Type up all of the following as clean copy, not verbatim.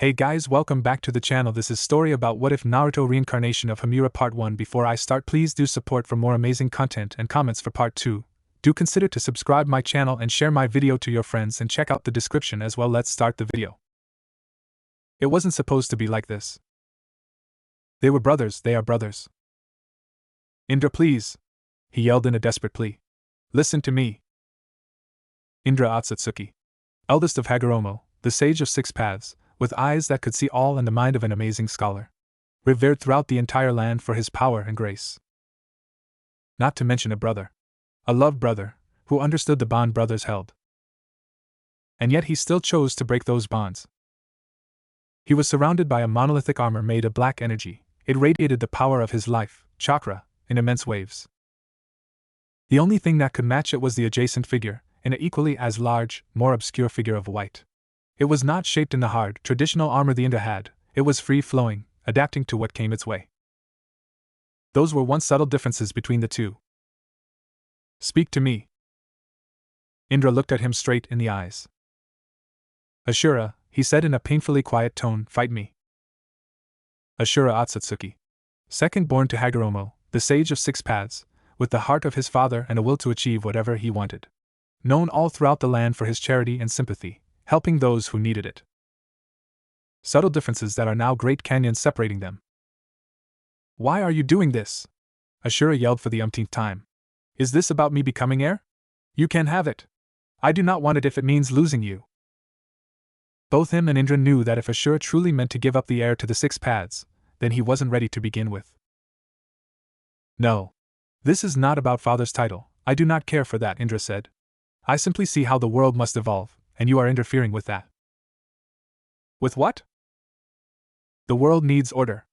Hey guys, welcome back to the channel. This is story about what if Naruto Reincarnation of Hamura Part 1. Before I start, please do support for more amazing content and comments for Part 2. Do consider to subscribe my channel and share my video to your friends and check out the description as well. Let's start the video. It wasn't supposed to be like this. They were brothers, they are brothers. Indra, please, he yelled in a desperate plea. Listen to me. Indra Otsutsuki, eldest of Hagoromo, the sage of six paths, with eyes that could see all and the mind of an amazing scholar, revered throughout the entire land for his power and grace. Not to mention a brother. A loved brother, who understood the bond brothers held. And yet he still chose to break those bonds. He was surrounded by a monolithic armor made of black energy. It radiated the power of his life, chakra, in immense waves. The only thing that could match it was the adjacent figure, an equally as large, more obscure figure of white. It was not shaped in the hard, traditional armor the Indra had. It was free-flowing, adapting to what came its way. Those were once subtle differences between the two. Speak to me. Indra looked at him straight in the eyes. Ashura, he said in a painfully quiet tone, fight me. Ashura Otsutsuki, second born to Hagoromo, the sage of six paths, with the heart of his father and a will to achieve whatever he wanted. Known all throughout the land for his charity and sympathy, helping those who needed it. Subtle differences that are now great canyons separating them. Why are you doing this? Ashura yelled for the umpteenth time. Is this about me becoming heir? You can have it. I do not want it if it means losing you. Both him and Indra knew that if Ashura truly meant to give up the heir to the six paths, then he wasn't ready to begin with. No. This is not about father's title. I do not care for that, Indra said. I simply see how the world must evolve, and you are interfering with that. With what? The world needs order,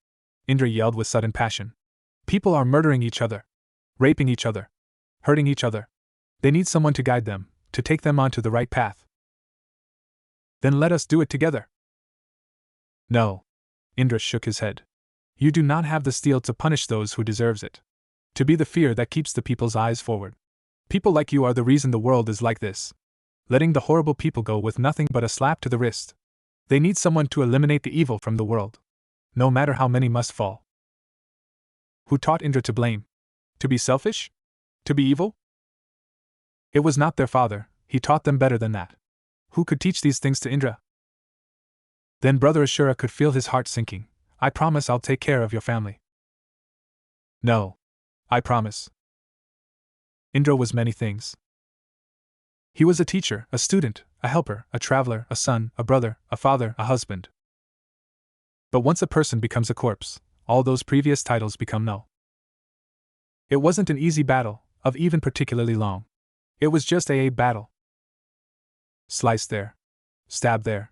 Indra yelled with sudden passion. People are murdering each other, raping each other, hurting each other. They need someone to guide them, to take them onto the right path. Then let us do it together. No. Indra shook his head. You do not have the steel to punish those who deserves it. To be the fear that keeps the people's eyes forward. People like you are the reason the world is like this. Letting the horrible people go with nothing but a slap to the wrist. They need someone to eliminate the evil from the world. No matter how many must fall. Who taught Indra to blame? To be selfish? To be evil? It was not their father, he taught them better than that. Who could teach these things to Indra? Then Brother Ashura could feel his heart sinking. I promise I'll take care of your family. No. I promise. Indra was many things. He was a teacher, a student, a helper, a traveler, a son, a brother, a father, a husband. But once a person becomes a corpse, all those previous titles become null. It wasn't an easy battle, of even particularly long. It was just a battle. Slice there. Stab there.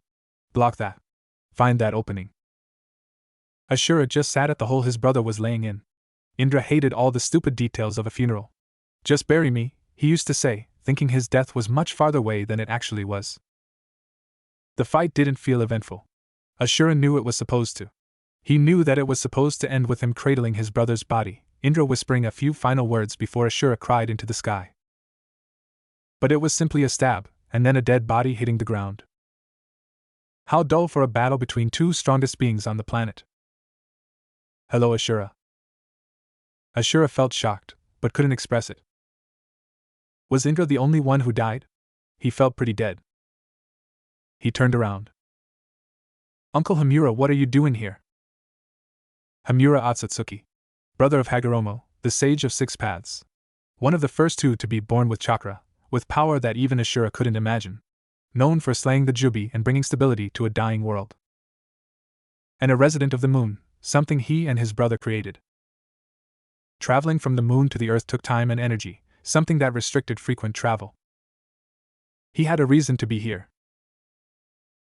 Block that. Find that opening. Ashura just sat at the hole his brother was laying in. Indra hated all the stupid details of a funeral. Just bury me, he used to say, thinking his death was much farther away than it actually was. The fight didn't feel eventful. Ashura knew it was supposed to. He knew that it was supposed to end with him cradling his brother's body, Indra whispering a few final words before Ashura cried into the sky. But it was simply a stab, and then a dead body hitting the ground. How dull for a battle between two strongest beings on the planet. Hello, Ashura. Ashura felt shocked, but couldn't express it. Was Indra the only one who died? He felt pretty dead. He turned around. Uncle Hamura, what are you doing here? Hamura Otsutsuki, brother of Hagoromo, the sage of six paths. One of the first two to be born with chakra, with power that even Ashura couldn't imagine. Known for slaying the Jubi and bringing stability to a dying world. And a resident of the moon, something he and his brother created. Traveling from the moon to the earth took time and energy, something that restricted frequent travel. He had a reason to be here.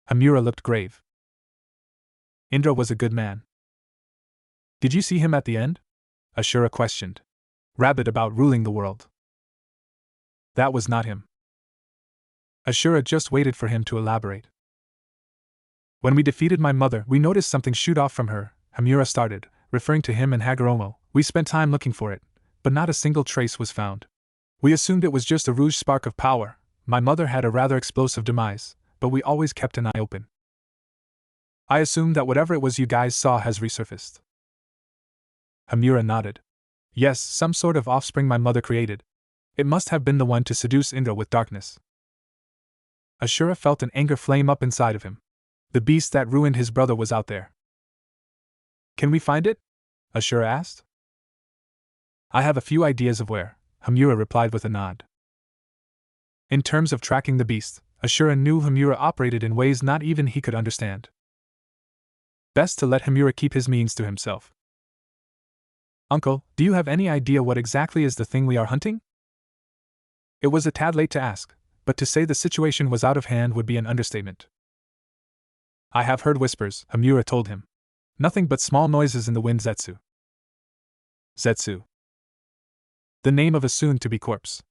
Hamura looked grave. Indra was a good man. Did you see him at the end? Ashura questioned. Rabid about ruling the world. That was not him. Ashura just waited for him to elaborate. When we defeated my mother, we noticed something shoot off from her, Hamura started, referring to him and Hagoromo. We spent time looking for it, but not a single trace was found. We assumed it was just a rouge spark of power. My mother had a rather explosive demise, but we always kept an eye open. I assume that whatever it was you guys saw has resurfaced. Hamura nodded. Yes, some sort of offspring my mother created. It must have been the one to seduce Indra with darkness. Ashura felt an anger flame up inside of him. The beast that ruined his brother was out there. Can we find it? Ashura asked. I have a few ideas of where, Hamura replied with a nod. In terms of tracking the beast, Ashura knew Hamura operated in ways not even he could understand. Best to let Hamura keep his means to himself. Uncle, do you have any idea what exactly is the thing we are hunting? It was a tad late to ask, but to say the situation was out of hand would be an understatement. I have heard whispers, Hamura told him. Nothing but small noises in the wind. Zetsu. Zetsu. The name of a soon-to-be corpse.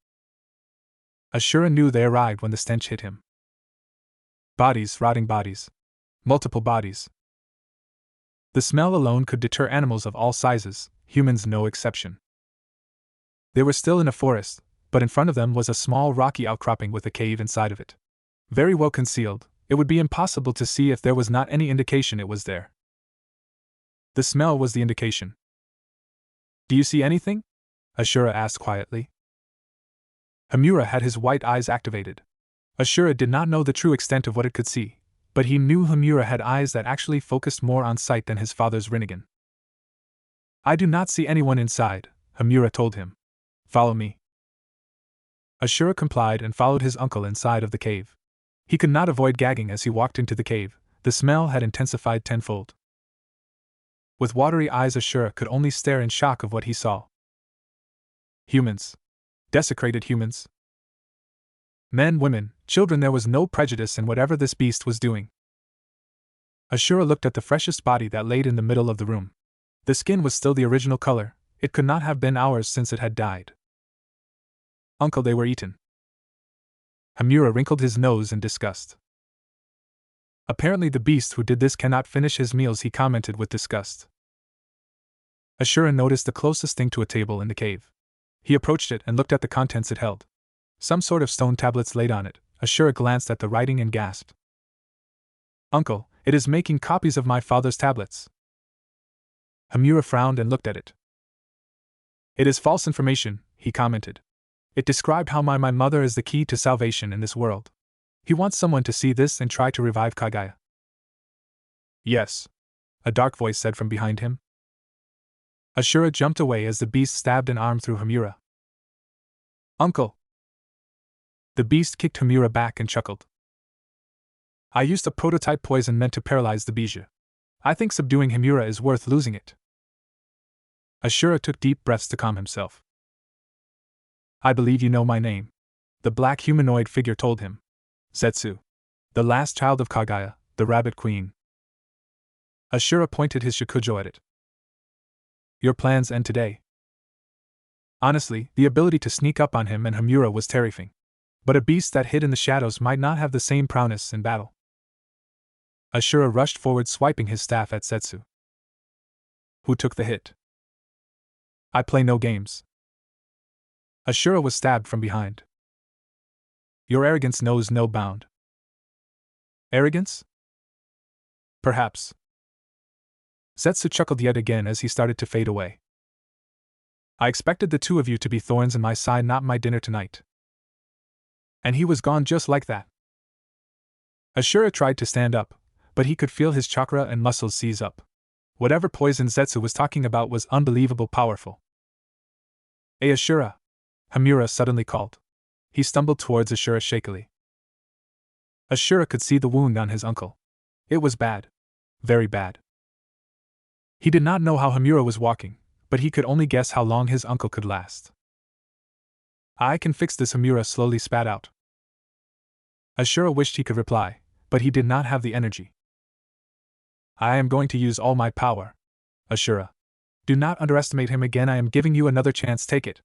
Ashura knew they arrived when the stench hit him. Bodies, rotting bodies. Multiple bodies. The smell alone could deter animals of all sizes, humans no exception. They were still in a forest, but in front of them was a small rocky outcropping with a cave inside of it. Very well concealed, it would be impossible to see if there was not any indication it was there. The smell was the indication. Do you see anything? Ashura asked quietly. Hamura had his white eyes activated. Ashura did not know the true extent of what it could see, but he knew Hamura had eyes that actually focused more on sight than his father's Rinnegan. I do not see anyone inside, Hamura told him. Follow me. Ashura complied and followed his uncle inside of the cave. He could not avoid gagging as he walked into the cave. The smell had intensified tenfold. With watery eyes, Ashura could only stare in shock of what he saw. Humans. Desecrated humans. Men, women, children, there was no prejudice in whatever this beast was doing. Ashura looked at the freshest body that laid in the middle of the room. The skin was still the original color. It could not have been hours since it had died. Uncle, they were eaten. Hamura wrinkled his nose in disgust. Apparently the beast who did this cannot finish his meals, he commented with disgust. Ashura noticed the closest thing to a table in the cave. He approached it and looked at the contents it held. Some sort of stone tablets laid on it. Ashura glanced at the writing and gasped. Uncle, it is making copies of my father's tablets. Hamura frowned and looked at it. It is false information, he commented. It described how my mother is the key to salvation in this world. He wants someone to see this and try to revive Kagaya. Yes, a dark voice said from behind him. Ashura jumped away as the beast stabbed an arm through Hamura. Uncle! The beast kicked Hamura back and chuckled. I used a prototype poison meant to paralyze the bijou. I think subduing Hamura is worth losing it. Ashura took deep breaths to calm himself. I believe you know my name, the black humanoid figure told him. Zetsu. The last child of Kagaya, the Rabbit Queen. Ashura pointed his shakujo at it. Your plans end today. Honestly, the ability to sneak up on him and Hamura was terrifying. But a beast that hid in the shadows might not have the same prowess in battle. Ashura rushed forward, swiping his staff at Zetsu. Who took the hit? I play no games. Ashura was stabbed from behind. Your arrogance knows no bound. Arrogance? Perhaps. Zetsu chuckled yet again as he started to fade away. I expected the two of you to be thorns in my side, not my dinner tonight. And he was gone just like that. Ashura tried to stand up, but he could feel his chakra and muscles seize up. Whatever poison Zetsu was talking about was unbelievable powerful. Hey Ashura! Hamura suddenly called. He stumbled towards Ashura shakily. Ashura could see the wound on his uncle. It was bad. Very bad. He did not know how Hamura was walking, but he could only guess how long his uncle could last. I can fix this, Hamura slowly spat out. Ashura wished he could reply, but he did not have the energy. I am going to use all my power. Ashura. Do not underestimate him again, I am giving you another chance, take it.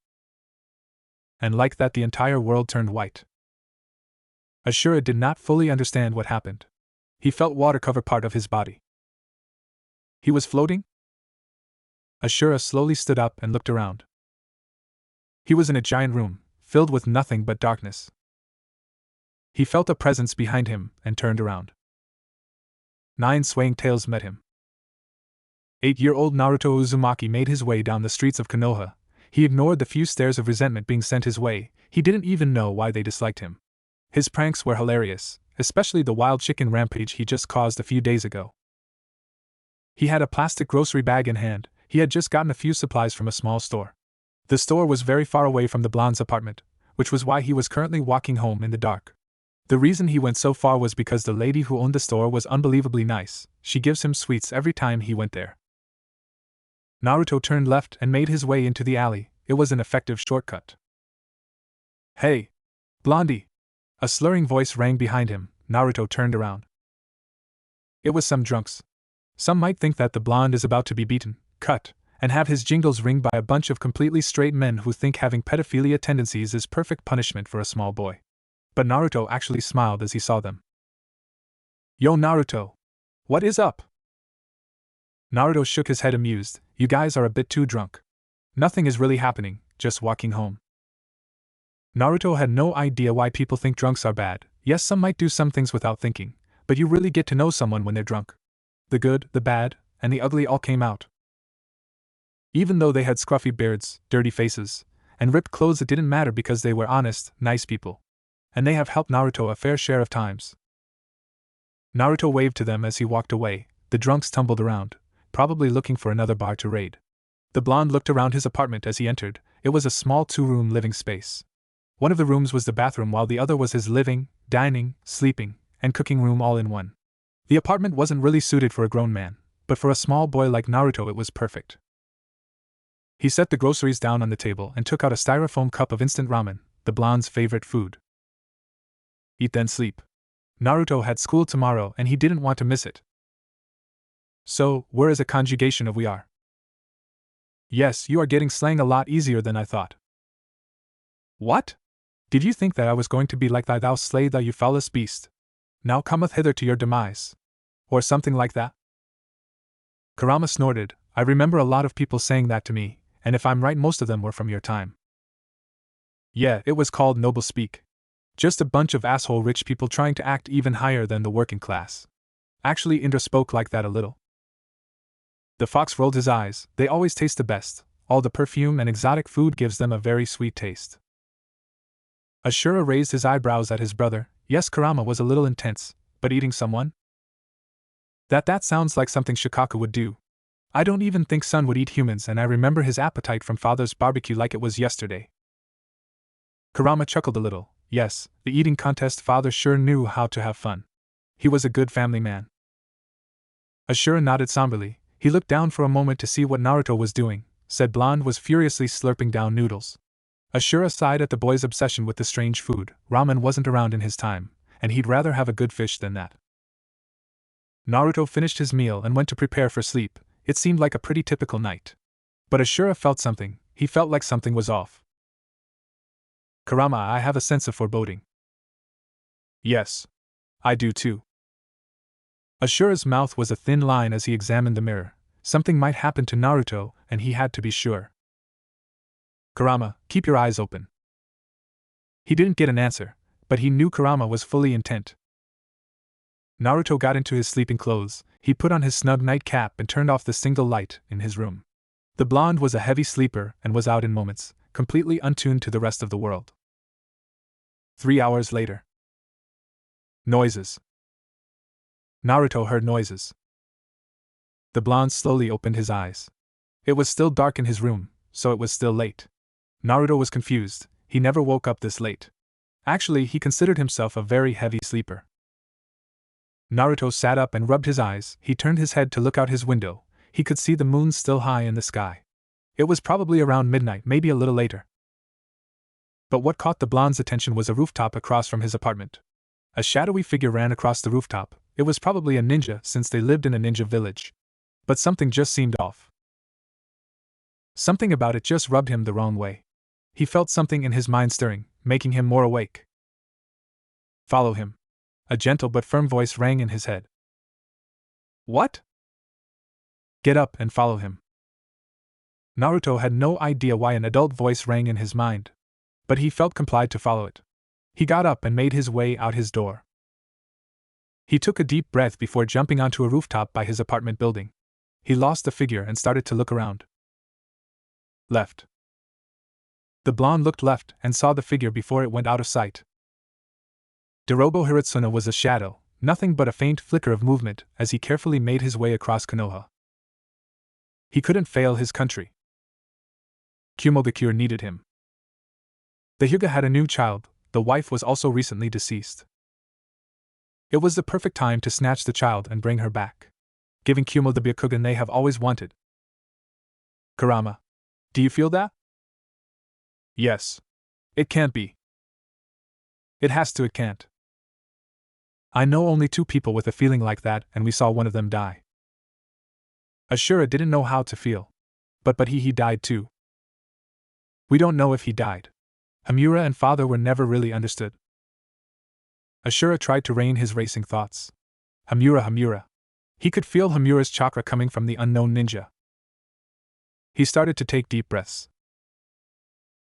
And like that the entire world turned white. Ashura did not fully understand what happened. He felt water cover part of his body. He was floating? Ashura slowly stood up and looked around. He was in a giant room, filled with nothing but darkness. He felt a presence behind him and turned around. 9 swaying tails met him. 8-year-old Naruto Uzumaki made his way down the streets of Konoha. He ignored the few stares of resentment being sent his way. He didn't even know why they disliked him. His pranks were hilarious, especially the wild chicken rampage he just caused a few days ago. He had a plastic grocery bag in hand. He had just gotten a few supplies from a small store. The store was very far away from the blonde's apartment, which was why he was currently walking home in the dark. The reason he went so far was because the lady who owned the store was unbelievably nice. She gives him sweets every time he went there. Naruto turned left and made his way into the alley. It was an effective shortcut. "Hey! Blondie!" A slurring voice rang behind him. Naruto turned around. It was some drunks. Some might think that the blonde is about to be beaten, cut, and have his jingles ring by a bunch of completely straight men who think having pedophilia tendencies is perfect punishment for a small boy. But Naruto actually smiled as he saw them. "Yo Naruto! What is up?" Naruto shook his head amused. "You guys are a bit too drunk. Nothing is really happening, just walking home." Naruto had no idea why people think drunks are bad. Yes, some might do some things without thinking, but you really get to know someone when they're drunk. The good, the bad, and the ugly all came out. Even though they had scruffy beards, dirty faces, and ripped clothes, it didn't matter because they were honest, nice people. And they have helped Naruto a fair share of times. Naruto waved to them as he walked away. The drunks tumbled around, probably looking for another bar to raid. The blonde looked around his apartment as he entered. It was a small 2-room living space. One of the rooms was the bathroom while the other was his living, dining, sleeping, and cooking room all in one. The apartment wasn't really suited for a grown man, but for a small boy like Naruto it was perfect. He set the groceries down on the table and took out a styrofoam cup of instant ramen, the blonde's favorite food. Eat then sleep. Naruto had school tomorrow and he didn't want to miss it. So, where is a conjugation of we are? Yes, you are getting slang a lot easier than I thought. What? Did you think that I was going to be like thy thou slay thou you foulest beast? Now cometh hither to your demise. Or something like that? Kurama snorted. I remember a lot of people saying that to me, and if I'm right most of them were from your time. Yeah, it was called noble speak. Just a bunch of asshole rich people trying to act even higher than the working class. Actually Indra spoke like that a little. The fox rolled his eyes. They always taste the best. All the perfume and exotic food gives them a very sweet taste. Ashura raised his eyebrows at his brother. Yes, Kurama was a little intense, but eating someone? That sounds like something Shikaku would do. I don't even think Son would eat humans, and I remember his appetite from father's barbecue like it was yesterday. Kurama chuckled a little. Yes, the eating contest father sure knew how to have fun. He was a good family man. Ashura nodded somberly. He looked down for a moment to see what Naruto was doing. Said blonde was furiously slurping down noodles. Ashura sighed at the boy's obsession with the strange food. Ramen wasn't around in his time, and he'd rather have a good fish than that. Naruto finished his meal and went to prepare for sleep. It seemed like a pretty typical night. But Ashura felt something. He felt like something was off. Kurama, I have a sense of foreboding. Yes. I do too. Ashura's mouth was a thin line as he examined the mirror. Something might happen to Naruto, and he had to be sure. Kurama, keep your eyes open. He didn't get an answer, but he knew Kurama was fully intent. Naruto got into his sleeping clothes. He put on his snug nightcap and turned off the single light in his room. The blonde was a heavy sleeper and was out in moments, completely untuned to the rest of the world. 3 hours later. Noises. Naruto heard noises. The blonde slowly opened his eyes. It was still dark in his room, so it was still late. Naruto was confused. He never woke up this late. Actually, he considered himself a very heavy sleeper. Naruto sat up and rubbed his eyes. He turned his head to look out his window. He could see the moon still high in the sky. It was probably around midnight, maybe a little later. But what caught the blonde's attention was a rooftop across from his apartment. A shadowy figure ran across the rooftop. It was probably a ninja since they lived in a ninja village. But something just seemed off. Something about it just rubbed him the wrong way. He felt something in his mind stirring, making him more awake. Follow him. A gentle but firm voice rang in his head. What? Get up and follow him. Naruto had no idea why an adult voice rang in his mind, but he felt compelled to follow it. He got up and made his way out his door. He took a deep breath before jumping onto a rooftop by his apartment building. He lost the figure and started to look around. Left. The blonde looked left and saw the figure before it went out of sight. Dorobo Hiritsuna was a shadow, nothing but a faint flicker of movement as he carefully made his way across Konoha. He couldn't fail his country. Kumogakure needed him. The Hyuga had a new child, the wife was also recently deceased. It was the perfect time to snatch the child and bring her back, giving Kumo the Byakugan they have always wanted. Kurama. Do you feel that? Yes. It can't be. It has to, it can't. I know only 2 people with a feeling like that, and we saw one of them die. Ashura didn't know how to feel. But he died too. We don't know if he died. Hamura and father were never really understood. Ashura tried to rein his racing thoughts. Hamura. He could feel Hamura's chakra coming from the unknown ninja. He started to take deep breaths.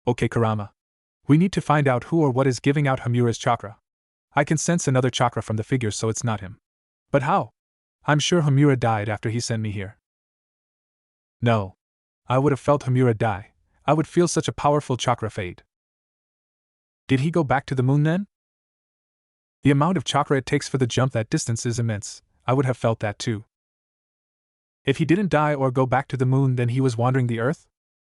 Okay, Kurama. We need to find out who or what is giving out Hamura's chakra. I can sense another chakra from the figure, so it's not him. But how? I'm sure Hamura died after he sent me here. No. I would have felt Hamura die. I would feel such a powerful chakra fade. Did he go back to the moon then? The amount of chakra it takes for the jump that distance is immense. I would have felt that too. If he didn't die or go back to the moon, then he was wandering the earth?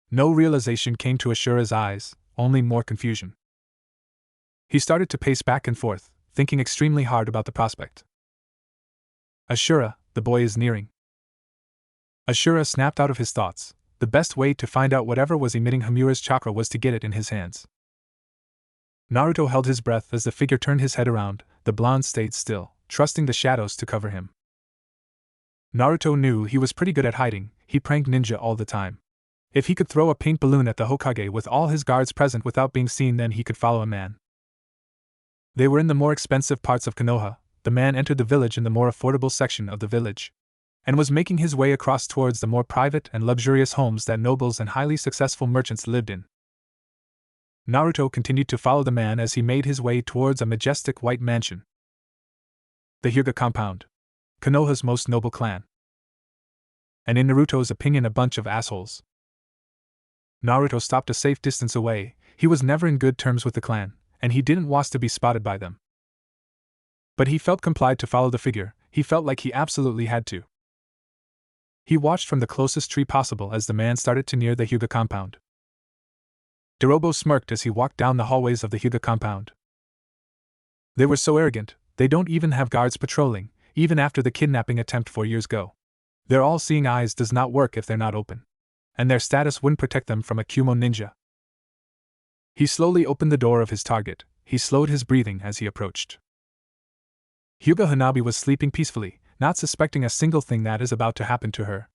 No realization came to Ashura's eyes, only more confusion. He started to pace back and forth, thinking extremely hard about the prospect. Ashura, the boy is nearing. Ashura snapped out of his thoughts. The best way to find out whatever was emitting Hamura's chakra was to get it in his hands. Naruto held his breath as the figure turned his head around. The blonde stayed still, trusting the shadows to cover him. Naruto knew he was pretty good at hiding. He pranked ninja all the time. If he could throw a paint balloon at the Hokage with all his guards present without being seen, then he could follow a man. They were in the more expensive parts of Konoha. The man entered the village in the more affordable section of the village, and was making his way across towards the more private and luxurious homes that nobles and highly successful merchants lived in. Naruto continued to follow the man as he made his way towards a majestic white mansion. The Hyuga compound. Konoha's most noble clan. And in Naruto's opinion, a bunch of assholes. Naruto stopped a safe distance away. He was never in good terms with the clan, and he didn't want to be spotted by them. But he felt compelled to follow the figure. He felt like he absolutely had to. He watched from the closest tree possible as the man started to near the Hyuga compound. Dorobo smirked as he walked down the hallways of the Hyuga compound. They were so arrogant, they don't even have guards patrolling, even after the kidnapping attempt 4 years ago. Their all-seeing eyes does not work if they're not open. And their status wouldn't protect them from a Kumo ninja. He slowly opened the door of his target. He slowed his breathing as he approached. Hyuga Hanabi was sleeping peacefully, not suspecting a single thing that is about to happen to her.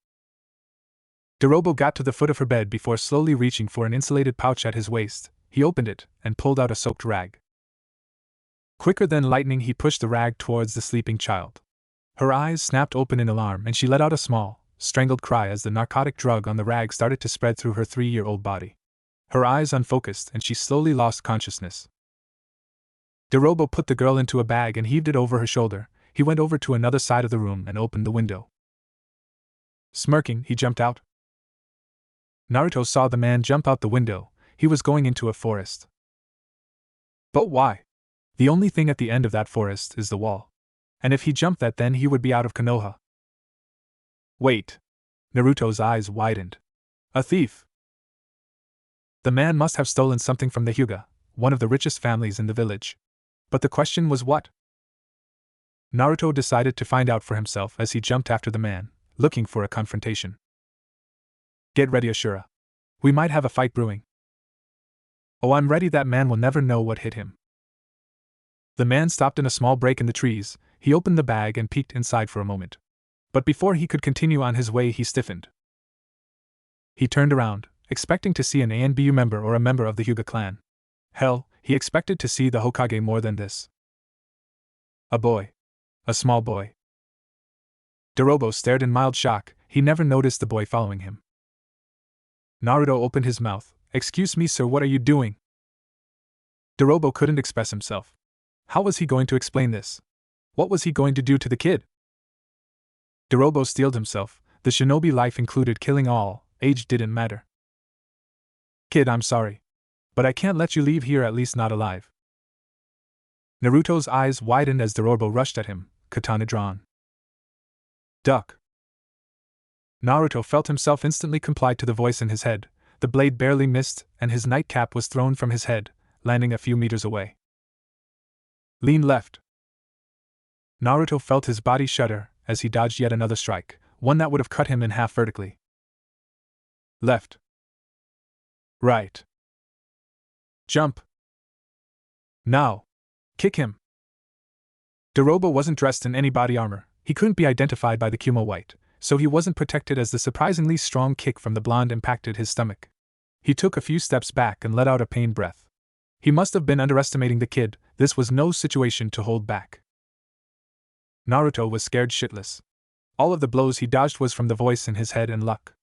Dorobo got to the foot of her bed before slowly reaching for an insulated pouch at his waist. He opened it and pulled out a soaked rag. Quicker than lightning, he pushed the rag towards the sleeping child. Her eyes snapped open in alarm and she let out a small, strangled cry as the narcotic drug on the rag started to spread through her 3-year-old body. Her eyes unfocused and she slowly lost consciousness. Dorobo put the girl into a bag and heaved it over her shoulder. He went over to another side of the room and opened the window. Smirking, he jumped out. Naruto saw the man jump out the window. He was going into a forest. But why? The only thing at the end of that forest is the wall. And if he jumped that, then he would be out of Konoha. Wait. Naruto's eyes widened. A thief. The man must have stolen something from the Hyuga, one of the richest families in the village. But the question was what? Naruto decided to find out for himself as he jumped after the man, looking for a confrontation. Get ready, Ashura. We might have a fight brewing. Oh, I'm ready. That man will never know what hit him. The man stopped in a small break in the trees. He opened the bag and peeked inside for a moment. But before he could continue on his way, he stiffened. He turned around, expecting to see an ANBU member or a member of the Hyuga clan. Hell, he expected to see the Hokage more than this. A boy. A small boy. Dorobo stared in mild shock. He never noticed the boy following him. Naruto opened his mouth. Excuse me, sir, what are you doing? Dorobo couldn't express himself. How was he going to explain this? What was he going to do to the kid? Dorobo steeled himself. The shinobi life included killing all, age didn't matter. Kid, I'm sorry. But I can't let you leave here, at least not alive. Naruto's eyes widened as Dorobo rushed at him, katana drawn. Duck. Naruto felt himself instantly comply to the voice in his head. The blade barely missed, and his nightcap was thrown from his head, landing a few meters away. Lean left. Naruto felt his body shudder as he dodged yet another strike, one that would have cut him in half vertically. Left. Right. Jump. Now. Kick him. Dorobo wasn't dressed in any body armor. He couldn't be identified by the Kumo white, so he wasn't protected as the surprisingly strong kick from the blonde impacted his stomach. He took a few steps back and let out a pained breath. He must have been underestimating the kid. This was no situation to hold back. Naruto was scared shitless. All of the blows he dodged was from the voice in his head and luck.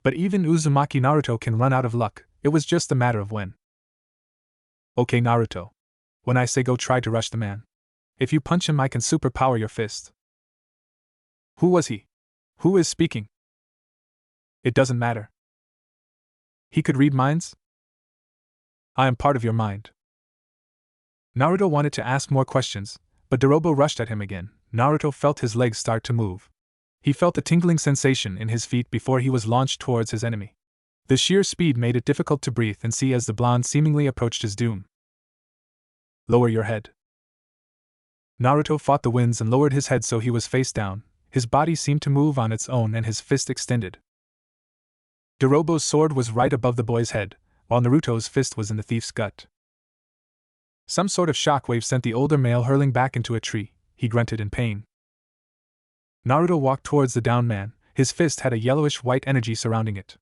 But even Uzumaki Naruto can run out of luck, it was just a matter of when. Okay, Naruto. When I say go, try to rush the man. If you punch him, I can superpower your fist. Who was he? Who is speaking? It doesn't matter. He could read minds? I am part of your mind. Naruto wanted to ask more questions, but Dorobo rushed at him again. Naruto felt his legs start to move. He felt a tingling sensation in his feet before he was launched towards his enemy. The sheer speed made it difficult to breathe and see as the blonde seemingly approached his doom. Lower your head. Naruto fought the winds and lowered his head so he was face down. His body seemed to move on its own and his fist extended. Dorobo's sword was right above the boy's head, while Naruto's fist was in the thief's gut. Some sort of shockwave sent the older male hurling back into a tree. He grunted in pain. Naruto walked towards the downed man. His fist had a yellowish-white energy surrounding it.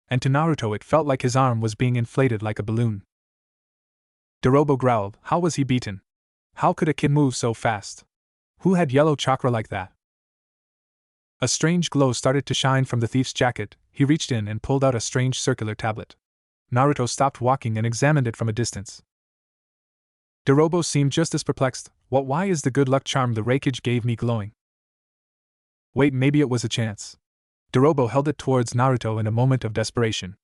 And to Naruto it felt like his arm was being inflated like a balloon. Dorobo growled. How was he beaten? How could a kid move so fast? Who had yellow chakra like that? A strange glow started to shine from the thief's jacket. He reached in and pulled out a strange circular tablet. Naruto stopped walking and examined it from a distance. Dorobo seemed just as perplexed. Why is the good luck charm the Raikage gave me glowing? Wait, maybe it was a chance. Dorobo held it towards Naruto in a moment of desperation.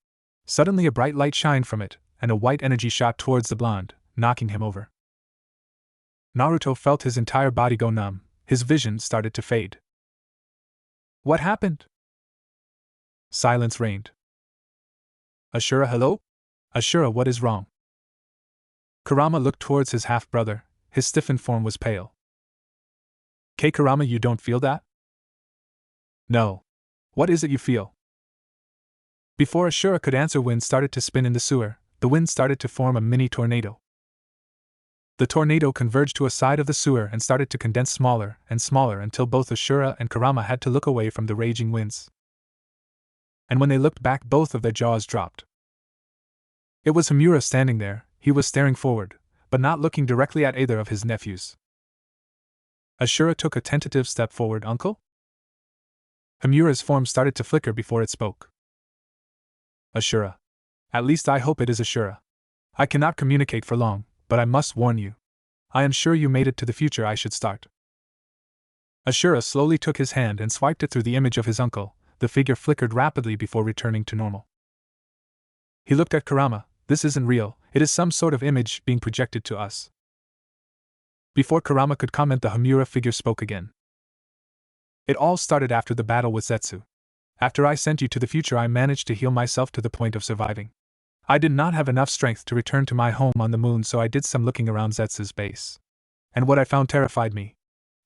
Suddenly a bright light shined from it, and a white energy shot towards the blonde, knocking him over. Naruto felt his entire body go numb. His vision started to fade. What happened? Silence reigned. Ashura, hello? Ashura, what is wrong? Kurama looked towards his half-brother. His stiffened form was pale. Kurama, you don't feel that? No. What is it you feel? Before Ashura could answer, wind started to spin in the sewer. The wind started to form a mini tornado. The tornado converged to a side of the sewer and started to condense smaller and smaller until both Ashura and Kurama had to look away from the raging winds. And when they looked back, both of their jaws dropped. It was Hamura standing there. He was staring forward, but not looking directly at either of his nephews. Ashura took a tentative step forward. Uncle? Hamura's form started to flicker before it spoke. Ashura. At least I hope it is Ashura. I cannot communicate for long, but I must warn you. I am sure you made it to the future. I should start. Ashura slowly took his hand and swiped it through the image of his uncle. The figure flickered rapidly before returning to normal. He looked at Kurama. This isn't real, it is some sort of image being projected to us. Before Kurama could comment, the Hamura figure spoke again. It all started after the battle with Zetsu. After I sent you to the future, I managed to heal myself to the point of surviving. I did not have enough strength to return to my home on the moon, so I did some looking around Zetsu's base. And what I found terrified me.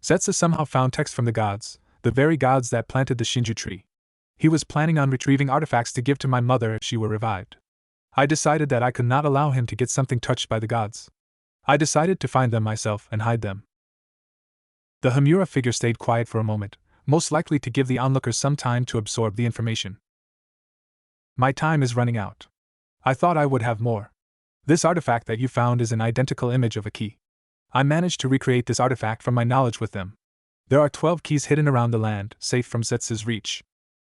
Zetsu somehow found text from the gods, the very gods that planted the Shinju tree. He was planning on retrieving artifacts to give to my mother if she were revived. I decided that I could not allow him to get something touched by the gods. I decided to find them myself and hide them. The Hamura figure stayed quiet for a moment, most likely to give the onlookers some time to absorb the information. My time is running out. I thought I would have more. This artifact that you found is an identical image of a key. I managed to recreate this artifact from my knowledge with them. There are 12 keys hidden around the land, safe from Zetsu's reach.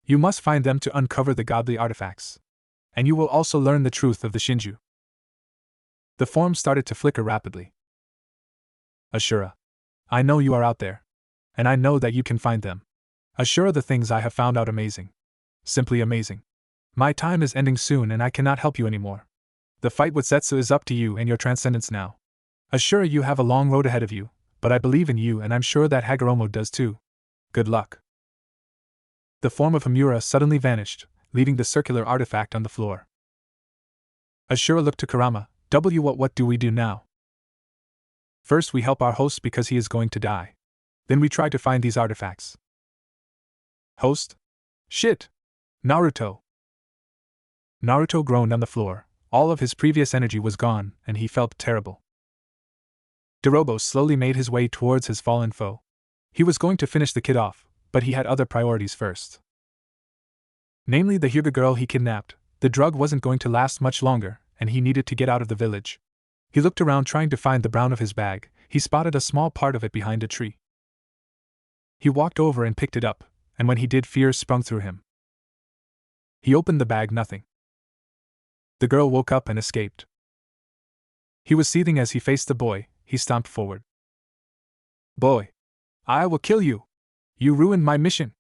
You must find them to uncover the godly artifacts. And you will also learn the truth of the Shinju. The form started to flicker rapidly. Ashura. I know you are out there. And I know that you can find them. Ashura, the things I have found out amazing. Simply amazing. My time is ending soon and I cannot help you anymore. The fight with Zetsu is up to you and your transcendence now. Ashura, you have a long road ahead of you, but I believe in you and I'm sure that Hagoromo does too. Good luck. The form of Hamura suddenly vanished, leaving the circular artifact on the floor. Ashura looked to Kurama. What do we do now? First we help our host because he is going to die. Then we try to find these artifacts. Host? Shit! Naruto! Naruto groaned on the floor. All of his previous energy was gone, and he felt terrible. Dorobo slowly made his way towards his fallen foe. He was going to finish the kid off, but he had other priorities first. Namely the Hyuga girl he kidnapped. The drug wasn't going to last much longer, and he needed to get out of the village. He looked around trying to find the brown of his bag. He spotted a small part of it behind a tree. He walked over and picked it up, and when he did, fear sprung through him. He opened the bag, nothing. The girl woke up and escaped. He was seething as he faced the boy. He stomped forward. Boy! I will kill you! You ruined my mission!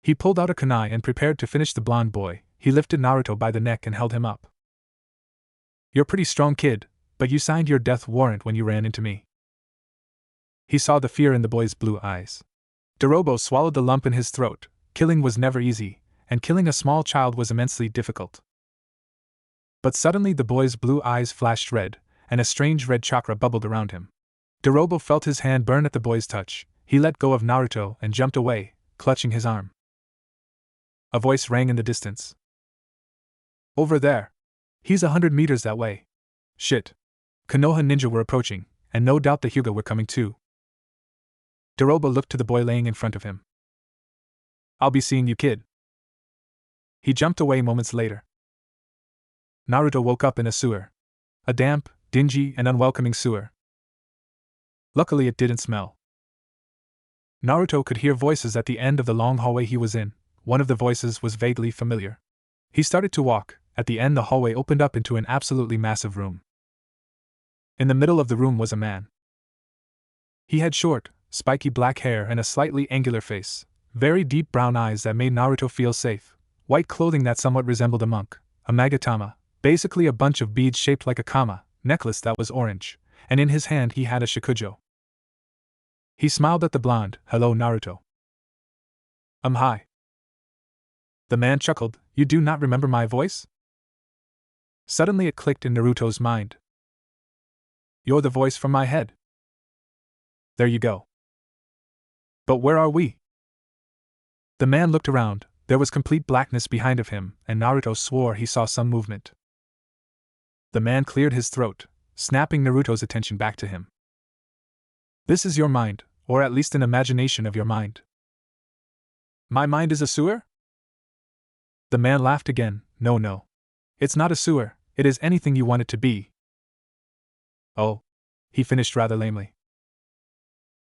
He pulled out a kunai and prepared to finish the blonde boy. He lifted Naruto by the neck and held him up. You're pretty strong, kid, but you signed your death warrant when you ran into me. He saw the fear in the boy's blue eyes. Dorobo swallowed the lump in his throat. Killing was never easy, and killing a small child was immensely difficult. But suddenly the boy's blue eyes flashed red, and a strange red chakra bubbled around him. Dorobo felt his hand burn at the boy's touch. He let go of Naruto and jumped away, clutching his arm. A voice rang in the distance. Over there. He's 100 meters that way. Shit. Konoha ninja were approaching, and no doubt the Hyuga were coming too. Dorobo looked to the boy laying in front of him. I'll be seeing you, kid. He jumped away moments later. Naruto woke up in a sewer. A damp, dingy, and unwelcoming sewer. Luckily it didn't smell. Naruto could hear voices at the end of the long hallway he was in. One of the voices was vaguely familiar. He started to walk. At the end the hallway opened up into an absolutely massive room. In the middle of the room was a man. He had short, spiky black hair and a slightly angular face, very deep brown eyes that made Naruto feel safe, white clothing that somewhat resembled a monk, a magatama, basically a bunch of beads shaped like a kama, necklace that was orange, and in his hand he had a shakujo. He smiled at the blonde. Hello, Naruto. Hi. The man chuckled. You do not remember my voice? Suddenly it clicked in Naruto's mind. You're the voice from my head. There you go. But where are we? The man looked around. There was complete blackness behind of him, and Naruto swore he saw some movement. The man cleared his throat, snapping Naruto's attention back to him. This is your mind, or at least an imagination of your mind. My mind is a sewer? The man laughed again. No. It's not a sewer, it is anything you want it to be. Oh, he finished rather lamely.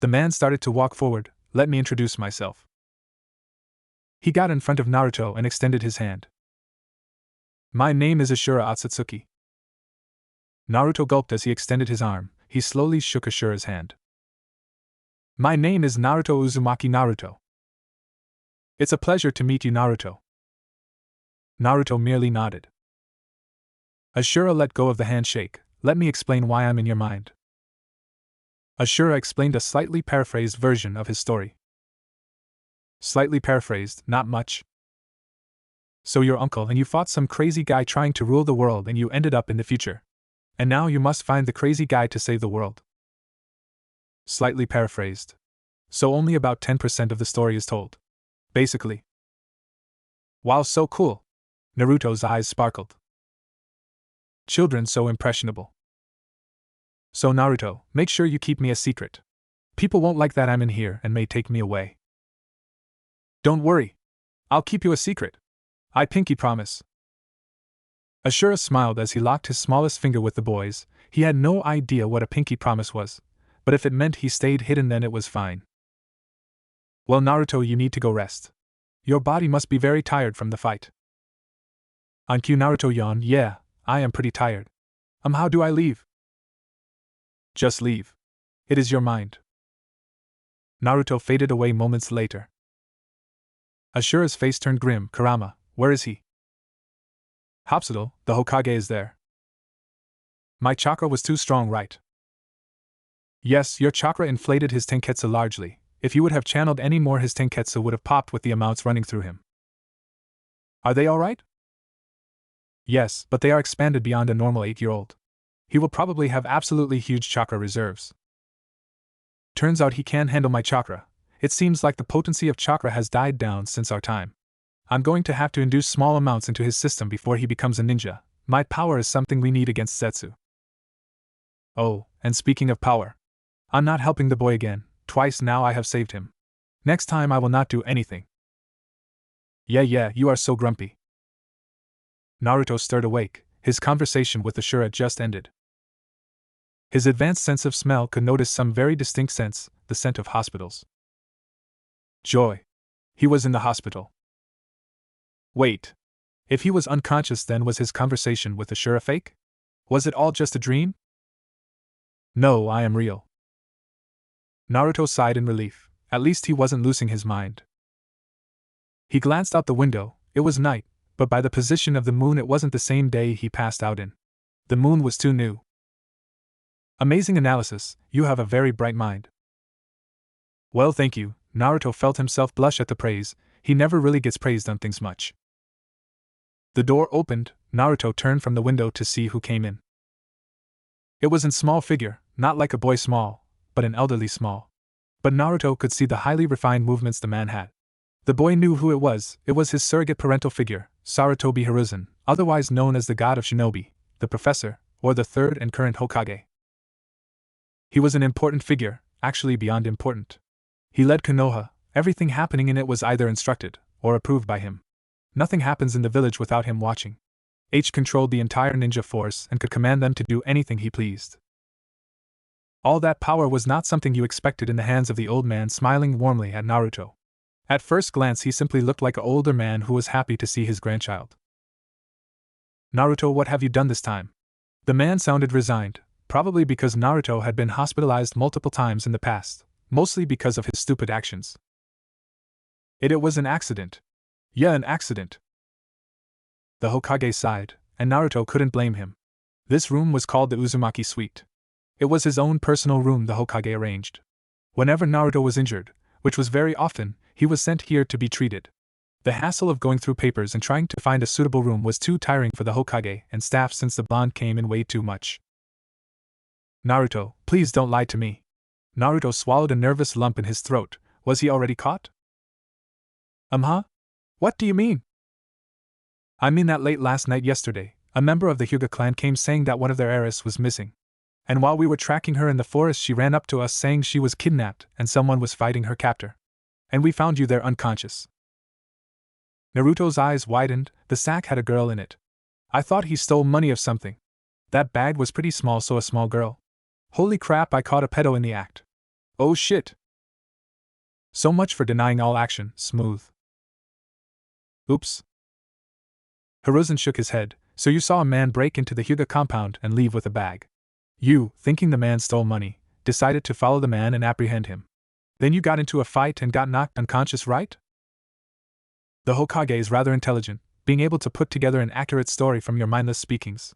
The man started to walk forward. Let me introduce myself. He got in front of Naruto and extended his hand. My name is Ashura Otsutsuki. Naruto gulped as he extended his arm. He slowly shook Ashura's hand. My name is Naruto Uzumaki Naruto. It's a pleasure to meet you, Naruto. Naruto merely nodded. Ashura let go of the handshake. Let me explain why I'm in your mind. Ashura explained a slightly paraphrased version of his story. Slightly paraphrased, not much. So your uncle and you fought some crazy guy trying to rule the world and you ended up in the future. And now you must find the crazy guy to save the world. Slightly paraphrased. So only about 10% of the story is told. Basically. Wow, so cool. Naruto's eyes sparkled. Children so impressionable. So Naruto, make sure you keep me a secret. People won't like that I'm in here and may take me away. Don't worry. I'll keep you a secret. I pinky promise. Ashura smiled as he locked his smallest finger with the boy's. He had no idea what a pinky promise was, but if it meant he stayed hidden then it was fine. Well, Naruto, you need to go rest. Your body must be very tired from the fight. On cue, Naruto yawned. Yeah, I am pretty tired. How do I leave? Just leave. It is your mind. Naruto faded away moments later. Ashura's face turned grim. Kurama, where is he? Hospital, the Hokage is there. My chakra was too strong, right? Yes, your chakra inflated his tenketsu largely. If you would have channeled any more, his tenketsu would have popped with the amounts running through him. Are they alright? Yes, but they are expanded beyond a normal 8-year-old. He will probably have absolutely huge chakra reserves. Turns out he can handle my chakra. It seems like the potency of chakra has died down since our time. I'm going to have to induce small amounts into his system before he becomes a ninja. My power is something we need against Zetsu. Oh, and speaking of power, I'm not helping the boy again. Twice now I have saved him. Next time I will not do anything. Yeah, you are so grumpy. Naruto stirred awake. His conversation with Ashura just ended. His advanced sense of smell could notice some very distinct scents, the scent of hospitals. Joy. He was in the hospital. Wait. If he was unconscious, then was his conversation with Ashura fake? Was it all just a dream? No, I am real. Naruto sighed in relief. At least he wasn't losing his mind. He glanced out the window. It was night, but by the position of the moon it wasn't the same day he passed out in. The moon was too new. Amazing analysis, you have a very bright mind. Well, thank you. Naruto felt himself blush at the praise. He never really gets praised on things much. The door opened. Naruto turned from the window to see who came in. It was in small figure, not like a boy small, but an elderly small. But Naruto could see the highly refined movements the man had. The boy knew who it was his surrogate parental figure, Sarutobi Hiruzen, otherwise known as the god of shinobi, the professor, or the third and current Hokage. He was an important figure, actually beyond important. He led Konoha. Everything happening in it was either instructed, or approved by him. Nothing happens in the village without him watching. H controlled the entire ninja force and could command them to do anything he pleased. All that power was not something you expected in the hands of the old man smiling warmly at Naruto. At first glance he simply looked like an older man who was happy to see his grandchild. Naruto, what have you done this time? The man sounded resigned, probably because Naruto had been hospitalized multiple times in the past, mostly because of his stupid actions. It was an accident. Yeah, an accident. The Hokage sighed, and Naruto couldn't blame him. This room was called the Uzumaki Suite. It was his own personal room the Hokage arranged. Whenever Naruto was injured, which was very often, he was sent here to be treated. The hassle of going through papers and trying to find a suitable room was too tiring for the Hokage and staff since the bond came in way too much. Naruto, please don't lie to me. Naruto swallowed a nervous lump in his throat. Was he already caught? Huh? What do you mean? I mean that late last night yesterday, a member of the Hyuga clan came saying that one of their heiress was missing. And while we were tracking her in the forest she ran up to us saying she was kidnapped and someone was fighting her captor. And we found you there unconscious. Naruto's eyes widened. The sack had a girl in it. I thought he stole money of something. That bag was pretty small, so a small girl. Holy crap, I caught a pedo in the act. Oh shit. So much for denying all action, smooth. Oops. Hiruzen shook his head. So you saw a man break into the Hyuga compound and leave with a bag. You, thinking the man stole money, decided to follow the man and apprehend him. Then you got into a fight and got knocked unconscious, right? The Hokage is rather intelligent, being able to put together an accurate story from your mindless speakings.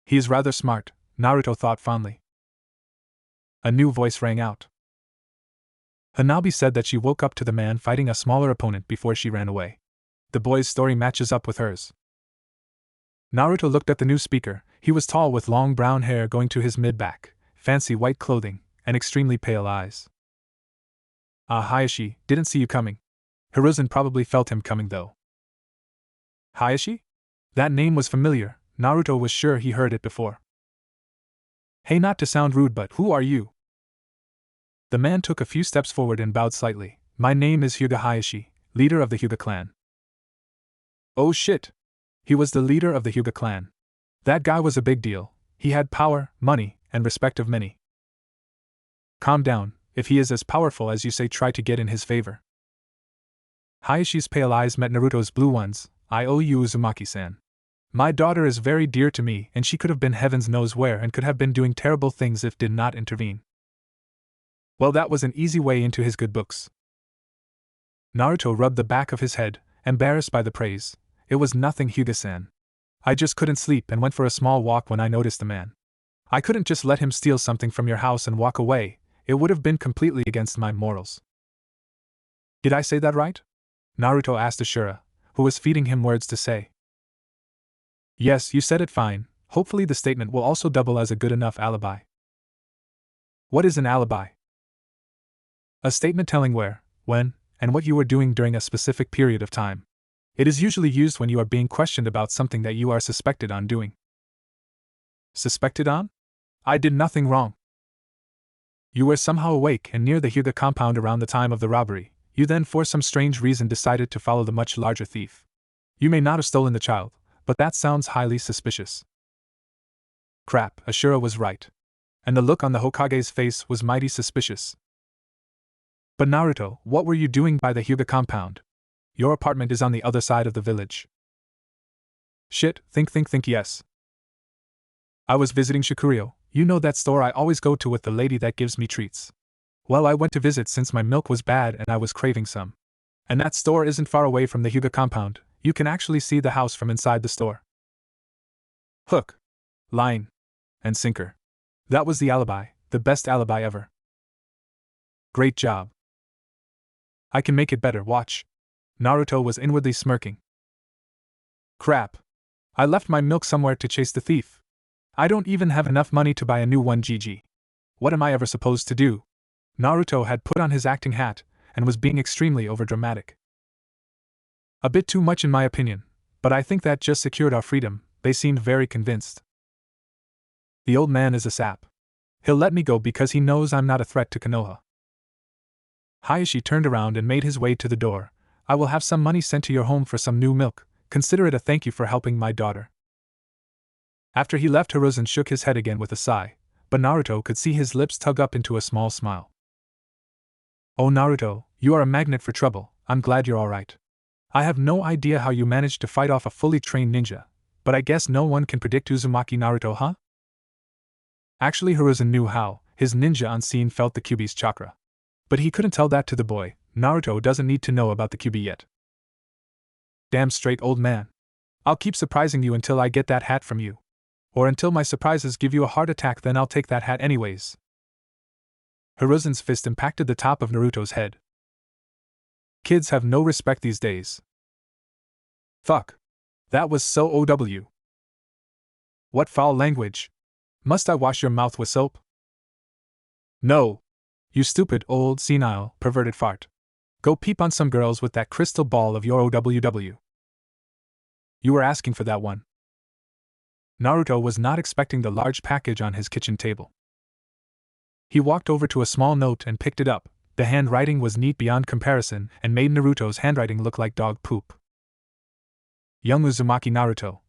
He is rather smart, Naruto thought fondly. A new voice rang out. Hanabi said that she woke up to the man fighting a smaller opponent before she ran away. The boy's story matches up with hers. Naruto looked at the new speaker. He was tall with long brown hair going to his mid-back, fancy white clothing, and extremely pale eyes. Hayashi, didn't see you coming. Hiruzen probably felt him coming though. Hayashi? That name was familiar. Naruto was sure he heard it before. Hey, not to sound rude, but who are you? The man took a few steps forward and bowed slightly. My name is Hyuga Hayashi, leader of the Hyuga clan. Oh shit! He was the leader of the Hyuga clan. That guy was a big deal. He had power, money, and respect of many. Calm down. If he is as powerful as you say, try to get in his favor. Hayashi's pale eyes met Naruto's blue ones. I owe you, Uzumaki-san. My daughter is very dear to me, and she could have been heavens knows where and could have been doing terrible things if did not intervene. Well, that was an easy way into his good books. Naruto rubbed the back of his head, embarrassed by the praise. It was nothing, Hyuga-san. I just couldn't sleep and went for a small walk when I noticed the man. I couldn't just let him steal something from your house and walk away, it would have been completely against my morals. Did I say that right? Naruto asked Ashura, who was feeding him words to say. Yes, you said it fine. Hopefully the statement will also double as a good enough alibi. What is an alibi? A statement telling where, when, and what you were doing during a specific period of time. It is usually used when you are being questioned about something that you are suspected on doing. Suspected on? I did nothing wrong. You were somehow awake and near the Hyuga compound around the time of the robbery. You then, for some strange reason, decided to follow the much larger thief. You may not have stolen the child, but that sounds highly suspicious. Crap, Ashura was right. And the look on the Hokage's face was mighty suspicious. But Naruto, what were you doing by the Hyuga compound? Your apartment is on the other side of the village. Shit, think, yes. I was visiting Shikurio, you know that store I always go to with the lady that gives me treats. Well, I went to visit since my milk was bad and I was craving some. And that store isn't far away from the Hyuga compound, you can actually see the house from inside the store. Hook, line, and sinker. That was the alibi, the best alibi ever. Great job. I can make it better, watch. Naruto was inwardly smirking. Crap. I left my milk somewhere to chase the thief. I don't even have enough money to buy a new one, GG. What am I ever supposed to do? Naruto had put on his acting hat and was being extremely overdramatic. A bit too much in my opinion, but I think that just secured our freedom. They seemed very convinced. The old man is a sap. He'll let me go because he knows I'm not a threat to Konoha. Hayashi turned around and made his way to the door. I will have some money sent to your home for some new milk. Consider it a thank you for helping my daughter. After he left, Hiruzen shook his head again with a sigh, but Naruto could see his lips tug up into a small smile. Oh Naruto, you are a magnet for trouble, I'm glad you're alright. I have no idea how you managed to fight off a fully trained ninja, but I guess no one can predict Uzumaki Naruto, huh? Actually, Hiruzen knew how. His ninja unseen felt the Kyuubi's chakra. But he couldn't tell that to the boy. Naruto doesn't need to know about the Kyuubi yet. Damn straight, old man. I'll keep surprising you until I get that hat from you. Or until my surprises give you a heart attack, then I'll take that hat anyways. Hiruzen's fist impacted the top of Naruto's head. Kids have no respect these days. Fuck. That was so OW. What foul language. Must I wash your mouth with soap? No. You stupid, old, senile, perverted fart. Go peep on some girls with that crystal ball of your OWW. You were asking for that one. Naruto was not expecting the large package on his kitchen table. He walked over to a small note and picked it up. The handwriting was neat beyond comparison and made Naruto's handwriting look like dog poop. Young Uzumaki Naruto.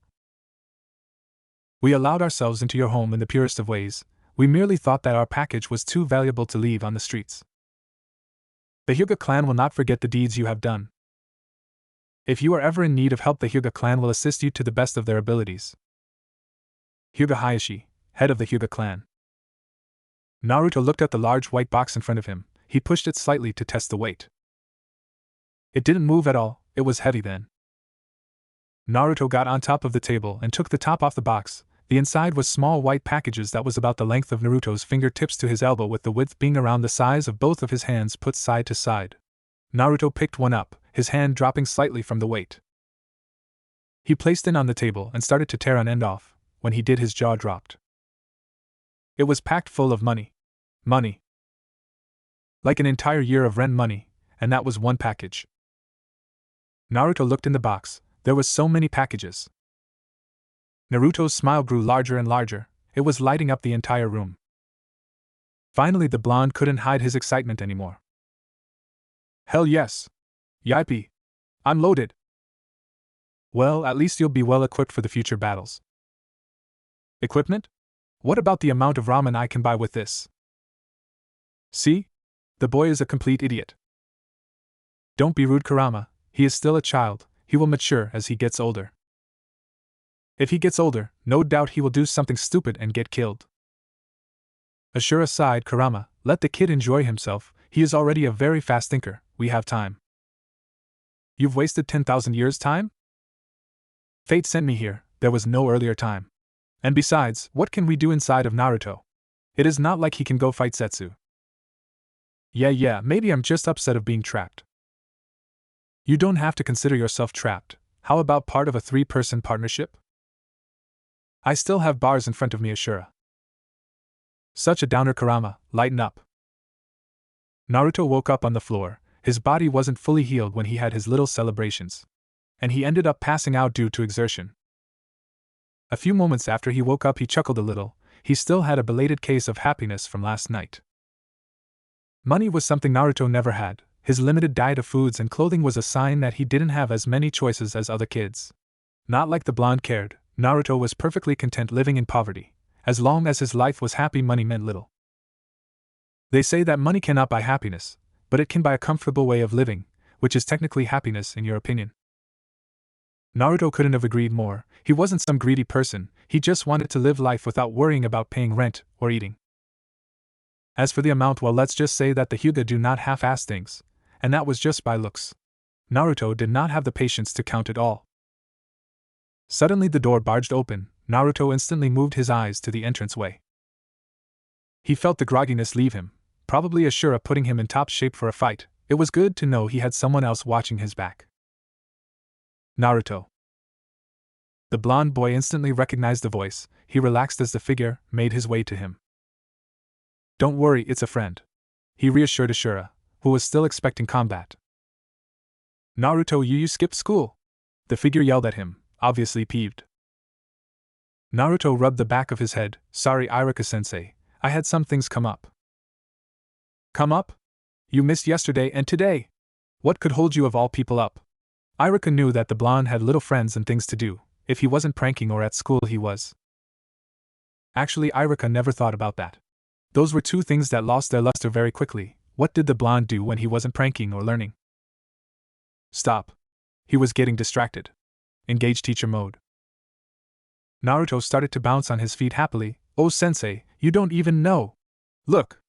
We allowed ourselves into your home in the purest of ways. We merely thought that our package was too valuable to leave on the streets. The Hyuga clan will not forget the deeds you have done. If you are ever in need of help, the Hyuga clan will assist you to the best of their abilities. Hyuga Hayashi, head of the Hyuga clan. Naruto looked at the large white box in front of him. He pushed it slightly to test the weight. It didn't move at all, it was heavy then. Naruto got on top of the table and took the top off the box. The inside was small white packages that was about the length of Naruto's fingertips to his elbow, with the width being around the size of both of his hands put side to side. Naruto picked one up, his hand dropping slightly from the weight. He placed it on the table and started to tear an end off. When he did, his jaw dropped. It was packed full of money. Money. Like an entire year of rent money, and that was one package. Naruto looked in the box. There was so many packages. Naruto's smile grew larger and larger. It was lighting up the entire room. Finally, the blonde couldn't hide his excitement anymore. Hell yes. Yippee. I'm loaded. Well, at least you'll be well equipped for the future battles. Equipment? What about the amount of ramen I can buy with this? See? The boy is a complete idiot. Don't be rude, Kurama. He is still a child. He will mature as he gets older. If he gets older, no doubt he will do something stupid and get killed. Ashura sighed. Kurama, let the kid enjoy himself, he is already a very fast thinker, we have time. You've wasted 10,000 years' time? Fate sent me here, there was no earlier time. And besides, what can we do inside of Naruto? It is not like he can go fight Zetsu. Yeah, maybe I'm just upset of being trapped. You don't have to consider yourself trapped. How about part of a 3-person partnership? I still have bars in front of me, Ashura. Such a downer, Kurama, lighten up. Naruto woke up on the floor. His body wasn't fully healed when he had his little celebrations. And he ended up passing out due to exertion. A few moments after he woke up, he chuckled a little. He still had a belated case of happiness from last night. Money was something Naruto never had. His limited diet of foods and clothing was a sign that he didn't have as many choices as other kids. Not like the blonde cared, Naruto was perfectly content living in poverty. As long as his life was happy, money meant little. They say that money cannot buy happiness, but it can buy a comfortable way of living, which is technically happiness in your opinion. Naruto couldn't have agreed more. He wasn't some greedy person, he just wanted to live life without worrying about paying rent or eating. As for the amount, well, let's just say that the Hyuga do not half-ass things, and that was just by looks. Naruto did not have the patience to count it all. Suddenly the door barged open. Naruto instantly moved his eyes to the entranceway. He felt the grogginess leave him, probably Ashura putting him in top shape for a fight. It was good to know he had someone else watching his back. Naruto. The blonde boy instantly recognized the voice. He relaxed as the figure made his way to him. Don't worry, it's a friend, he reassured Ashura, who was still expecting combat. Naruto, you skipped school? The figure yelled at him, obviously peeved. Naruto rubbed the back of his head. Sorry, Iruka-sensei, I had some things come up. Come up? You missed yesterday and today. What could hold you of all people up? Iruka knew that the blonde had little friends and things to do. If he wasn't pranking or at school, he was. Actually, Iruka never thought about that. Those were two things that lost their luster very quickly. What did the blonde do when he wasn't pranking or learning? Stop. He was getting distracted. Engage teacher mode. Naruto started to bounce on his feet happily. Oh, sensei, you don't even know. Look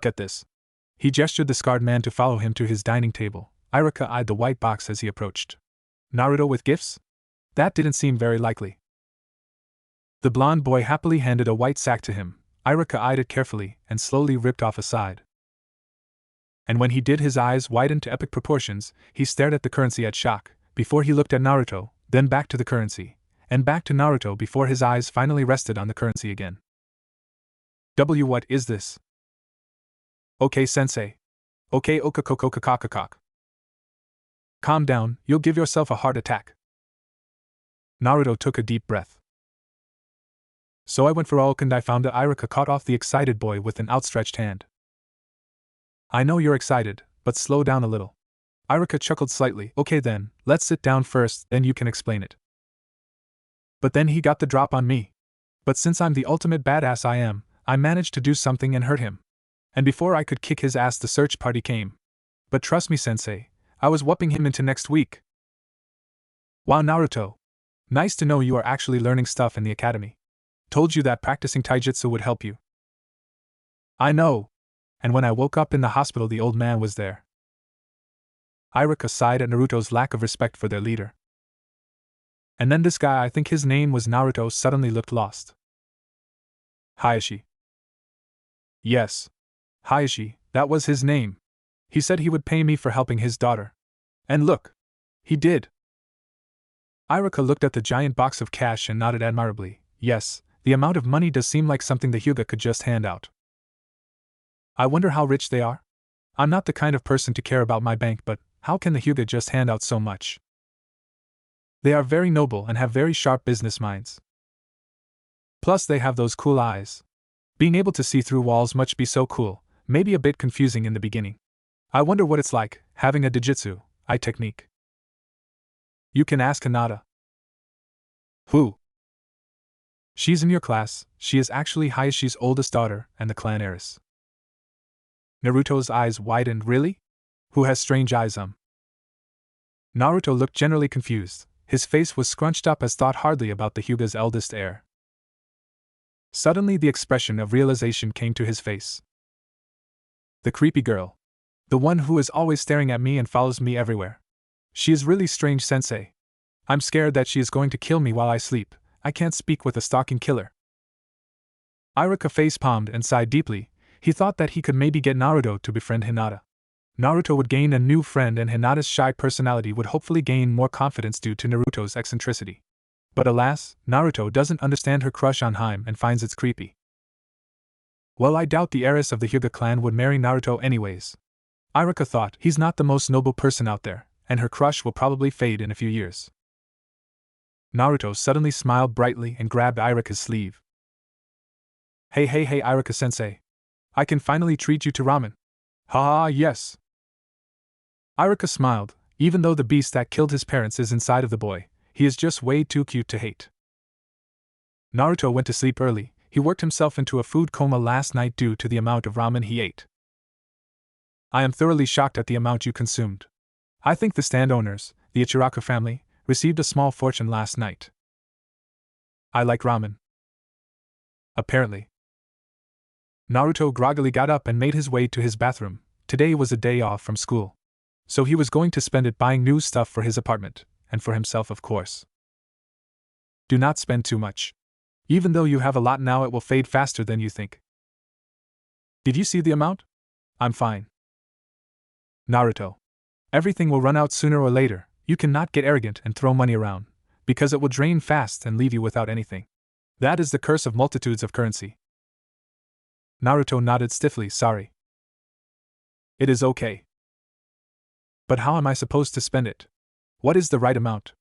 at this. He gestured the scarred man to follow him to his dining table. Iruka eyed the white box as he approached. Naruto with gifts? That didn't seem very likely. The blonde boy happily handed a white sack to him. Iruka eyed it carefully and slowly ripped off a side. And when he did, his eyes widened to epic proportions. He stared at the currency at shock, before he looked at Naruto, then back to the currency, and back to Naruto before his eyes finally rested on the currency again. What is this? Okay, sensei. Okay, okakokokakakakak. Calm down, you'll give yourself a heart attack. Naruto took a deep breath. So I went for all, and I found that Iruka caught off the excited boy with an outstretched hand. I know you're excited, but slow down a little. Iruka chuckled slightly. Okay then, let's sit down first, then you can explain it. But then he got the drop on me. But since I'm the ultimate badass I managed to do something and hurt him. And before I could kick his ass, the search party came. But trust me, sensei, I was whooping him into next week. Wow, Naruto. Nice to know you are actually learning stuff in the academy. Told you that practicing taijutsu would help you. I know. And when I woke up in the hospital, the old man was there. Iruka sighed at Naruto's lack of respect for their leader. And then this guy, I think his name was Naruto, suddenly looked lost. Hayashi. Yes. Hayashi, that was his name. He said he would pay me for helping his daughter. And look. He did. Iruka looked at the giant box of cash and nodded admirably. Yes, the amount of money does seem like something the Hyuga could just hand out. I wonder how rich they are? I'm not the kind of person to care about my bank, but how can the Hyuga just hand out so much? They are very noble and have very sharp business minds. Plus they have those cool eyes. Being able to see through walls must be so cool, maybe a bit confusing in the beginning. I wonder what it's like, having a Dijitsu, eye technique. You can ask Hinata. Who? She's in your class. She is actually Hayashi's oldest daughter and the clan heiress. Naruto's eyes widened. Really? Who has strange eyes? Naruto looked generally confused. His face was scrunched up as thought hardly about the Hyuga's eldest heir. Suddenly the expression of realization came to his face. The creepy girl. The one who is always staring at me and follows me everywhere. She is really strange, sensei. I'm scared that she is going to kill me while I sleep. I can't speak with a stalking killer. Iruka face-palmed and sighed deeply. He thought that he could maybe get Naruto to befriend Hinata. Naruto would gain a new friend and Hinata's shy personality would hopefully gain more confidence due to Naruto's eccentricity. But alas, Naruto doesn't understand her crush on Haim and finds it creepy. Well, I doubt the heiress of the Hyuga clan would marry Naruto anyways. Iruka thought, he's not the most noble person out there, and her crush will probably fade in a few years. Naruto suddenly smiled brightly and grabbed Iruka's sleeve. Hey Iruka-sensei. I can finally treat you to ramen. Ha, yes. Iruka smiled. Even though the beast that killed his parents is inside of the boy, he is just way too cute to hate. Naruto went to sleep early. He worked himself into a food coma last night due to the amount of ramen he ate. I am thoroughly shocked at the amount you consumed. I think the stand owners, the Ichiraku family, received a small fortune last night. I like ramen. Apparently. Naruto groggily got up and made his way to his bathroom. Today was a day off from school. So he was going to spend it buying new stuff for his apartment, and for himself, of course. Do not spend too much. Even though you have a lot now, it will fade faster than you think. Did you see the amount? I'm fine. Naruto. Everything will run out sooner or later. You cannot get arrogant and throw money around, because it will drain fast and leave you without anything. That is the curse of multitudes of currency. Naruto nodded stiffly, sorry. It is okay. But how am I supposed to spend it? What is the right amount?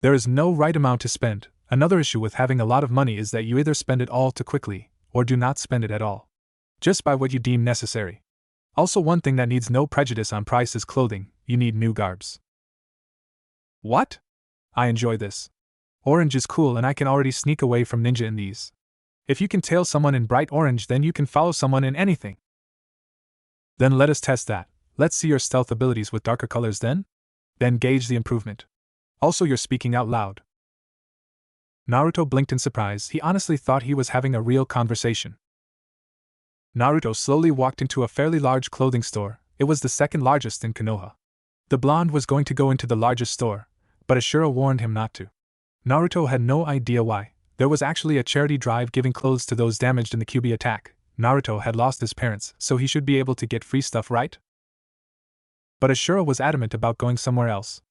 There is no right amount to spend. Another issue with having a lot of money is that you either spend it all too quickly, or do not spend it at all. Just buy what you deem necessary. Also, one thing that needs no prejudice on price is clothing. You need new garbs. What? I enjoy this. Orange is cool and I can already sneak away from ninja in these. If you can tail someone in bright orange, then you can follow someone in anything. Then let us test that. Let's see your stealth abilities with darker colors then? Then gauge the improvement. Also, you're speaking out loud. Naruto blinked in surprise. He honestly thought he was having a real conversation. Naruto slowly walked into a fairly large clothing store. It was the second largest in Konoha. The blonde was going to go into the largest store, but Ashura warned him not to. Naruto had no idea why. There was actually a charity drive giving clothes to those damaged in the Kyuubi attack. Naruto had lost his parents, so he should be able to get free stuff, right? But Ashura was adamant about going somewhere else.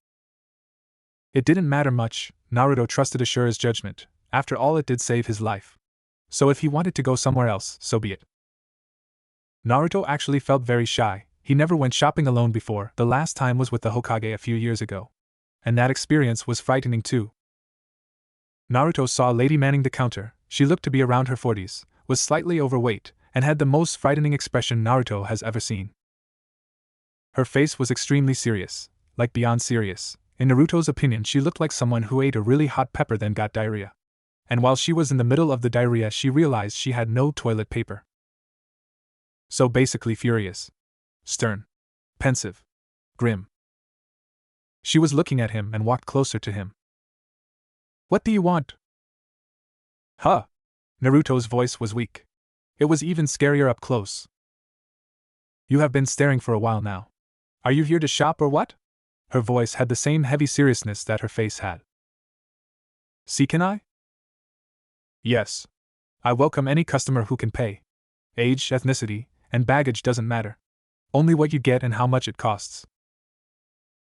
It didn't matter much. Naruto trusted Ashura's judgment. After all, it did save his life. So if he wanted to go somewhere else, so be it. Naruto actually felt very shy. He never went shopping alone before. The last time was with the Hokage a few years ago. And that experience was frightening too. Naruto saw a lady manning the counter. She looked to be around her 40s, was slightly overweight, and had the most frightening expression Naruto has ever seen. Her face was extremely serious, like beyond serious. In Naruto's opinion, she looked like someone who ate a really hot pepper then got diarrhea. And while she was in the middle of the diarrhea, she realized she had no toilet paper. So basically furious. Stern. Pensive. Grim. She was looking at him and walked closer to him. What do you want? Huh? Naruto's voice was weak. It was even scarier up close. You have been staring for a while now. Are you here to shop or what? Her voice had the same heavy seriousness that her face had. See, can I? Yes. I welcome any customer who can pay. Age, ethnicity, and baggage doesn't matter. Only what you get and how much it costs.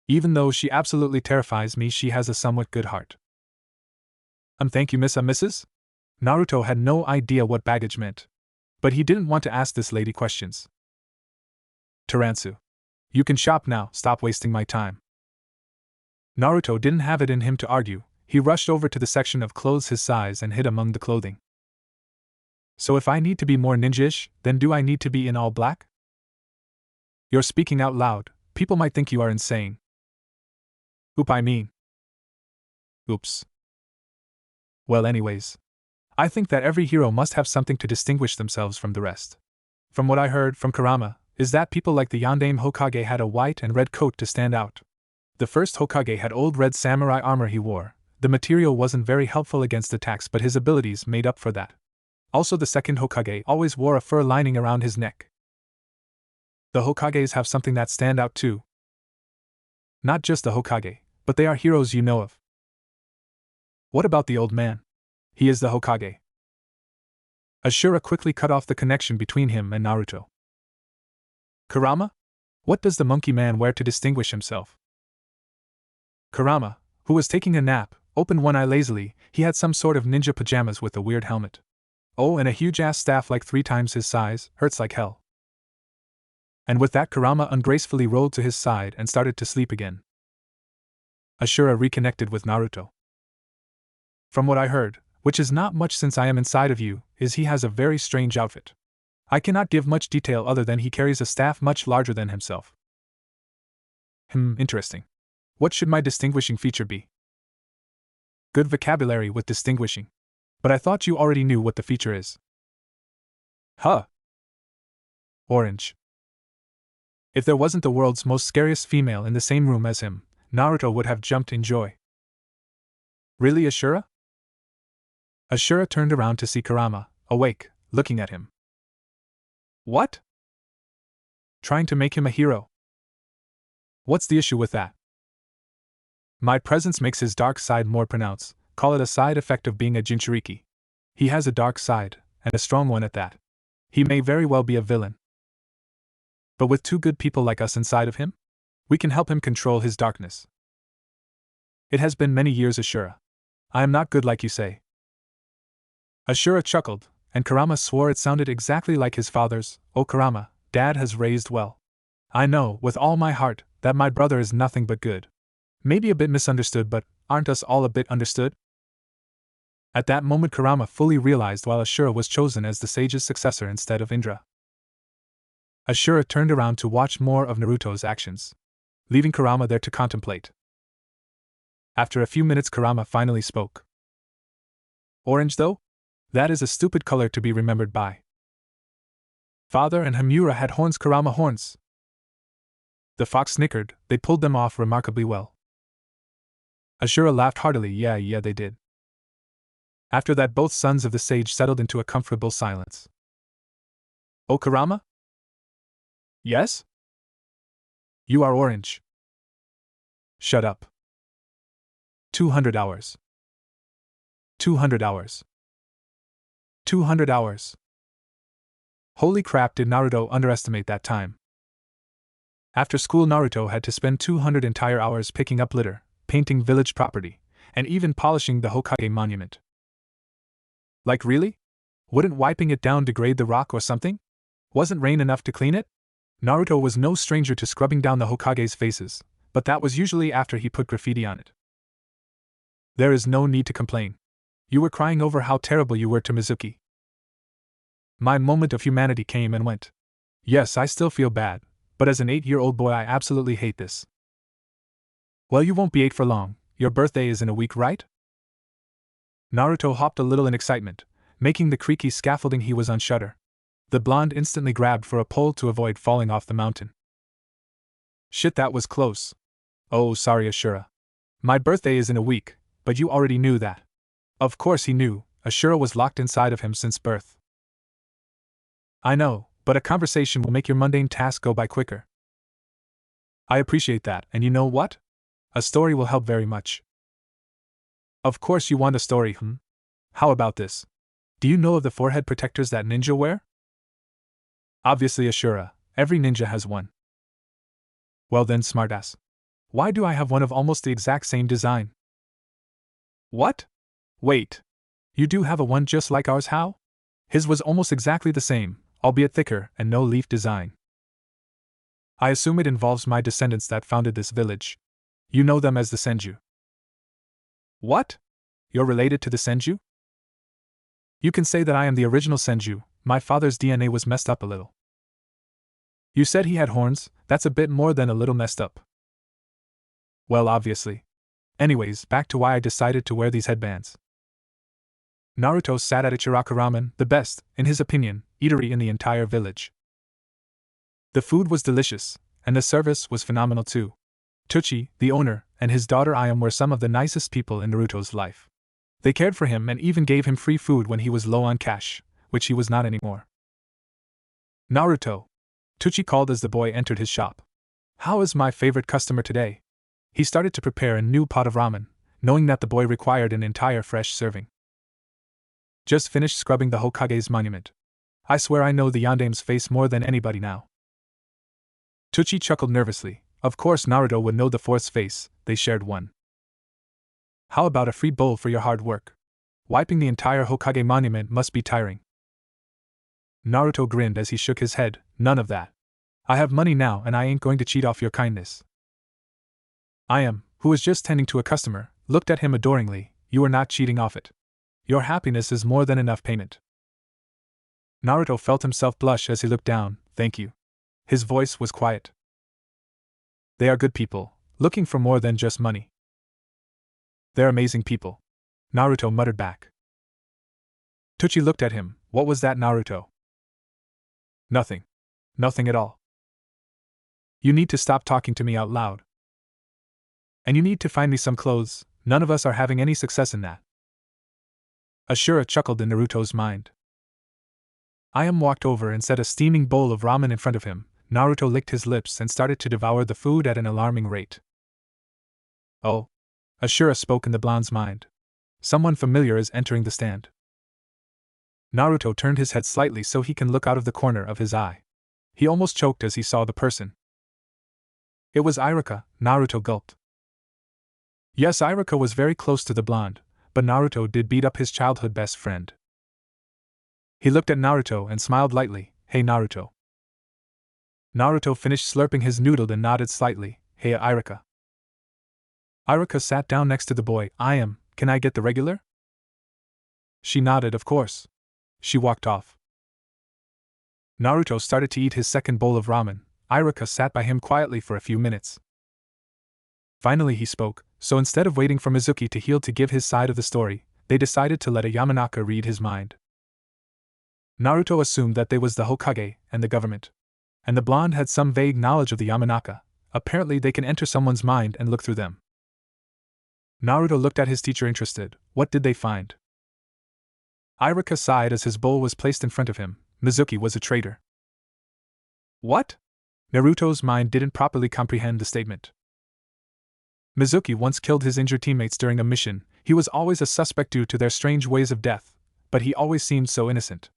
Even though she absolutely terrifies me, she has a somewhat good heart. Thank you, Miss Mrs.? Naruto had no idea what baggage meant. But he didn't want to ask this lady questions. Taransu. You can shop now, stop wasting my time. Naruto didn't have it in him to argue. He rushed over to the section of clothes his size and hid among the clothing. So if I need to be more ninja-ish, then do I need to be in all black? You're speaking out loud. People might think you are insane. I mean. Oops. Well, anyways. I think that every hero must have something to distinguish themselves from the rest. From what I heard from Kurama, is that people like the Yondaime Hokage had a white and red coat to stand out. The first Hokage had old red samurai armor he wore. The material wasn't very helpful against attacks, but his abilities made up for that. Also, the second Hokage always wore a fur lining around his neck. The Hokages have something that stand out too. Not just the Hokage, but they are heroes you know of. What about the old man? He is the Hokage. Ashura quickly cut off the connection between him and Naruto. Kurama? What does the monkey man wear to distinguish himself? Kurama, who was taking a nap, opened one eye lazily. He had some sort of ninja pajamas with a weird helmet. Oh, and a huge-ass staff like 3 times his size, hurts like hell. And with that, Kurama ungracefully rolled to his side and started to sleep again. Ashura reconnected with Naruto. From what I heard, which is not much since I am inside of you, is he has a very strange outfit. I cannot give much detail other than he carries a staff much larger than himself. Interesting. What should my distinguishing feature be? Good vocabulary with distinguishing. But I thought you already knew what the feature is. Huh. Orange. If there wasn't the world's most scariest female in the same room as him, Naruto would have jumped in joy. Really, Ashura? Ashura turned around to see Kurama, awake, looking at him. What? Trying to make him a hero. What's the issue with that? My presence makes his dark side more pronounced. Call it a side effect of being a Jinchuriki. He has a dark side, and a strong one at that. He may very well be a villain. But with 2 good people like us inside of him, we can help him control his darkness. It has been many years, Ashura. I am not good like you say. Ashura chuckled, and Kurama swore it sounded exactly like his father's. Oh Kurama, Dad has raised well. I know, with all my heart, that my brother is nothing but good. Maybe a bit misunderstood, but aren't us all a bit understood? At that moment Kurama fully realized why Ashura was chosen as the sage's successor instead of Indra. Ashura turned around to watch more of Naruto's actions, leaving Kurama there to contemplate. After a few minutes Kurama finally spoke. Orange though? That is a stupid color to be remembered by. Father and Hamura had horns, Kurama horns. The fox snickered, they pulled them off remarkably well. Ashura laughed heartily, yeah they did. After that both sons of the sage settled into a comfortable silence. Oh Kurama? Yes? You are orange. Shut up. 200 hours. 200 hours. 200 hours. Holy crap, did Naruto underestimate that time? After school Naruto had to spend 200 entire hours picking up litter, painting village property, and even polishing the Hokage monument. Like really? Wouldn't wiping it down degrade the rock or something? Wasn't rain enough to clean it? Naruto was no stranger to scrubbing down the Hokage's faces, but that was usually after he put graffiti on it. There is no need to complain. You were crying over how terrible you were to Mizuki. My moment of humanity came and went. Yes, I still feel bad, but as an 8-year-old boy I absolutely hate this. Well, you won't be 8 for long. Your birthday is in a week, right? Naruto hopped a little in excitement, making the creaky scaffolding he was on shudder. The blonde instantly grabbed for a pole to avoid falling off the mountain. Shit, that was close. Oh, sorry Ashura. My birthday is in a week, but you already knew that. Of course he knew, Ashura was locked inside of him since birth. I know, but a conversation will make your mundane task go by quicker. I appreciate that, and you know what? A story will help very much. Of course you want a story, How about this? Do you know of the forehead protectors that ninja wear? Obviously Ashura, every ninja has one. Well then, smartass. Why do I have one of almost the exact same design? What? Wait. You do have a one just like ours, how? His was almost exactly the same, albeit thicker and no leaf design. I assume it involves my descendants that founded this village. You know them as the Senju. What? You're related to the Senju? You can say that I am the original Senju. My father's DNA was messed up a little. You said he had horns, that's a bit more than a little messed up. Well, obviously. Anyways, back to why I decided to wear these headbands. Naruto sat at Ichiraku Ramen, the best, in his opinion, eatery in the entire village. The food was delicious, and the service was phenomenal too. Tuchi, the owner, and his daughter Ayam were some of the nicest people in Naruto's life. They cared for him and even gave him free food when he was low on cash, which he was not anymore. Naruto, Tucci called as the boy entered his shop. How is my favorite customer today? He started to prepare a new pot of ramen, knowing that the boy required an entire fresh serving. Just finished scrubbing the Hokage's monument. I swear I know the Yandame's face more than anybody now. Tucci chuckled nervously. Of course Naruto would know the fourth's face, they shared one. How about a free bowl for your hard work? Wiping the entire Hokage monument must be tiring. Naruto grinned as he shook his head. None of that. I have money now and I ain't going to cheat off your kindness. I am, who was just tending to a customer, looked at him adoringly. You are not cheating off it. Your happiness is more than enough payment. Naruto felt himself blush as he looked down. Thank you. His voice was quiet. They are good people, looking for more than just money. They're amazing people. Naruto muttered back. Tucci looked at him. What was that, Naruto? Nothing. Nothing at all. You need to stop talking to me out loud. And you need to find me some clothes. None of us are having any success in that. Ashura chuckled in Naruto's mind. Ayam walked over and set a steaming bowl of ramen in front of him. Naruto licked his lips and started to devour the food at an alarming rate. Oh. Ashura spoke in the blonde's mind. Someone familiar is entering the stand. Naruto turned his head slightly so he can look out of the corner of his eye. He almost choked as he saw the person. It was Iruka. Naruto gulped. Yes, Iruka was very close to the blonde, but Naruto did beat up his childhood best friend. He looked at Naruto and smiled lightly. Hey Naruto. Naruto finished slurping his noodle and nodded slightly. Hey Iruka. Iruka sat down next to the boy. Can I get the regular? She nodded, of course. She walked off. Naruto started to eat his second bowl of ramen. Iruka sat by him quietly for a few minutes. Finally he spoke, so instead of waiting for Mizuki to heal to give his side of the story, they decided to let a Yamanaka read his mind. Naruto assumed that they was the Hokage and the government. And the blonde had some vague knowledge of the Yamanaka. Apparently they can enter someone's mind and look through them. Naruto looked at his teacher interested. What did they find? Iruka sighed as his bowl was placed in front of him. Mizuki was a traitor. What? Naruto's mind didn't properly comprehend the statement. Mizuki once killed his injured teammates during a mission. He was always a suspect due to their strange ways of death, but he always seemed so innocent.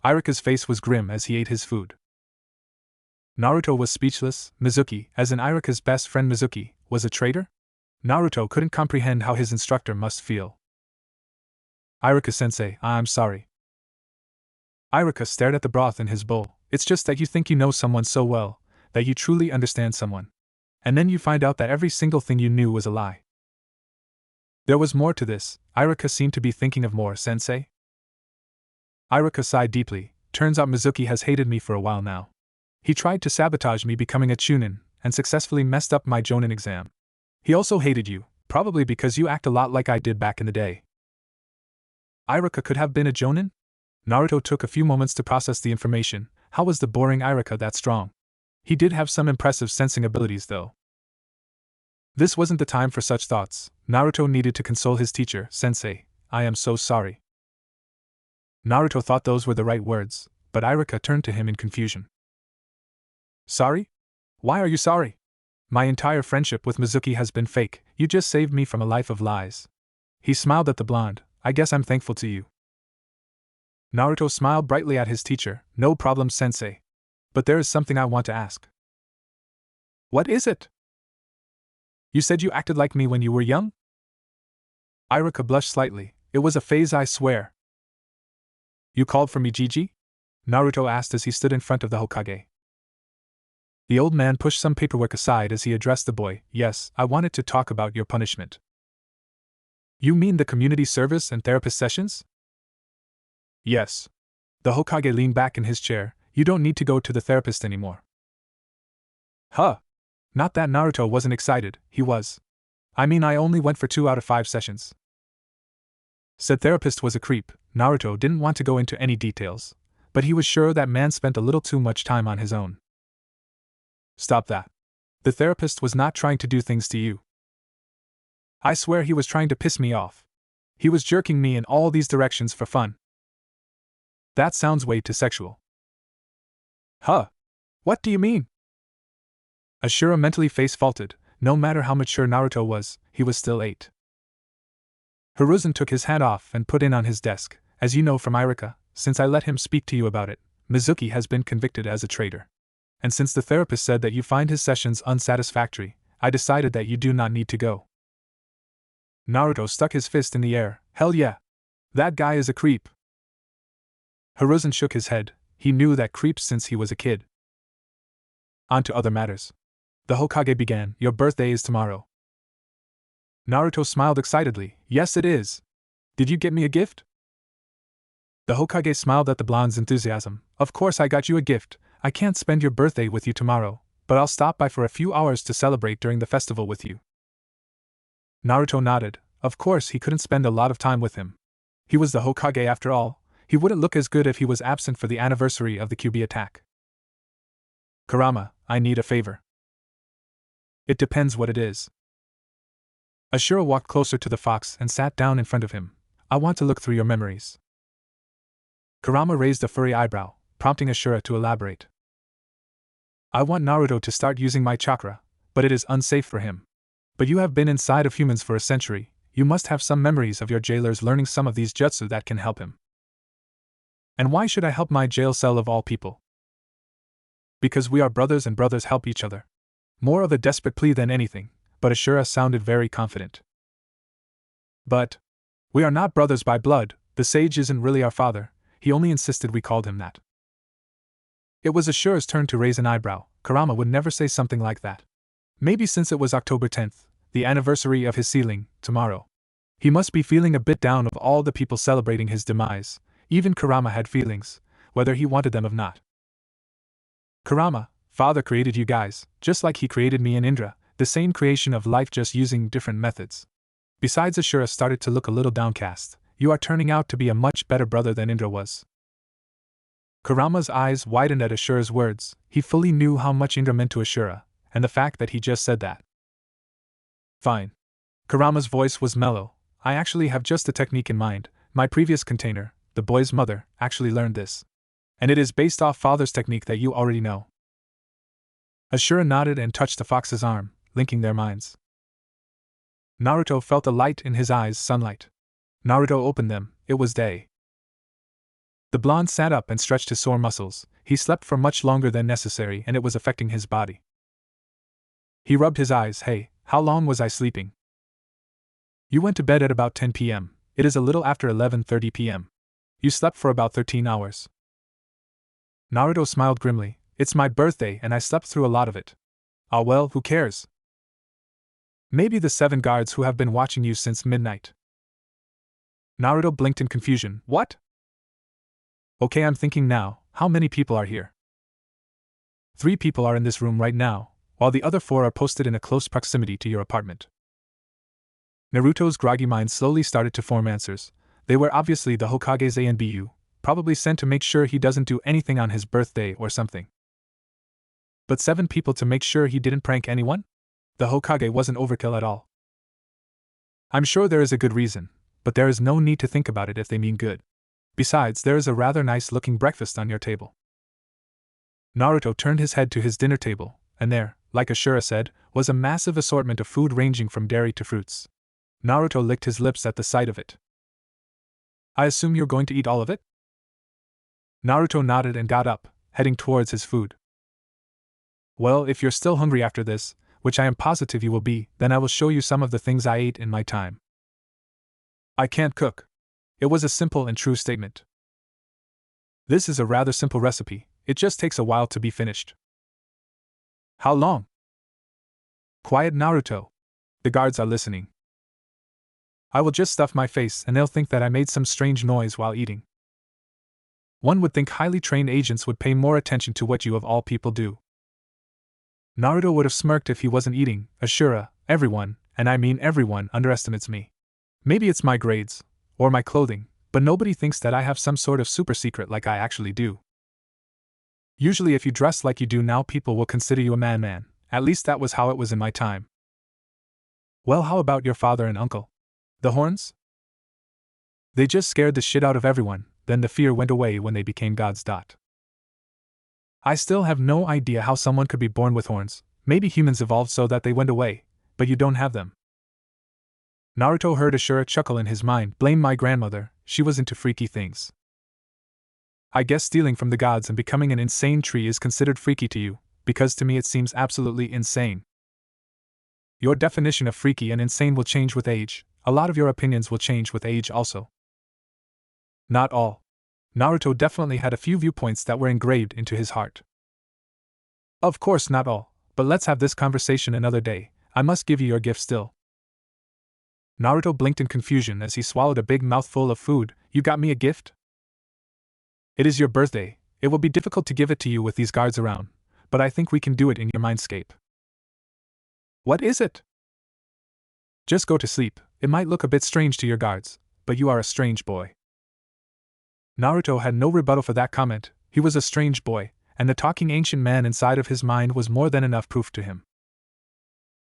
Iruka's face was grim as he ate his food. Naruto was speechless. Mizuki, as in Iruka's best friend Mizuki, was a traitor? Naruto couldn't comprehend how his instructor must feel. Iruka-sensei, I'm sorry. Iruka stared at the broth in his bowl. It's just that you think you know someone so well, that you truly understand someone. And then you find out that every single thing you knew was a lie. There was more to this. Iruka seemed to be thinking of more, sensei. Iruka sighed deeply. Turns out Mizuki has hated me for a while now. He tried to sabotage me becoming a chunin, and successfully messed up my jonin exam. He also hated you, probably because you act a lot like I did back in the day. Iruka could have been a jonin? Naruto took a few moments to process the information. How was the boring Iruka that strong? He did have some impressive sensing abilities though. This wasn't the time for such thoughts. Naruto needed to console his teacher. Sensei, I am so sorry. Naruto thought those were the right words, but Iruka turned to him in confusion. Sorry? Why are you sorry? My entire friendship with Mizuki has been fake. You just saved me from a life of lies. He smiled at the blonde. I guess I'm thankful to you. Naruto smiled brightly at his teacher. No problem, sensei. But there is something I want to ask. What is it? You said you acted like me when you were young? Iruka blushed slightly. It was a phase, I swear. You called for me, Gigi? Naruto asked as he stood in front of the Hokage. The old man pushed some paperwork aside as he addressed the boy. Yes, I wanted to talk about your punishment. You mean the community service and therapist sessions? Yes. The Hokage leaned back in his chair. You don't need to go to the therapist anymore. Huh. Not that Naruto wasn't excited, he was. I mean, I only went for 2 out of 5 sessions. Said therapist was a creep. Naruto didn't want to go into any details, but he was sure that man spent a little too much time on his own. Stop that. The therapist was not trying to do things to you. I swear he was trying to piss me off. He was jerking me in all these directions for fun. That sounds way too sexual. Huh. What do you mean? Ashura mentally face-faulted. No matter how mature Naruto was, he was still 8. Hiruzen took his hat off and put it on his desk. As you know from Irika, since I let him speak to you about it, Mizuki has been convicted as a traitor. And since the therapist said that you find his sessions unsatisfactory, I decided that you do not need to go. Naruto stuck his fist in the air. Hell yeah! That guy is a creep. Hiruzen shook his head. He knew that creeps since he was a kid. On to other matters. The Hokage began. Your birthday is tomorrow. Naruto smiled excitedly. Yes, it is. Did you get me a gift? The Hokage smiled at the blonde's enthusiasm. Of course I got you a gift. I can't spend your birthday with you tomorrow, but I'll stop by for a few hours to celebrate during the festival with you. Naruto nodded. Of course he couldn't spend a lot of time with him. He was the Hokage after all. He wouldn't look as good if he was absent for the anniversary of the QB attack. Kurama, I need a favor. It depends what it is. Ashura walked closer to the fox and sat down in front of him. I want to look through your memories. Kurama raised a furry eyebrow, prompting Ashura to elaborate. I want Naruto to start using my chakra, but it is unsafe for him. But you have been inside of humans for a century. You must have some memories of your jailers learning some of these jutsu that can help him. And why should I help my jail cell of all people? Because we are brothers and brothers help each other. More of a desperate plea than anything, but Ashura sounded very confident. But we are not brothers by blood. The sage isn't really our father. He only insisted we called him that. It was Ashura's turn to raise an eyebrow. Kurama would never say something like that. Maybe since it was October 10th, the anniversary of his sealing, tomorrow. He must be feeling a bit down of all the people celebrating his demise. Even Kurama had feelings, whether he wanted them or not. Kurama, father created you guys, just like he created me and Indra, the same creation of life just using different methods. Besides, Ashura started to look a little downcast. You are turning out to be a much better brother than Indra was. Kurama's eyes widened at Ashura's words. He fully knew how much Indra meant to Ashura, and the fact that he just said that. Fine. Kurama's voice was mellow. I actually have just a technique in mind. My previous container, the boy's mother, actually learned this. And it is based off father's technique that you already know. Ashura nodded and touched the fox's arm, linking their minds. Naruto felt a light in his eyes, sunlight. Naruto opened them. It was day. The blonde sat up and stretched his sore muscles. He slept for much longer than necessary and it was affecting his body. He rubbed his eyes. Hey, how long was I sleeping? You went to bed at about 10 p.m. It is a little after 11:30 p.m. You slept for about 13 hours. Naruto smiled grimly. It's my birthday and I slept through a lot of it. Ah well, who cares? Maybe the 7 guards who have been watching you since midnight. Naruto blinked in confusion. What? Okay, I'm thinking now, how many people are here? 3 people are in this room right now, while the other 4 are posted in a close proximity to your apartment. Naruto's groggy mind slowly started to form answers. They were obviously the Hokage's A and BU, probably sent to make sure he doesn't do anything on his birthday or something. But 7 people to make sure he didn't prank anyone? The Hokage wasn't overkill at all. I'm sure there is a good reason, but there is no need to think about it if they mean good. Besides, there is a rather nice-looking breakfast on your table. Naruto turned his head to his dinner table, and there, like Ashura said, was a massive assortment of food ranging from dairy to fruits. Naruto licked his lips at the sight of it. I assume you're going to eat all of it? Naruto nodded and got up, heading towards his food. Well, if you're still hungry after this, which I am positive you will be, then I will show you some of the things I ate in my time. I can't cook. It was a simple and true statement. This is a rather simple recipe, it just takes a while to be finished. How long? Quiet, Naruto. The guards are listening. I will just stuff my face and they'll think that I made some strange noise while eating. One would think highly trained agents would pay more attention to what you of all people do. Naruto would have smirked if he wasn't eating. Ashura, everyone, and I mean everyone, underestimates me. Maybe it's my grades, or my clothing, but nobody thinks that I have some sort of super secret like I actually do. Usually if you dress like you do now, people will consider you a man. At least that was how it was in my time. Well, how about your father and uncle? The horns? They just scared the shit out of everyone, then the fear went away when they became gods. I still have no idea how someone could be born with horns. Maybe humans evolved so that they went away, but you don't have them. Naruto heard Ashura chuckle in his mind. Blame my grandmother, she was into freaky things. I guess stealing from the gods and becoming an insane tree is considered freaky to you, because to me it seems absolutely insane. Your definition of freaky and insane will change with age. A lot of your opinions will change with age also. Not all. Naruto definitely had a few viewpoints that were engraved into his heart. Of course not all, but let's have this conversation another day. I must give you your gift still. Naruto blinked in confusion as he swallowed a big mouthful of food. You got me a gift? It is your birthday. It will be difficult to give it to you with these guards around, but I think we can do it in your Mindscape. What is it? Just go to sleep. It might look a bit strange to your guards, but you are a strange boy. Naruto had no rebuttal for that comment. He was a strange boy, and the talking ancient man inside of his mind was more than enough proof to him.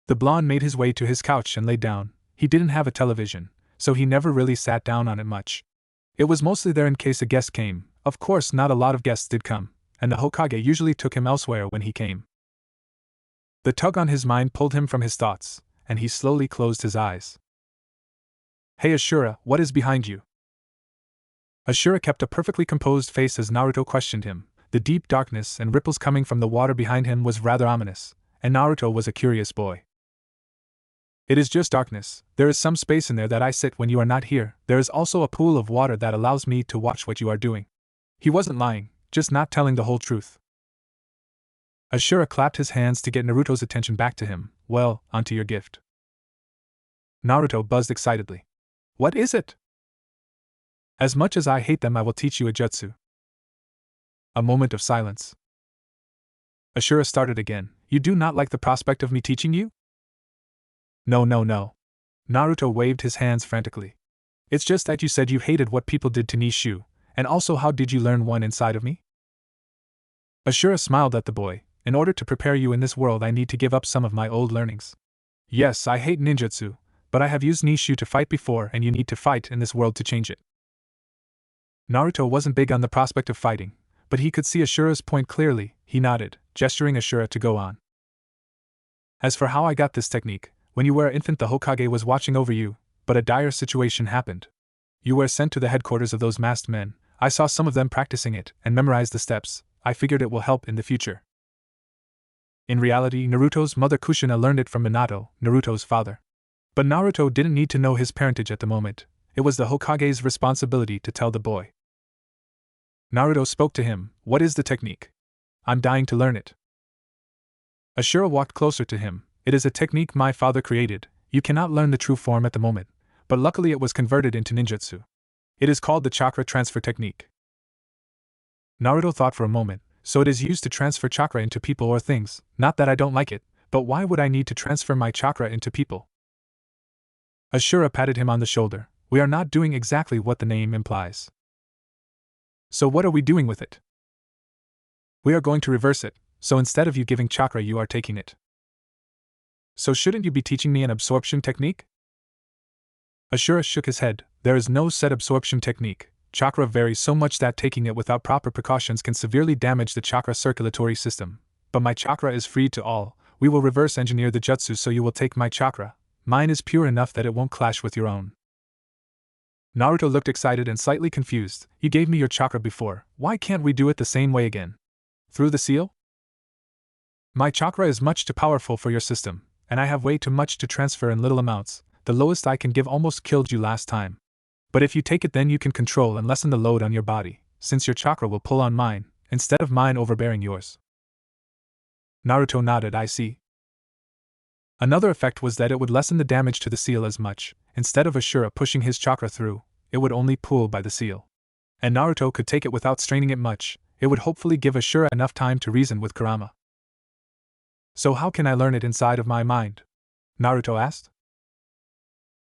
The blonde made his way to his couch and lay down. He didn't have a television, so he never really sat down on it much. It was mostly there in case a guest came. Of course, not a lot of guests did come, and the Hokage usually took him elsewhere when he came. The tug on his mind pulled him from his thoughts, and he slowly closed his eyes. Hey Ashura, what is behind you? Ashura kept a perfectly composed face as Naruto questioned him. The deep darkness and ripples coming from the water behind him was rather ominous, and Naruto was a curious boy. It is just darkness. There is some space in there that I sit when you are not here. There is also a pool of water that allows me to watch what you are doing. He wasn't lying, just not telling the whole truth. Ashura clapped his hands to get Naruto's attention back to him. Well, onto your gift. Naruto buzzed excitedly. What is it? As much as I hate them, I will teach you a jutsu. A moment of silence. Ashura started again. You do not like the prospect of me teaching you? No. Naruto waved his hands frantically. It's just that you said you hated what people did to Nishu, and also how did you learn one inside of me? Ashura smiled at the boy. In order to prepare you in this world, I need to give up some of my old learnings. Yes, I hate ninjutsu, but I have used Nishu to fight before, and you need to fight in this world to change it. Naruto wasn't big on the prospect of fighting, but he could see Ashura's point clearly. He nodded, gesturing Ashura to go on. As for how I got this technique, when you were an infant the Hokage was watching over you, but a dire situation happened. You were sent to the headquarters of those masked men. I saw some of them practicing it and memorized the steps. I figured it will help in the future. In reality, Naruto's mother Kushina learned it from Minato, Naruto's father. But Naruto didn't need to know his parentage at the moment. It was the Hokage's responsibility to tell the boy. Naruto spoke to him. What is the technique? I'm dying to learn it. Ashura walked closer to him. It is a technique my father created. You cannot learn the true form at the moment, but luckily it was converted into ninjutsu. It is called the chakra transfer technique. Naruto thought for a moment. So it is used to transfer chakra into people or things. Not that I don't like it, but why would I need to transfer my chakra into people? Ashura patted him on the shoulder. We are not doing exactly what the name implies. So what are we doing with it? We are going to reverse it, so instead of you giving chakra you are taking it. So shouldn't you be teaching me an absorption technique? Ashura shook his head. There is no set absorption technique. Chakra varies so much that taking it without proper precautions can severely damage the chakra circulatory system. But my chakra is free to all. We will reverse engineer the jutsu so you will take my chakra. Mine is pure enough that it won't clash with your own. Naruto looked excited and slightly confused. You gave me your chakra before. Why can't we do it the same way again? Through the seal? My chakra is much too powerful for your system, and I have way too much to transfer in little amounts. The lowest I can give almost killed you last time. But if you take it, then you can control and lessen the load on your body, since your chakra will pull on mine, instead of mine overbearing yours. Naruto nodded. I see. Another effect was that it would lessen the damage to the seal as much. Instead of Ashura pushing his chakra through, it would only pull by the seal. And Naruto could take it without straining it much. It would hopefully give Ashura enough time to reason with Kurama. So how can I learn it inside of my mind? Naruto asked.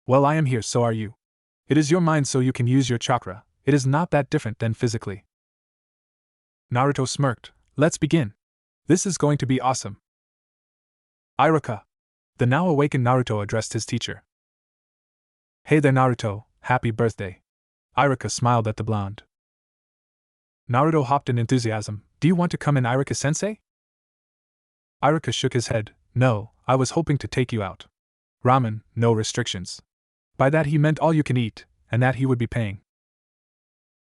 Well, I am here, so are you. It is your mind, so you can use your chakra. It is not that different than physically. Naruto smirked. Let's begin. This is going to be awesome. Iruka. The now awakened Naruto addressed his teacher. Hey there, Naruto, happy birthday. Iruka smiled at the blonde. Naruto hopped in enthusiasm. Do you want to come in, Iruka-sensei? Iruka shook his head. No, I was hoping to take you out. Ramen, no restrictions. By that he meant all you can eat, and that he would be paying.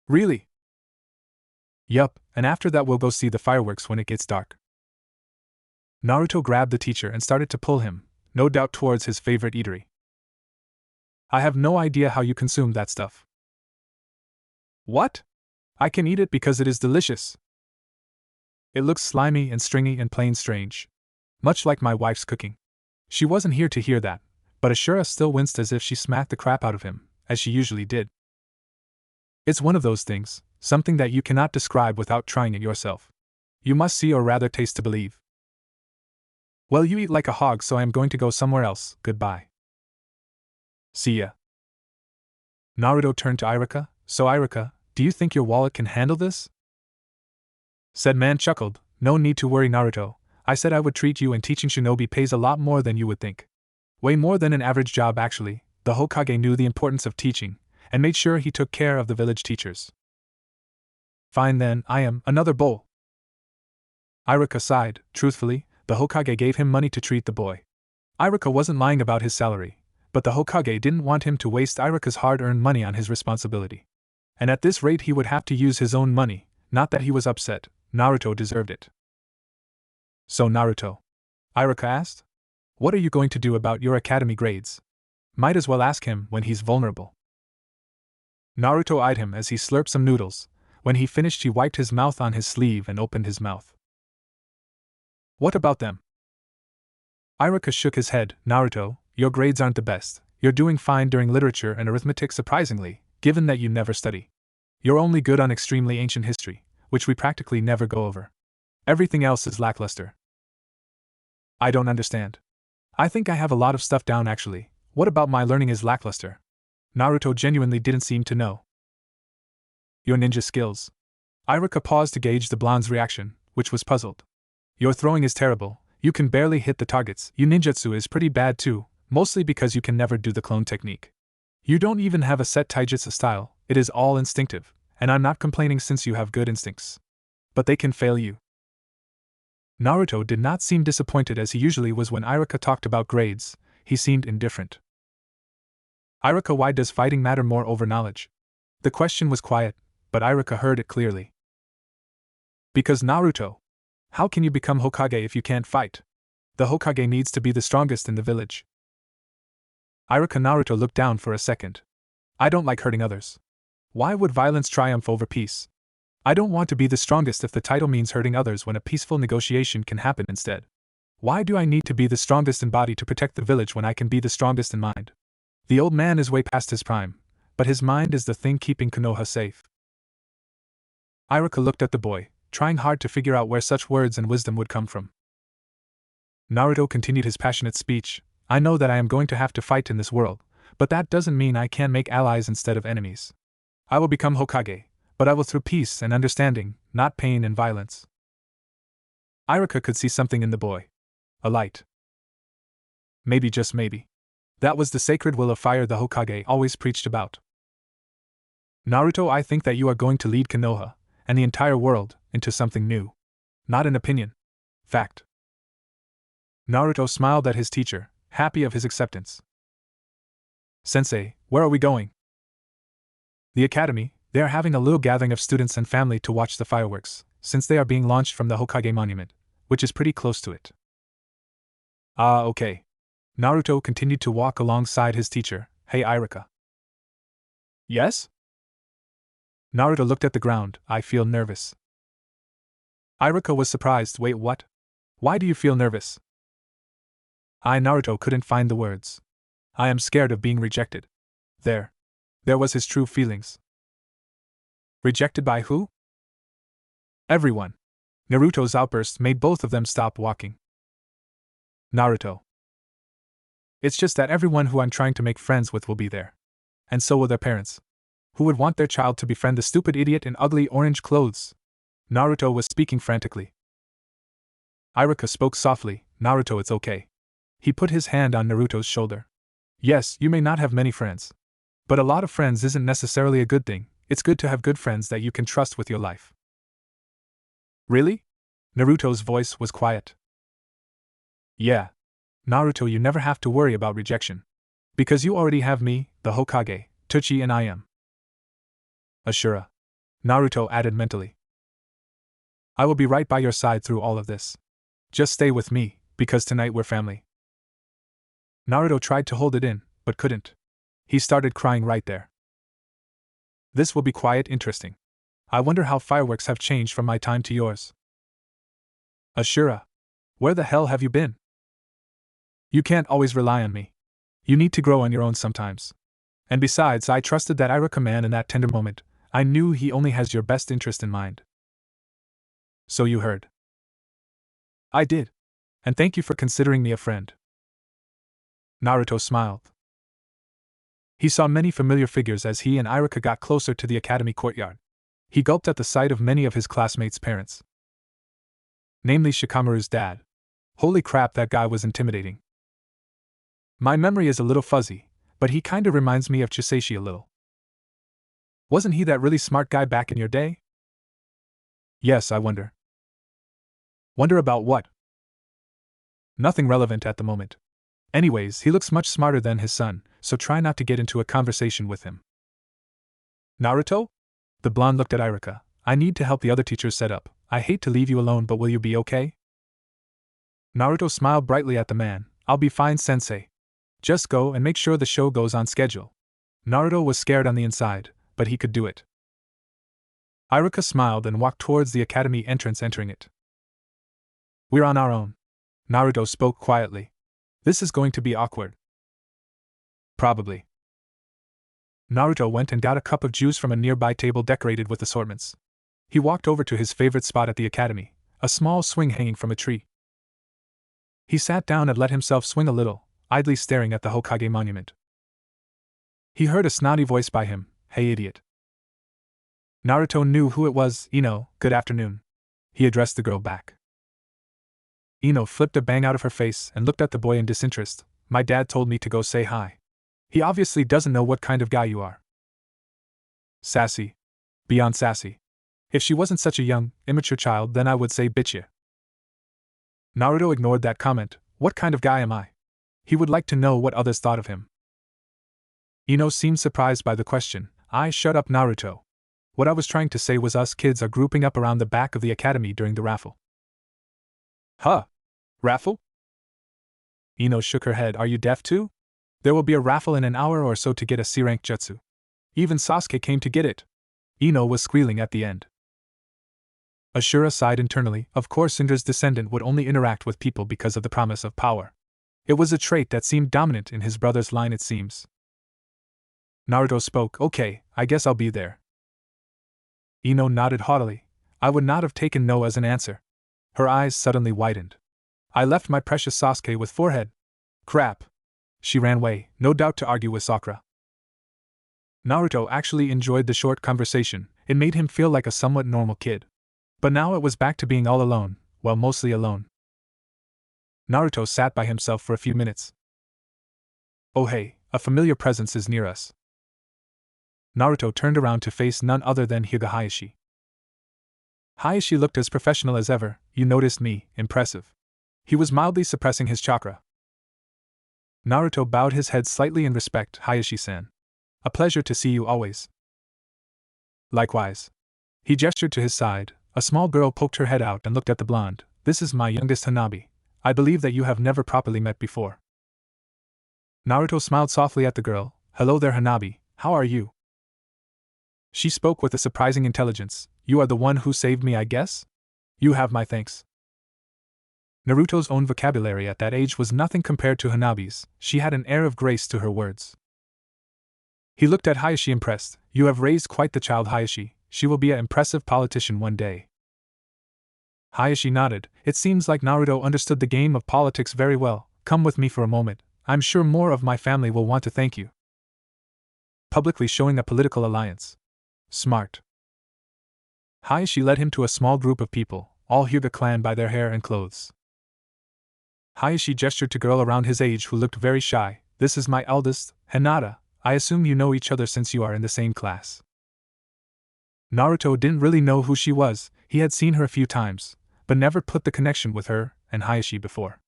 Really? Yup, and after that we'll go see the fireworks when it gets dark. Naruto grabbed the teacher and started to pull him, no doubt towards his favorite eatery. I have no idea how you consume that stuff. What? I can eat it because it is delicious. It looks slimy and stringy and plain strange. Much like my wife's cooking. She wasn't here to hear that, but Ashura still winced as if she smacked the crap out of him, as she usually did. It's one of those things, something that you cannot describe without trying it yourself. You must see or rather taste to believe. Well, you eat like a hog, so I am going to go somewhere else. Goodbye. See ya. Naruto turned to Iruka. So Iruka, do you think your wallet can handle this? Said man chuckled. No need to worry, Naruto. I said I would treat you, and teaching shinobi pays a lot more than you would think. Way more than an average job actually. The Hokage knew the importance of teaching, and made sure he took care of the village teachers. Fine then, I am another bowl. Iruka sighed. Truthfully, the Hokage gave him money to treat the boy. Iruka wasn't lying about his salary, but the Hokage didn't want him to waste Iruka's hard-earned money on his responsibility. And at this rate he would have to use his own money, not that he was upset. Naruto deserved it. So Naruto? Iruka asked. What are you going to do about your academy grades? Might as well ask him when he's vulnerable. Naruto eyed him as he slurped some noodles. When he finished he wiped his mouth on his sleeve and opened his mouth. What about them? Iruka shook his head. Naruto, your grades aren't the best. You're doing fine during literature and arithmetic surprisingly, given that you never study. You're only good on extremely ancient history, which we practically never go over. Everything else is lackluster. I don't understand. I think I have a lot of stuff down actually. What about my learning is lackluster? Naruto genuinely didn't seem to know. Your ninja skills. Iruka paused to gauge the blonde's reaction, which was puzzled. Your throwing is terrible. You can barely hit the targets. Your ninjutsu is pretty bad too, mostly because you can never do the clone technique. You don't even have a set taijutsu style. It is all instinctive, and I'm not complaining since you have good instincts. But they can fail you. Naruto did not seem disappointed as he usually was when Iruka talked about grades. He seemed indifferent. Iruka, why does fighting matter more over knowledge? The question was quiet, but Iruka heard it clearly. Because Naruto. How can you become Hokage if you can't fight? The Hokage needs to be the strongest in the village. Iruka Naruto looked down for a second. I don't like hurting others. Why would violence triumph over peace? I don't want to be the strongest if the title means hurting others when a peaceful negotiation can happen instead. Why do I need to be the strongest in body to protect the village when I can be the strongest in mind? The old man is way past his prime, but his mind is the thing keeping Konoha safe. Iruka looked at the boy, trying hard to figure out where such words and wisdom would come from. Naruto continued his passionate speech. I know that I am going to have to fight in this world, but that doesn't mean I can't make allies instead of enemies. I will become Hokage, but I will through peace and understanding, not pain and violence. Iruka could see something in the boy. A light. Maybe, just maybe. That was the sacred will of fire the Hokage always preached about. Naruto, I think that you are going to lead Konoha, and the entire world, into something new. Not an opinion. Fact. Naruto smiled at his teacher, happy of his acceptance. Sensei, where are we going? The academy. They are having a little gathering of students and family to watch the fireworks, since they are being launched from the Hokage monument, which is pretty close to it. Ah, okay. Naruto continued to walk alongside his teacher. Hey Iruka. Yes? Naruto looked at the ground. I feel nervous. Iruka was surprised. Wait, what? Why do you feel nervous? Naruto couldn't find the words. I am scared of being rejected. There was his true feelings. Rejected by who? Everyone. Naruto's outburst made both of them stop walking. Naruto. It's just that everyone who I'm trying to make friends with will be there. And so will their parents. Who would want their child to befriend the stupid idiot in ugly orange clothes? Naruto was speaking frantically. Iruka spoke softly. Naruto, it's okay. He put his hand on Naruto's shoulder. Yes, you may not have many friends. But a lot of friends isn't necessarily a good thing. It's good to have good friends that you can trust with your life. Really? Naruto's voice was quiet. Yeah. Naruto, you never have to worry about rejection. Because you already have me, the Hokage, Tsuchi, and I am. Ashura. Naruto added mentally. I will be right by your side through all of this. Just stay with me, because tonight we're family. Naruto tried to hold it in, but couldn't. He started crying right there. This will be quite interesting. I wonder how fireworks have changed from my time to yours. Ashura. Where the hell have you been? You can't always rely on me. You need to grow on your own sometimes. And besides, I trusted that Iruka man in that tender moment. I knew he only has your best interest in mind. So you heard. I did. And thank you for considering me a friend. Naruto smiled. He saw many familiar figures as he and Iruka got closer to the academy courtyard. He gulped at the sight of many of his classmates' parents. Namely Shikamaru's dad. Holy crap, that guy was intimidating. My memory is a little fuzzy, but he kinda reminds me of Chiseishi a little. Wasn't he that really smart guy back in your day? Yes, I wonder. Wonder about what? Nothing relevant at the moment. Anyways, he looks much smarter than his son, so try not to get into a conversation with him. Naruto? The blonde looked at Iruka. I need to help the other teachers set up. I hate to leave you alone, but will you be okay? Naruto smiled brightly at the man. I'll be fine, sensei. Just go and make sure the show goes on schedule. Naruto was scared on the inside, but he could do it. Iruka smiled and walked towards the academy entrance, entering it. We're on our own. Naruto spoke quietly. This is going to be awkward. Probably. Naruto went and got a cup of juice from a nearby table decorated with assortments. He walked over to his favorite spot at the academy, a small swing hanging from a tree. He sat down and let himself swing a little, idly staring at the Hokage monument. He heard a snotty voice by him, "Hey idiot." Naruto knew who it was. Ino, good afternoon. He addressed the girl back. Ino flipped a bang out of her face and looked at the boy in disinterest. My dad told me to go say hi. He obviously doesn't know what kind of guy you are. Sassy. Beyond sassy. If she wasn't such a young, immature child, then I would say bitch ya. Naruto ignored that comment. What kind of guy am I? He would like to know what others thought of him. Ino seemed surprised by the question. Shut up, Naruto. What I was trying to say was us kids are grouping up around the back of the academy during the raffle. Huh? Raffle? Ino shook her head. Are you deaf too? There will be a raffle in an hour or so to get a C-rank jutsu. Even Sasuke came to get it. Ino was squealing at the end. Ashura sighed internally. Of course, Indra's descendant would only interact with people because of the promise of power. It was a trait that seemed dominant in his brother's line, it seems. Naruto spoke. Okay, I guess I'll be there. Ino nodded haughtily. I would not have taken no as an answer. Her eyes suddenly widened. I left my precious Sasuke with forehead. Crap. She ran away, no doubt to argue with Sakura. Naruto actually enjoyed the short conversation. It made him feel like a somewhat normal kid. But now it was back to being all alone, well, mostly alone. Naruto sat by himself for a few minutes. Oh hey, a familiar presence is near us. Naruto turned around to face none other than Hyuga Hayashi. Hayashi looked as professional as ever. You noticed me, impressive. He was mildly suppressing his chakra. Naruto bowed his head slightly in respect. Hayashi-san. A pleasure to see you always. Likewise. He gestured to his side. A small girl poked her head out and looked at the blonde. This is my youngest Hanabi. I believe that you have never properly met before. Naruto smiled softly at the girl. Hello there, Hanabi. How are you? She spoke with a surprising intelligence. You are the one who saved me, I guess? You have my thanks. Naruto's own vocabulary at that age was nothing compared to Hanabi's. She had an air of grace to her words. He looked at Hayashi impressed. You have raised quite the child, Hayashi. She will be an impressive politician one day. Hayashi nodded. It seems like Naruto understood the game of politics very well. Come with me for a moment. I'm sure more of my family will want to thank you. Publicly showing a political alliance. Smart. Hayashi led him to a small group of people, all Hyuga clan by their hair and clothes. Hayashi gestured to a girl around his age who looked very shy. This is my eldest, Hinata. I assume you know each other since you are in the same class. Naruto didn't really know who she was. He had seen her a few times, but never put the connection with her and Hayashi before.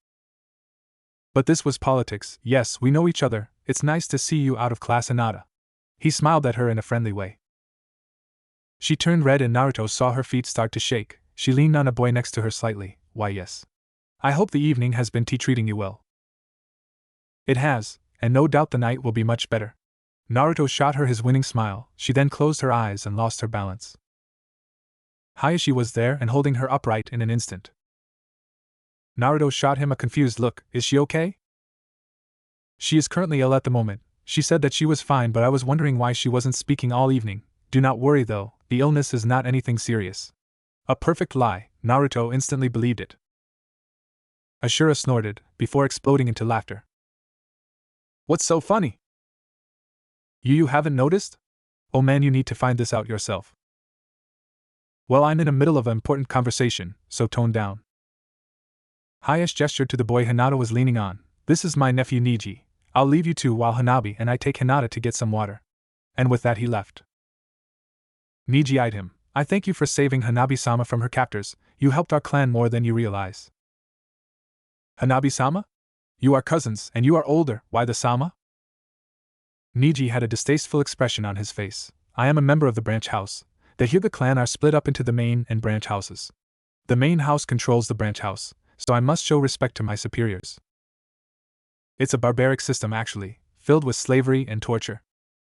But this was politics. Yes, we know each other. It's nice to see you out of class, Hinata. He smiled at her in a friendly way. She turned red and Naruto saw her feet start to shake. She leaned on a boy next to her slightly. Why, yes. I hope the evening has been treating you well. It has, and no doubt the night will be much better. Naruto shot her his winning smile. She then closed her eyes and lost her balance. Hayashi was there and holding her upright in an instant. Naruto shot him a confused look. Is she okay? She is currently ill at the moment. She said that she was fine, but I was wondering why she wasn't speaking all evening. Do not worry though, the illness is not anything serious. A perfect lie. Naruto instantly believed it. Ashura snorted, before exploding into laughter. What's so funny? You haven't noticed? Oh man, you need to find this out yourself. Well, I'm in the middle of an important conversation, so tone down. Hayashi gestured to the boy Hinata was leaning on. This is my nephew Niji. I'll leave you two while Hanabi and I take Hinata to get some water. And with that he left. Niji eyed him. I thank you for saving Hanabi-sama from her captors. You helped our clan more than you realize. Hanabi-sama? You are cousins, and you are older. Why the sama? Niji had a distasteful expression on his face. I am a member of the branch house. The Hyuga clan are split up into the main and branch houses. The main house controls the branch house, so I must show respect to my superiors. It's a barbaric system actually, filled with slavery and torture.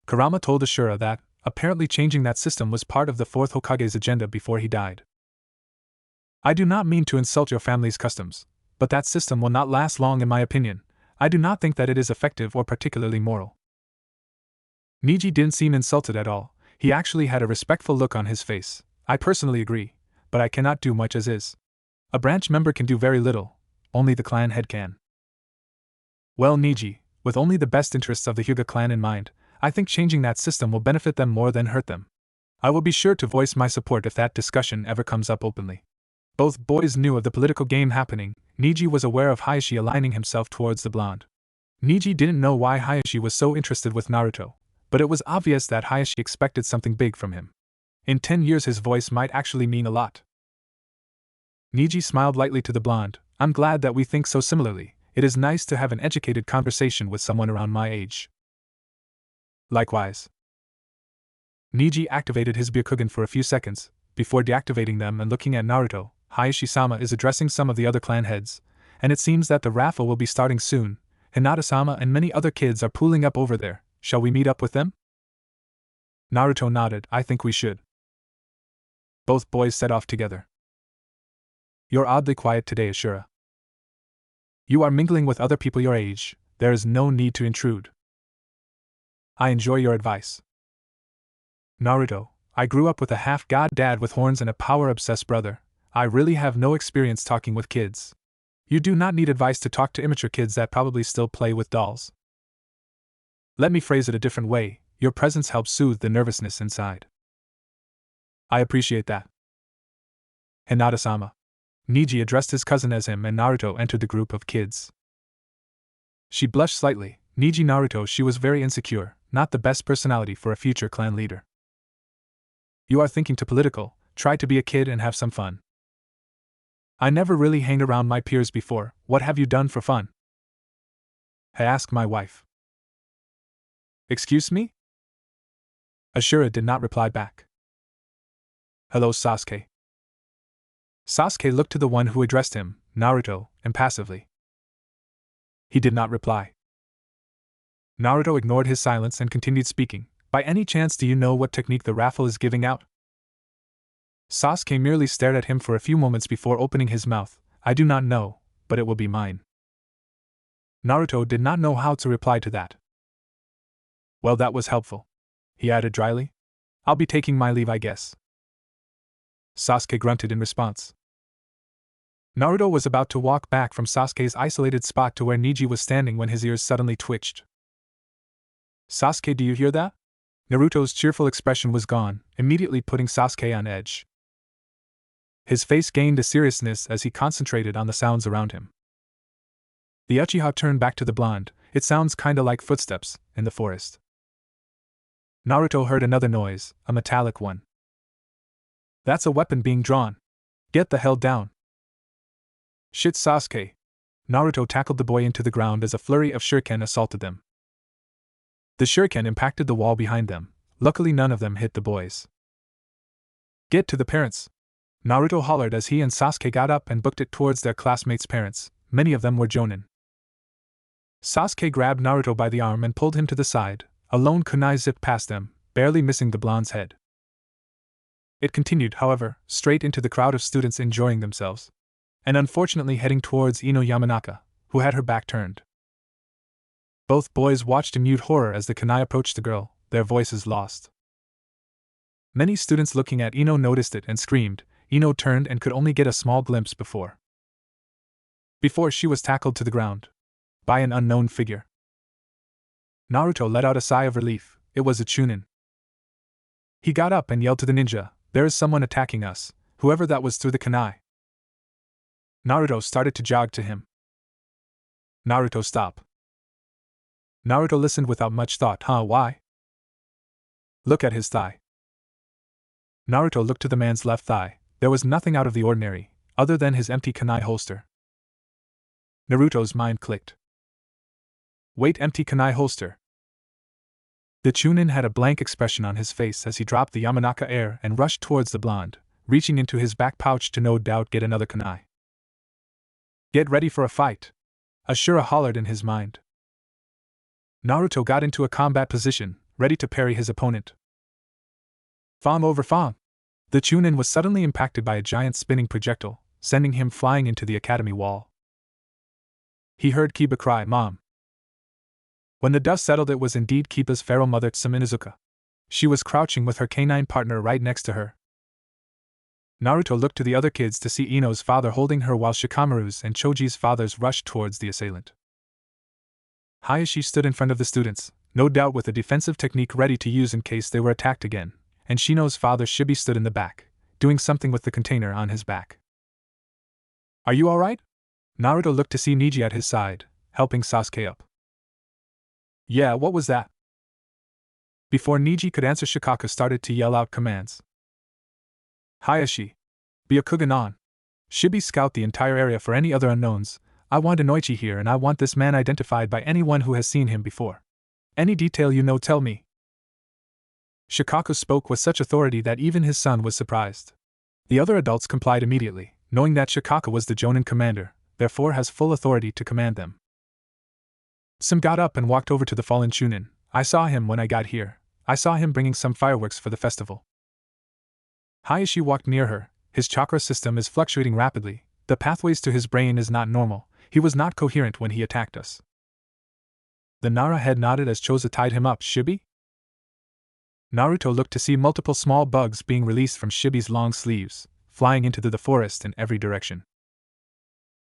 Kurama told Ashura that, apparently changing that system was part of the 4th Hokage's agenda before he died. I do not mean to insult your family's customs, but that system will not last long in my opinion. I do not think that it is effective or particularly moral. Niji didn't seem insulted at all. He actually had a respectful look on his face. I personally agree, but I cannot do much as is. A branch member can do very little, only the clan head can. Well, Niji, with only the best interests of the Hyuga clan in mind, I think changing that system will benefit them more than hurt them. I will be sure to voice my support if that discussion ever comes up openly. Both boys knew of the political game happening. Niji was aware of Hayashi aligning himself towards the blonde. Niji didn't know why Hayashi was so interested with Naruto, but it was obvious that Hayashi expected something big from him. In 10 years his voice might actually mean a lot. Niji smiled lightly to the blonde. I'm glad that we think so similarly. It is nice to have an educated conversation with someone around my age. Likewise. Niji activated his Byakugan for a few seconds, before deactivating them and looking at Naruto. Hayashi-sama is addressing some of the other clan heads, and it seems that the raffle will be starting soon. Hinata-sama and many other kids are pooling up over there. Shall we meet up with them? Naruto nodded. I think we should. Both boys set off together. You're oddly quiet today, Ashura. You are mingling with other people your age. There is no need to intrude. I enjoy your advice. Naruto, I grew up with a half-god dad with horns and a power-obsessed brother. I really have no experience talking with kids. You do not need advice to talk to immature kids that probably still play with dolls. Let me phrase it a different way. Your presence helps soothe the nervousness inside. I appreciate that. Hinata-sama. Niji addressed his cousin as him and Naruto entered the group of kids. She blushed slightly. Niji Naruto, she was very insecure, not the best personality for a future clan leader. You are thinking too political. Try to be a kid and have some fun. I never really hang around my peers before. What have you done for fun? I asked my wife. Excuse me? Ashura did not reply back. Hello, Sasuke. Sasuke looked to the one who addressed him, Naruto, impassively. He did not reply. Naruto ignored his silence and continued speaking. By any chance do you know what technique the raffle is giving out? Sasuke merely stared at him for a few moments before opening his mouth. I do not know, but it will be mine. Naruto did not know how to reply to that. Well, that was helpful, he added dryly. I'll be taking my leave, I guess. Sasuke grunted in response. Naruto was about to walk back from Sasuke's isolated spot to where Niji was standing when his ears suddenly twitched. Sasuke, do you hear that? Naruto's cheerful expression was gone, immediately putting Sasuke on edge. His face gained a seriousness as he concentrated on the sounds around him. The Uchiha turned back to the blonde. It sounds kinda like footsteps in the forest. Naruto heard another noise, a metallic one. That's a weapon being drawn. Get the hell down. Shit, Sasuke. Naruto tackled the boy into the ground as a flurry of shuriken assaulted them. The shuriken impacted the wall behind them. Luckily none of them hit the boys. Get to the parents. Naruto hollered as he and Sasuke got up and booked it towards their classmates' parents. Many of them were jonin. Sasuke grabbed Naruto by the arm and pulled him to the side. A lone kunai zipped past them, barely missing the blonde's head. It continued, however, straight into the crowd of students enjoying themselves, and unfortunately heading towards Ino Yamanaka, who had her back turned. Both boys watched in mute horror as the kunai approached the girl, their voices lost. Many students looking at Ino noticed it and screamed. Ino turned and could only get a small glimpse before she was tackled to the ground by an unknown figure. Naruto let out a sigh of relief. It was a chunin. He got up and yelled to the ninja, "There is someone attacking us, whoever that was through the kunai." Naruto started to jog to him. Naruto, stop. Naruto listened without much thought. Why? Look at his thigh. Naruto looked to the man's left thigh. There was nothing out of the ordinary, other than his empty kunai holster. Naruto's mind clicked. Wait, empty kunai holster. The chunin had a blank expression on his face as he dropped the Yamanaka air and rushed towards the blonde, reaching into his back pouch to no doubt get another kunai. Get ready for a fight, Ashura hollered in his mind. Naruto got into a combat position, ready to parry his opponent. Fong over Fong. The chunin was suddenly impacted by a giant spinning projectile, sending him flying into the academy wall. He heard Kiba cry, "Mom." When the dust settled, it was indeed Kiba's feral mother Tsuminazuka. She was crouching with her canine partner right next to her. Naruto looked to the other kids to see Ino's father holding her while Shikamaru's and Choji's fathers rushed towards the assailant. Hayashi stood in front of the students, no doubt with a defensive technique ready to use in case they were attacked again, and Shino's father Shibi stood in the back, doing something with the container on his back. Are you alright? Naruto looked to see Neji at his side, helping Sasuke up. Yeah, what was that? Before Neji could answer, Shikaka started to yell out commands. Hayashi, be a Kuganon. Shibi, scout the entire area for any other unknowns. I want Inoichi here and I want this man identified by anyone who has seen him before. Any detail you know, tell me. Shikaka spoke with such authority that even his son was surprised. The other adults complied immediately, knowing that Shikaka was the Jonin commander, therefore has full authority to command them. Sim got up and walked over to the fallen chunin. I saw him when I got here. I saw him bringing some fireworks for the festival. Hayashi walked near her. His chakra system is fluctuating rapidly. The pathways to his brain is not normal. He was not coherent when he attacked us. The Nara head nodded as Choza tied him up. Shibi? Naruto looked to see multiple small bugs being released from Shibi's long sleeves, flying into the forest in every direction.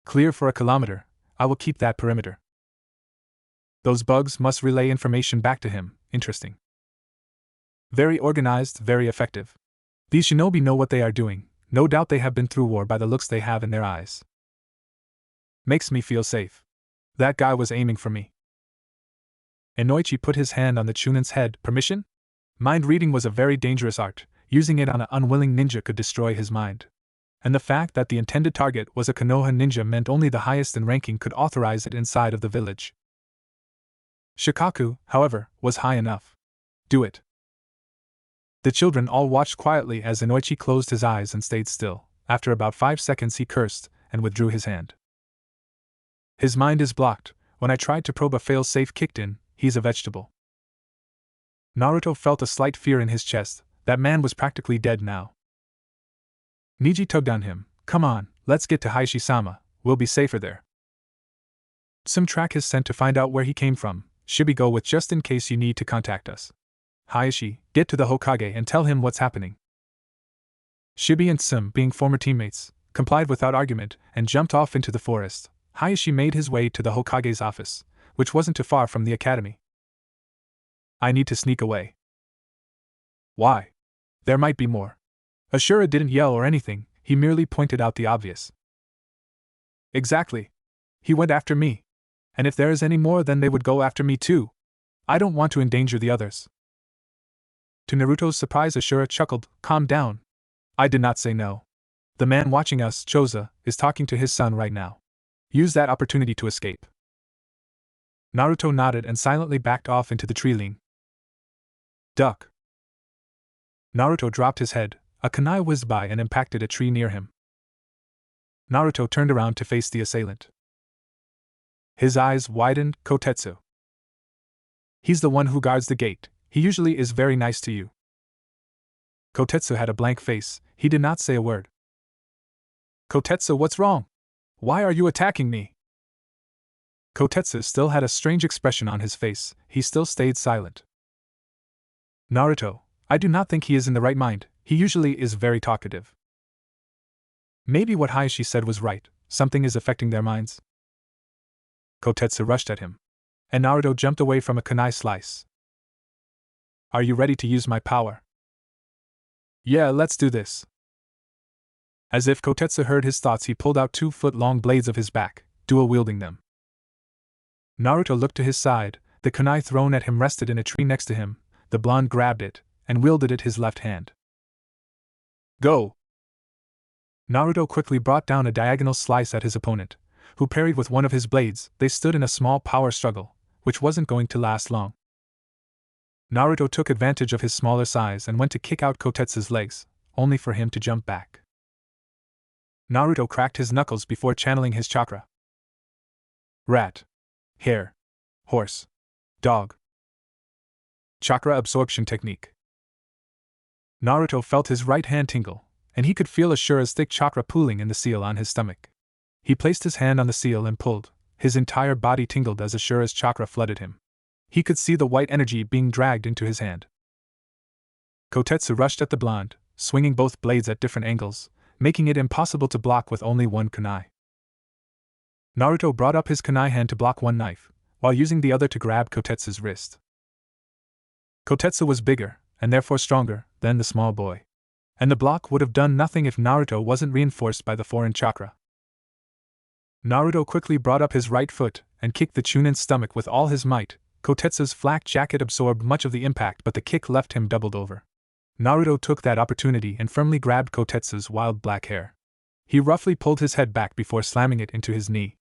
Clear for a kilometer. I will keep that perimeter. Those bugs must relay information back to him. Interesting. Very organized, very effective. These shinobi know what they are doing. No doubt they have been through war by the looks they have in their eyes. Makes me feel safe. That guy was aiming for me. Inoichi put his hand on the chunin's head. Permission? Mind reading was a very dangerous art. Using it on an unwilling ninja could destroy his mind. And the fact that the intended target was a Konoha ninja meant only the highest in ranking could authorize it inside of the village. Shikaku, however, was high enough. Do it. The children all watched quietly as Inoichi closed his eyes and stayed still. After about 5 seconds he cursed and withdrew his hand. His mind is blocked. When I tried to probe, a fail-safe kicked in. He's a vegetable. Naruto felt a slight fear in his chest. That man was practically dead now. Neji tugged on him. Come on, let's get to Hayashi-sama. We'll be safer there. Some track his scent to find out where he came from. Shibi, go with just in case you need to contact us. Hayashi, get to the Hokage and tell him what's happening. Shibi and Sim, being former teammates, complied without argument and jumped off into the forest. Hayashi made his way to the Hokage's office, which wasn't too far from the academy. I need to sneak away. Why? There might be more. Ashura didn't yell or anything, he merely pointed out the obvious. Exactly. He went after me. And if there is any more, then they would go after me too. I don't want to endanger the others. To Naruto's surprise, Ashura chuckled. Calm down. I did not say no. The man watching us, Choza, is talking to his son right now. Use that opportunity to escape. Naruto nodded and silently backed off into the tree line. Duck. Naruto dropped his head. A kunai whizzed by and impacted a tree near him. Naruto turned around to face the assailant. His eyes widened. Kotetsu. He's the one who guards the gate. He usually is very nice to you. Kotetsu had a blank face. He did not say a word. Kotetsu, what's wrong? Why are you attacking me? Kotetsu still had a strange expression on his face. He still stayed silent. Naruto, I do not think he is in the right mind. He usually is very talkative. Maybe what Hayashi said was right. Something is affecting their minds. Kotetsu rushed at him. And Naruto jumped away from a kunai slice. Are you ready to use my power? Yeah, let's do this. As if Kotetsu heard his thoughts, he pulled out 2-foot-long blades of his back, dual-wielding them. Naruto looked to his side. The kunai thrown at him rested in a tree next to him. The blonde grabbed it and wielded it his left hand. Go! Naruto quickly brought down a diagonal slice at his opponent, who parried with one of his blades. They stood in a small power struggle, which wasn't going to last long. Naruto took advantage of his smaller size and went to kick out Kotetsu's legs, only for him to jump back. Naruto cracked his knuckles before channeling his chakra. Rat. Hare. Horse. Dog. Chakra absorption technique. Naruto felt his right hand tingle, and he could feel Ashura's thick chakra pooling in the seal on his stomach. He placed his hand on the seal and pulled. His entire body tingled as Ashura's chakra flooded him. He could see the white energy being dragged into his hand. Kotetsu rushed at the blonde, swinging both blades at different angles, making it impossible to block with only one kunai. Naruto brought up his kunai hand to block one knife, while using the other to grab Kotetsu's wrist. Kotetsu was bigger, and therefore stronger, than the small boy. And the block would have done nothing if Naruto wasn't reinforced by the foreign chakra. Naruto quickly brought up his right foot and kicked the Chunin's stomach with all his might. Kotetsu's flak jacket absorbed much of the impact, but the kick left him doubled over. Naruto took that opportunity and firmly grabbed Kotetsu's wild black hair. He roughly pulled his head back before slamming it into his knee.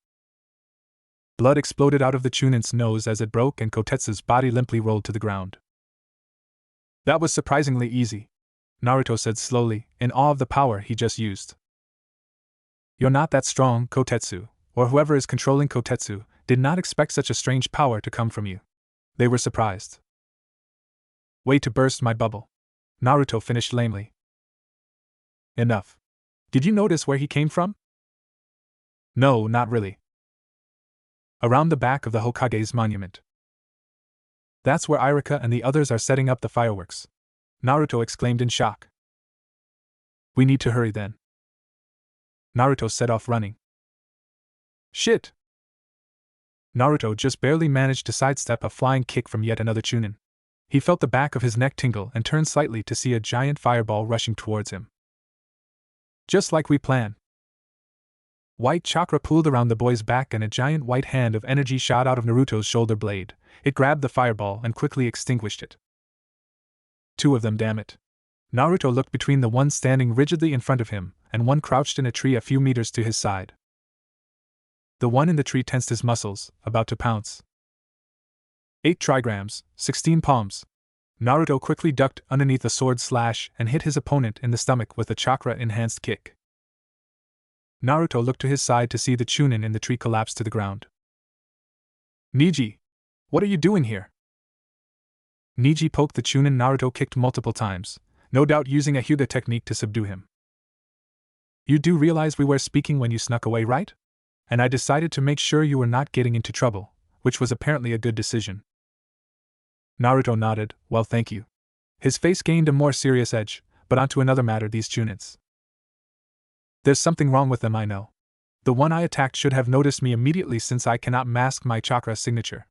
Blood exploded out of the Chunin's nose as it broke and Kotetsu's body limply rolled to the ground. That was surprisingly easy, Naruto said slowly, in awe of the power he just used. You're not that strong, Kotetsu, or whoever is controlling Kotetsu, did not expect such a strange power to come from you. They were surprised. Way to burst my bubble, Naruto finished lamely. Enough. Did you notice where he came from? No, not really. Around the back of the Hokage's monument. That's where Irika and the others are setting up the fireworks, Naruto exclaimed in shock. We need to hurry then. Naruto set off running. Shit! Naruto just barely managed to sidestep a flying kick from yet another Chunin. He felt the back of his neck tingle and turned slightly to see a giant fireball rushing towards him. Just like we planned. White chakra pooled around the boy's back and a giant white hand of energy shot out of Naruto's shoulder blade. It grabbed the fireball and quickly extinguished it. Two of them, damn it. Naruto looked between the one standing rigidly in front of him and one crouched in a tree a few meters to his side. The one in the tree tensed his muscles, about to pounce. 8 trigrams, 16 palms. Naruto quickly ducked underneath a sword slash and hit his opponent in the stomach with a chakra-enhanced kick. Naruto looked to his side to see the Chunin in the tree collapse to the ground. Niji! What are you doing here? Niji poked the Chunin Naruto kicked multiple times, no doubt using a Hyuga technique to subdue him. You do realize we were speaking when you snuck away, right? And I decided to make sure you were not getting into trouble, which was apparently a good decision. Naruto nodded, well, thank you. His face gained a more serious edge, but onto another matter, these Chunins. There's something wrong with them, I know. The one I attacked should have noticed me immediately since I cannot mask my chakra signature.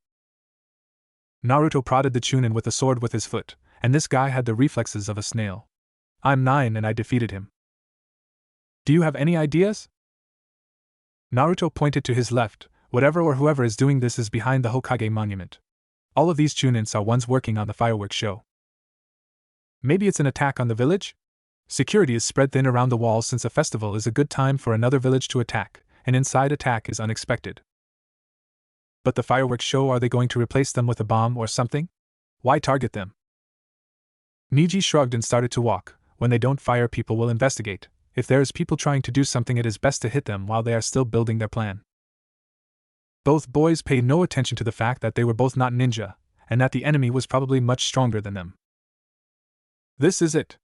Naruto prodded the Chunin with a sword with his foot, and this guy had the reflexes of a snail. I'm 9 and I defeated him. Do you have any ideas? Naruto pointed to his left. Whatever or whoever is doing this is behind the Hokage monument. All of these Chunins are ones working on the fireworks show. Maybe it's an attack on the village? Security is spread thin around the walls since a festival is a good time for another village to attack, and inside attack is unexpected. But the fireworks show, are they going to replace them with a bomb or something? Why target them? Niji shrugged and started to walk. When they don't fire, people will investigate. If there is people trying to do something, it is best to hit them while they are still building their plan. Both boys paid no attention to the fact that they were both not ninja, and that the enemy was probably much stronger than them. This is it.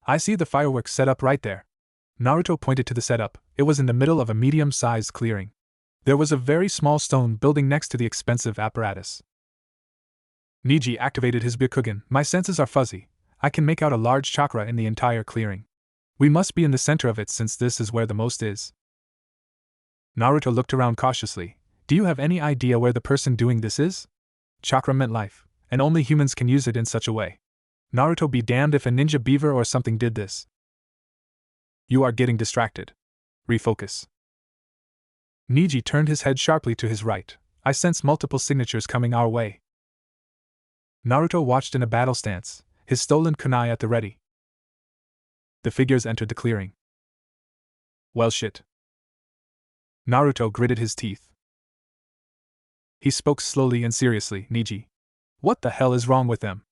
I see the fireworks set up right there. Naruto pointed to the setup. It was in the middle of a medium-sized clearing. There was a very small stone building next to the expensive apparatus. Niji activated his Byakugan. My senses are fuzzy. I can make out a large chakra in the entire clearing. We must be in the center of it since this is where the most is. Naruto looked around cautiously. Do you have any idea where the person doing this is? Chakra meant life, and only humans can use it in such a way. Naruto be damned if a ninja beaver or something did this. You are getting distracted. Refocus. Niji turned his head sharply to his right. I sense multiple signatures coming our way. Naruto watched in a battle stance, his stolen kunai at the ready. The figures entered the clearing. Well shit. Naruto gritted his teeth. He spoke slowly and seriously. Niji. What the hell is wrong with them?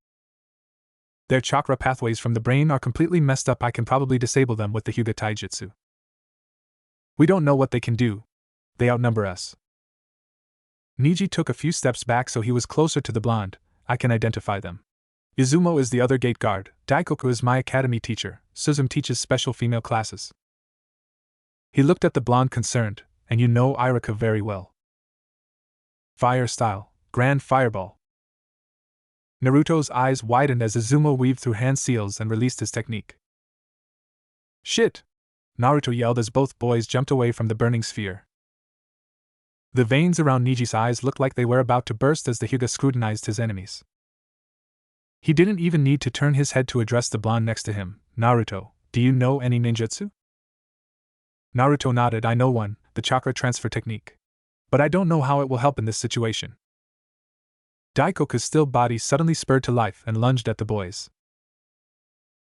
Their chakra pathways from the brain are completely messed up. I can probably disable them with the Hyuga taijutsu. We don't know what they can do. They outnumber us. Niji took a few steps back so he was closer to the blonde. I can identify them. Izumo is the other gate guard. Daikoku is my academy teacher. Suzume teaches special female classes. He looked at the blonde concerned. And you know Irika very well. Fire style, grand fireball. Naruto's eyes widened as Izumo weaved through hand seals and released his technique. Shit! Naruto yelled as both boys jumped away from the burning sphere. The veins around Niji's eyes looked like they were about to burst as the Hyuga scrutinized his enemies. He didn't even need to turn his head to address the blonde next to him. Naruto, do you know any ninjutsu? Naruto nodded. I know one, the chakra transfer technique. But I don't know how it will help in this situation. Daikoku's still body suddenly spurred to life and lunged at the boys.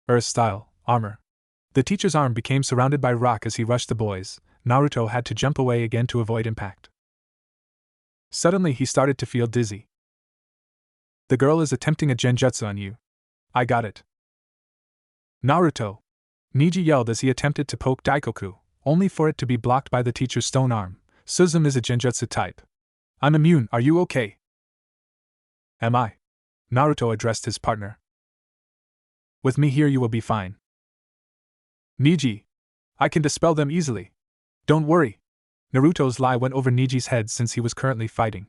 Earth-style, armor. The teacher's arm became surrounded by rock as he rushed the boys. Naruto had to jump away again to avoid impact. Suddenly he started to feel dizzy. The girl is attempting a genjutsu on you. I got it. Naruto! Niji yelled as he attempted to poke Daikoku, only for it to be blocked by the teacher's stone arm. Suzume is a genjutsu type. I'm immune, are you okay? Am I? Naruto addressed his partner. With me here you will be fine. Niji! I can dispel them easily. Don't worry. Naruto's lie went over Niji's head since he was currently fighting.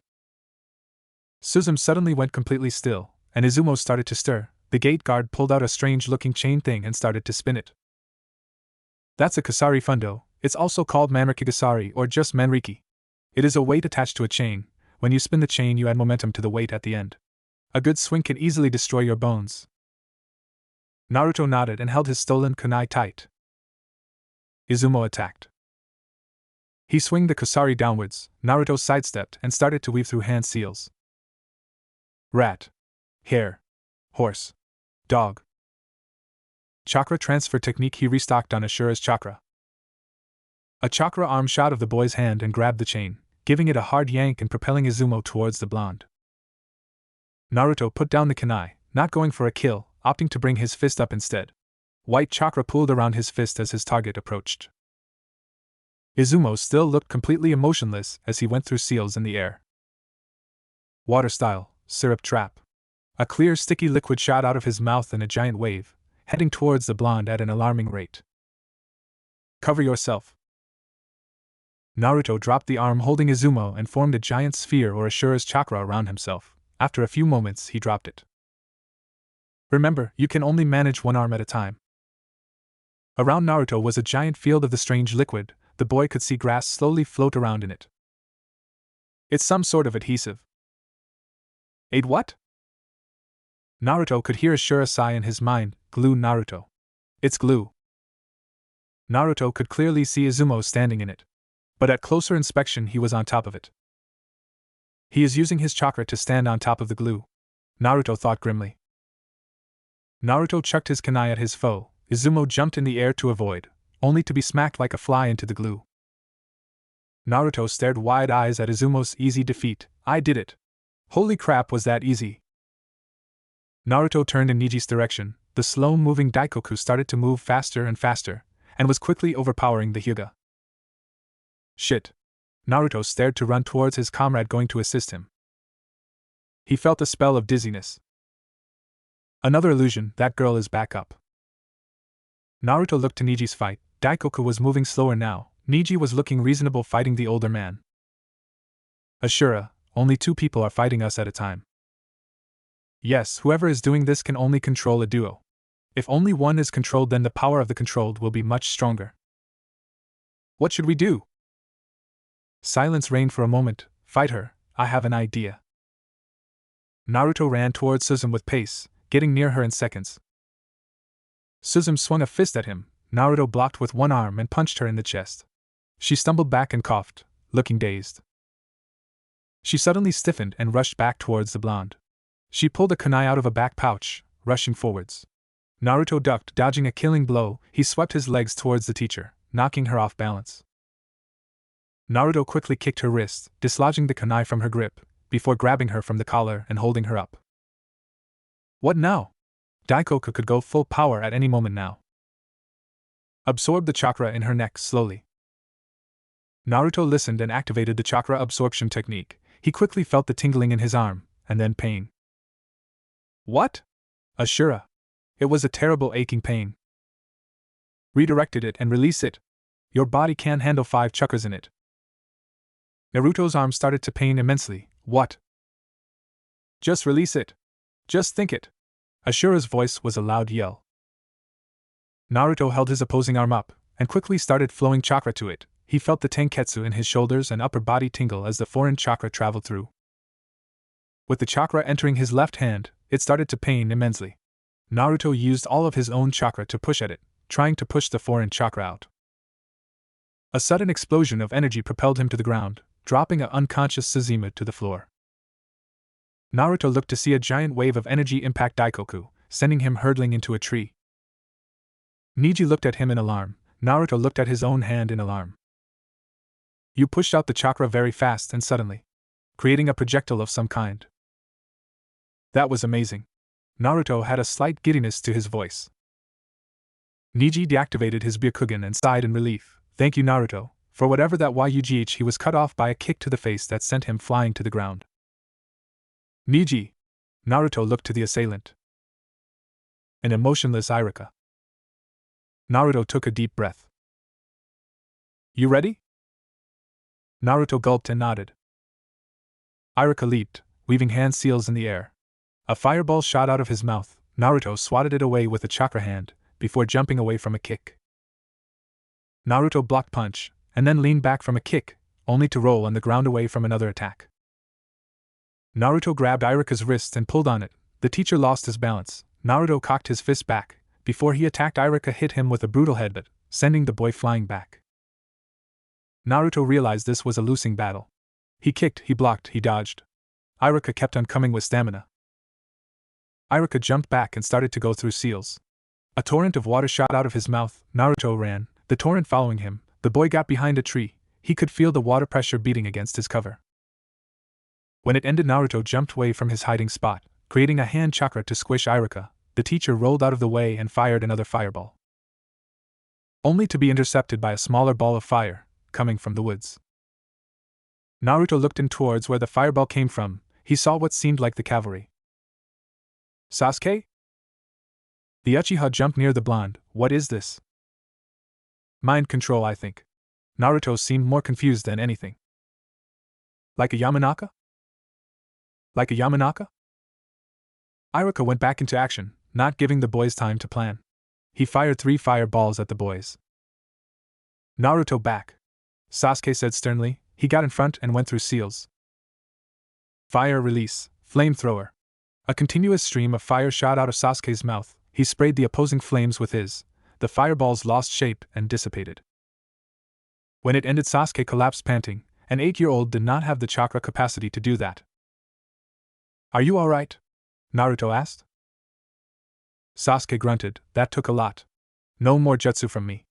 Suzume suddenly went completely still, and Izumo started to stir. The gate guard pulled out a strange-looking chain thing and started to spin it. That's a Kasari Fundo. It's also called Manriki Gasari or just Manriki. It is a weight attached to a chain. When you spin the chain, you add momentum to the weight at the end. A good swing can easily destroy your bones. Naruto nodded and held his stolen kunai tight. Izumo attacked. He swung the Kasari downwards. Naruto sidestepped and started to weave through hand seals. Rat. Hare. Horse. Dog. Chakra transfer technique. He restocked on Ashura's chakra. A chakra arm shot of the boy's hand and grabbed the chain, giving it a hard yank and propelling Izumo towards the blonde. Naruto put down the kunai, not going for a kill, opting to bring his fist up instead. White chakra pooled around his fist as his target approached. Izumo still looked completely emotionless as he went through seals in the air. Water style, syrup trap. A clear sticky liquid shot out of his mouth in a giant wave, heading towards the blonde at an alarming rate. Cover yourself. Naruto dropped the arm holding Izumo and formed a giant sphere or Ashura's chakra around himself. After a few moments, he dropped it. Remember, you can only manage one arm at a time. Around Naruto was a giant field of the strange liquid. The boy could see grass slowly float around in it. It's some sort of adhesive. Aid what? Naruto could hear Ashura sigh in his mind. Glue, Naruto. It's glue. Naruto could clearly see Izumo standing in it. But at closer inspection he was on top of it. He is using his chakra to stand on top of the glue. Naruto thought grimly. Naruto chucked his kunai at his foe. Izumo jumped in the air to avoid, only to be smacked like a fly into the glue. Naruto stared wide eyes at Izumo's easy defeat. I did it. Holy crap, was that easy? Naruto turned in Niji's direction. The slow-moving Daikoku started to move faster and faster, and was quickly overpowering the Hyuga. Shit. Naruto stared to run towards his comrade going to assist him. He felt a spell of dizziness. Another illusion, that girl is back up. Naruto looked to Niji's fight. Daikoku was moving slower now. Niji was looking reasonable fighting the older man. Ashura, only 2 people are fighting us at a time. Yes, whoever is doing this can only control a duo. If only one is controlled, then the power of the controlled will be much stronger. What should we do? Silence reigned for a moment. Fight her, I have an idea. Naruto ran towards Suzume with pace, getting near her in seconds. Suzume swung a fist at him. Naruto blocked with one arm and punched her in the chest. She stumbled back and coughed, looking dazed. She suddenly stiffened and rushed back towards the blonde. She pulled a kunai out of a back pouch, rushing forwards. Naruto ducked, dodging a killing blow. He swept his legs towards the teacher, knocking her off balance. Naruto quickly kicked her wrist, dislodging the kunai from her grip, before grabbing her from the collar and holding her up. What now? Daikoku could go full power at any moment now. Absorb the chakra in her neck slowly. Naruto listened and activated the chakra absorption technique. He quickly felt the tingling in his arm, and then pain. What? Ashura. It was a terrible aching pain. Redirected it and release it. Your body can handle 5 chakras in it. Naruto's arm started to pain immensely. What? Just release it. Just think it. Ashura's voice was a loud yell. Naruto held his opposing arm up, and quickly started flowing chakra to it. He felt the tenketsu in his shoulders and upper body tingle as the foreign chakra traveled through. With the chakra entering his left hand, it started to pain immensely. Naruto used all of his own chakra to push at it, trying to push the foreign chakra out. A sudden explosion of energy propelled him to the ground, dropping an unconscious Suzume to the floor. Naruto looked to see a giant wave of energy impact Daikoku, sending him hurtling into a tree. Niji looked at him in alarm. Naruto looked at his own hand in alarm. You pushed out the chakra very fast and suddenly, creating a projectile of some kind. That was amazing. Naruto had a slight giddiness to his voice. Niji deactivated his Byakugan and sighed in relief. Thank you, Naruto, for whatever that YUGH. He was cut off by a kick to the face that sent him flying to the ground. Niji. Naruto looked to the assailant. An emotionless Iruka. Naruto took a deep breath. You ready? Naruto gulped and nodded. Iruka leaped, weaving hand seals in the air. A fireball shot out of his mouth. Naruto swatted it away with a chakra hand, before jumping away from a kick. Naruto blocked punch, and then leaned back from a kick, only to roll on the ground away from another attack. Naruto grabbed Iruka's wrist and pulled on it. The teacher lost his balance. Naruto cocked his fist back. Before he attacked, Iruka hit him with a brutal headbutt, sending the boy flying back. Naruto realized this was a losing battle. He kicked, he blocked, he dodged. Iruka kept on coming with stamina. Iruka jumped back and started to go through seals. A torrent of water shot out of his mouth. Naruto ran, the torrent following him. The boy got behind a tree. He could feel the water pressure beating against his cover. When it ended, Naruto jumped away from his hiding spot, creating a hand chakra to squish Iruka. The teacher rolled out of the way and fired another fireball, only to be intercepted by a smaller ball of fire, coming from the woods. Naruto looked in towards where the fireball came from. He saw what seemed like the cavalry. Sasuke? The Uchiha jumped near the blonde. What is this? Mind control, I think. Naruto seemed more confused than anything. Like a Yamanaka? Like a Yamanaka? Iruka went back into action, not giving the boys time to plan. He fired 3 fireballs at the boys. Naruto back, Sasuke said sternly. He got in front and went through seals. Fire release, flamethrower. A continuous stream of fire shot out of Sasuke's mouth. He sprayed the opposing flames with his. The fireballs lost shape and dissipated. When it ended, Sasuke collapsed panting. An 8-year-old did not have the chakra capacity to do that. Are you alright? Naruto asked. Sasuke grunted. That took a lot. No more jutsu from me.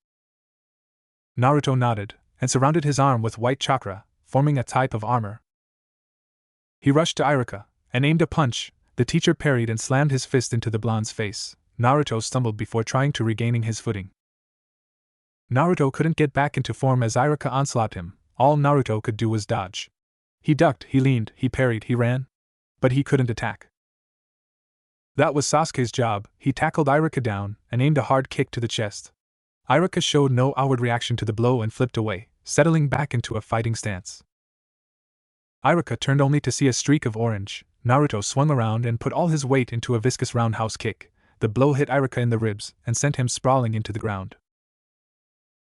Naruto nodded, and surrounded his arm with white chakra, forming a type of armor. He rushed to Iruka, and aimed a punch. The teacher parried and slammed his fist into the blonde's face. Naruto stumbled before trying to regaining his footing. Naruto couldn't get back into form as Iruka onslaught him. All Naruto could do was dodge. He ducked, he leaned, he parried, he ran. But he couldn't attack. That was Sasuke's job. He tackled Iruka down and aimed a hard kick to the chest. Iruka showed no outward reaction to the blow and flipped away, settling back into a fighting stance. Iruka turned only to see a streak of orange. Naruto swung around and put all his weight into a viscous roundhouse kick. The blow hit Iruka in the ribs and sent him sprawling into the ground.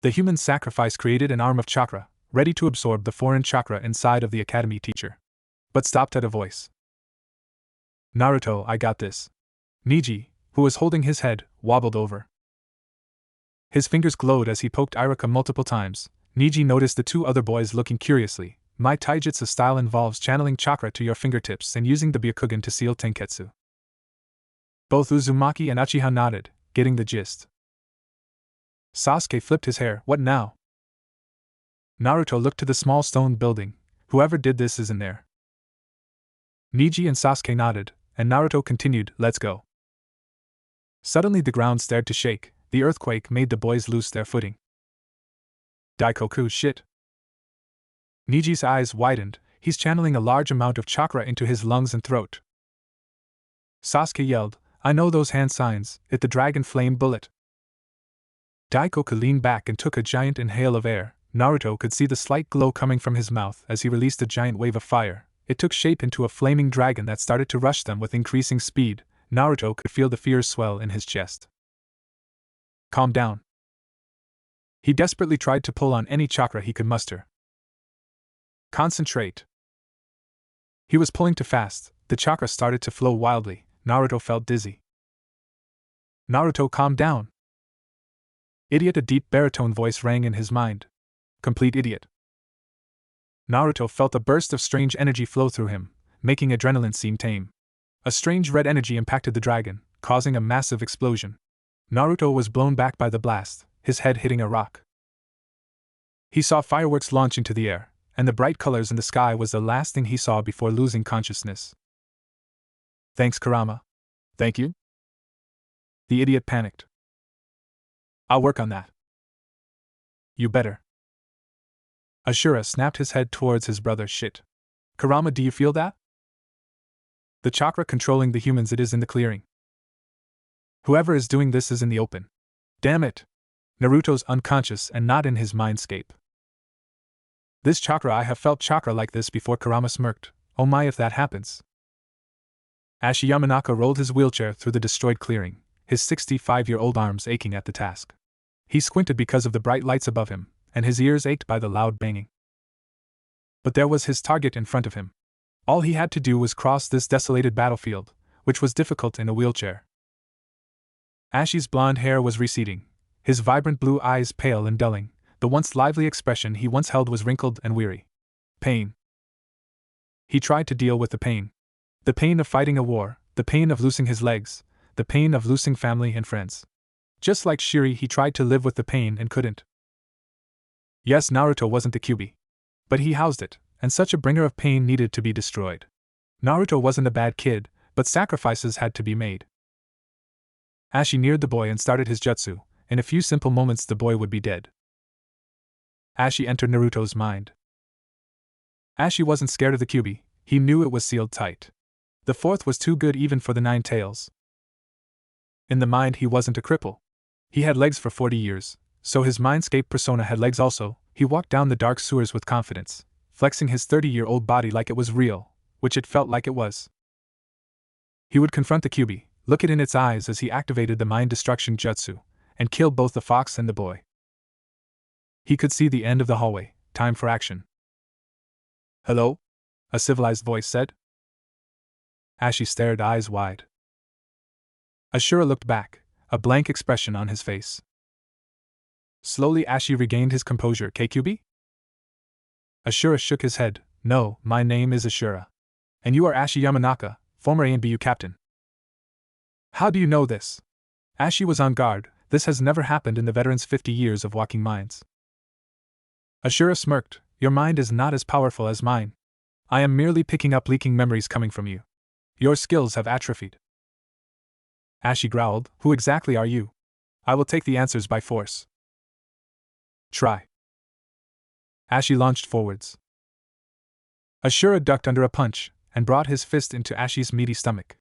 The human sacrifice created an arm of chakra, ready to absorb the foreign chakra inside of the academy teacher. But stopped at a voice. Naruto, I got this. Neji, who was holding his head, wobbled over. His fingers glowed as he poked Iruka multiple times. Neji noticed the two other boys looking curiously. My taijutsu style involves channeling chakra to your fingertips and using the Byakugan to seal tenketsu. Both Uzumaki and Uchiha nodded, getting the gist. Sasuke flipped his hair. What now? Naruto looked to the small stone building. Whoever did this is in there. Neji and Sasuke nodded, and Naruto continued, let's go. Suddenly the ground started to shake. The earthquake made the boys lose their footing. Daikoku shit. Niji's eyes widened. He's channeling a large amount of chakra into his lungs and throat. Sasuke yelled, I know those hand signs, it's the dragon flame bullet. Daikoku leaned back and took a giant inhale of air. Naruto could see the slight glow coming from his mouth as he released a giant wave of fire. It took shape into a flaming dragon that started to rush them with increasing speed. Naruto could feel the fear swell in his chest. Calm down. He desperately tried to pull on any chakra he could muster. Concentrate. He was pulling too fast. The chakra started to flow wildly. Naruto felt dizzy. Naruto, calm down. Idiot, a deep baritone voice rang in his mind. Complete idiot. Naruto felt a burst of strange energy flow through him, making adrenaline seem tame. A strange red energy impacted the dragon, causing a massive explosion. Naruto was blown back by the blast, his head hitting a rock. He saw fireworks launch into the air, and the bright colors in the sky was the last thing he saw before losing consciousness. Thanks, Kurama. Thank you? The idiot panicked. I'll work on that. You better. Ashura snapped his head towards his brother. Shit. Kurama, do you feel that? The chakra controlling the humans, it is in the clearing. Whoever is doing this is in the open. Damn it. Naruto's unconscious and not in his mindscape. This chakra, I have felt chakra like this before. Kurama smirked. Oh my, if that happens. Ashi Yamanaka rolled his wheelchair through the destroyed clearing, his 65-year-old arms aching at the task. He squinted because of the bright lights above him, and his ears ached by the loud banging. But there was his target in front of him. All he had to do was cross this desolated battlefield, which was difficult in a wheelchair. Ashi's blonde hair was receding, his vibrant blue eyes pale and dulling. The once lively expression he once held was wrinkled and weary. Pain. He tried to deal with the pain. The pain of fighting a war, the pain of losing his legs, the pain of losing family and friends. Just like Shiri, he tried to live with the pain and couldn't. Yes, Naruto wasn't the Kyuubi. But he housed it, and such a bringer of pain needed to be destroyed. Naruto wasn't a bad kid, but sacrifices had to be made. Ashi neared the boy and started his jutsu. In a few simple moments the boy would be dead. Ashi entered Naruto's mind. Ashi wasn't scared of the Kyuubi, he knew it was sealed tight. The fourth was too good even for the 9 tails. In the mind he wasn't a cripple. He had legs for 40 years, so his mindscape persona had legs also. He walked down the dark sewers with confidence, flexing his 30-year-old body like it was real, which it felt like it was. He would confront the Kyuubi, look it in its eyes as he activated the mind destruction jutsu, and kill both the fox and the boy. He could see the end of the hallway, time for action. Hello? A civilized voice said. Ashi stared, eyes wide. Ashura looked back, a blank expression on his face. Slowly Ashi regained his composure. Kyuubi? Ashura shook his head. No, my name is Ashura. And you are Ashi Yamanaka, former ANBU captain. How do you know this? Ashi was on guard. This has never happened in the veteran's 50 years of walking mines. Ashura smirked. Your mind is not as powerful as mine. I am merely picking up leaking memories coming from you. Your skills have atrophied. Ashi growled. Who exactly are you? I will take the answers by force. Try. Ashi launched forwards. Ashura ducked under a punch and brought his fist into Ashi's meaty stomach.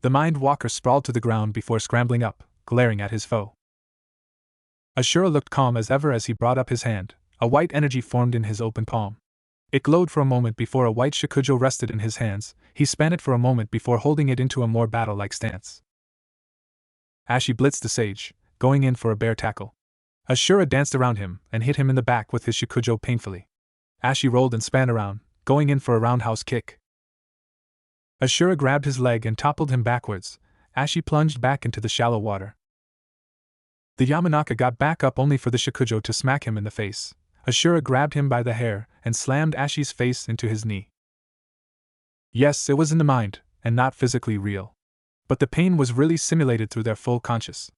The Mind Walker sprawled to the ground before scrambling up, glaring at his foe. Ashura looked calm as ever as he brought up his hand. A white energy formed in his open palm. It glowed for a moment before a white shakujo rested in his hands. He span it for a moment before holding it into a more battle-like stance. Ashi blitzed the sage, going in for a bear tackle. Ashura danced around him and hit him in the back with his shakujo painfully. Ashi rolled and span around, going in for a roundhouse kick. Ashura grabbed his leg and toppled him backwards. Ashi plunged back into the shallow water. The Yamanaka got back up only for the shakujo to smack him in the face. Ashura grabbed him by the hair and slammed Ashi's face into his knee. Yes, it was in the mind, and not physically real. But the pain was really simulated through their full conscious.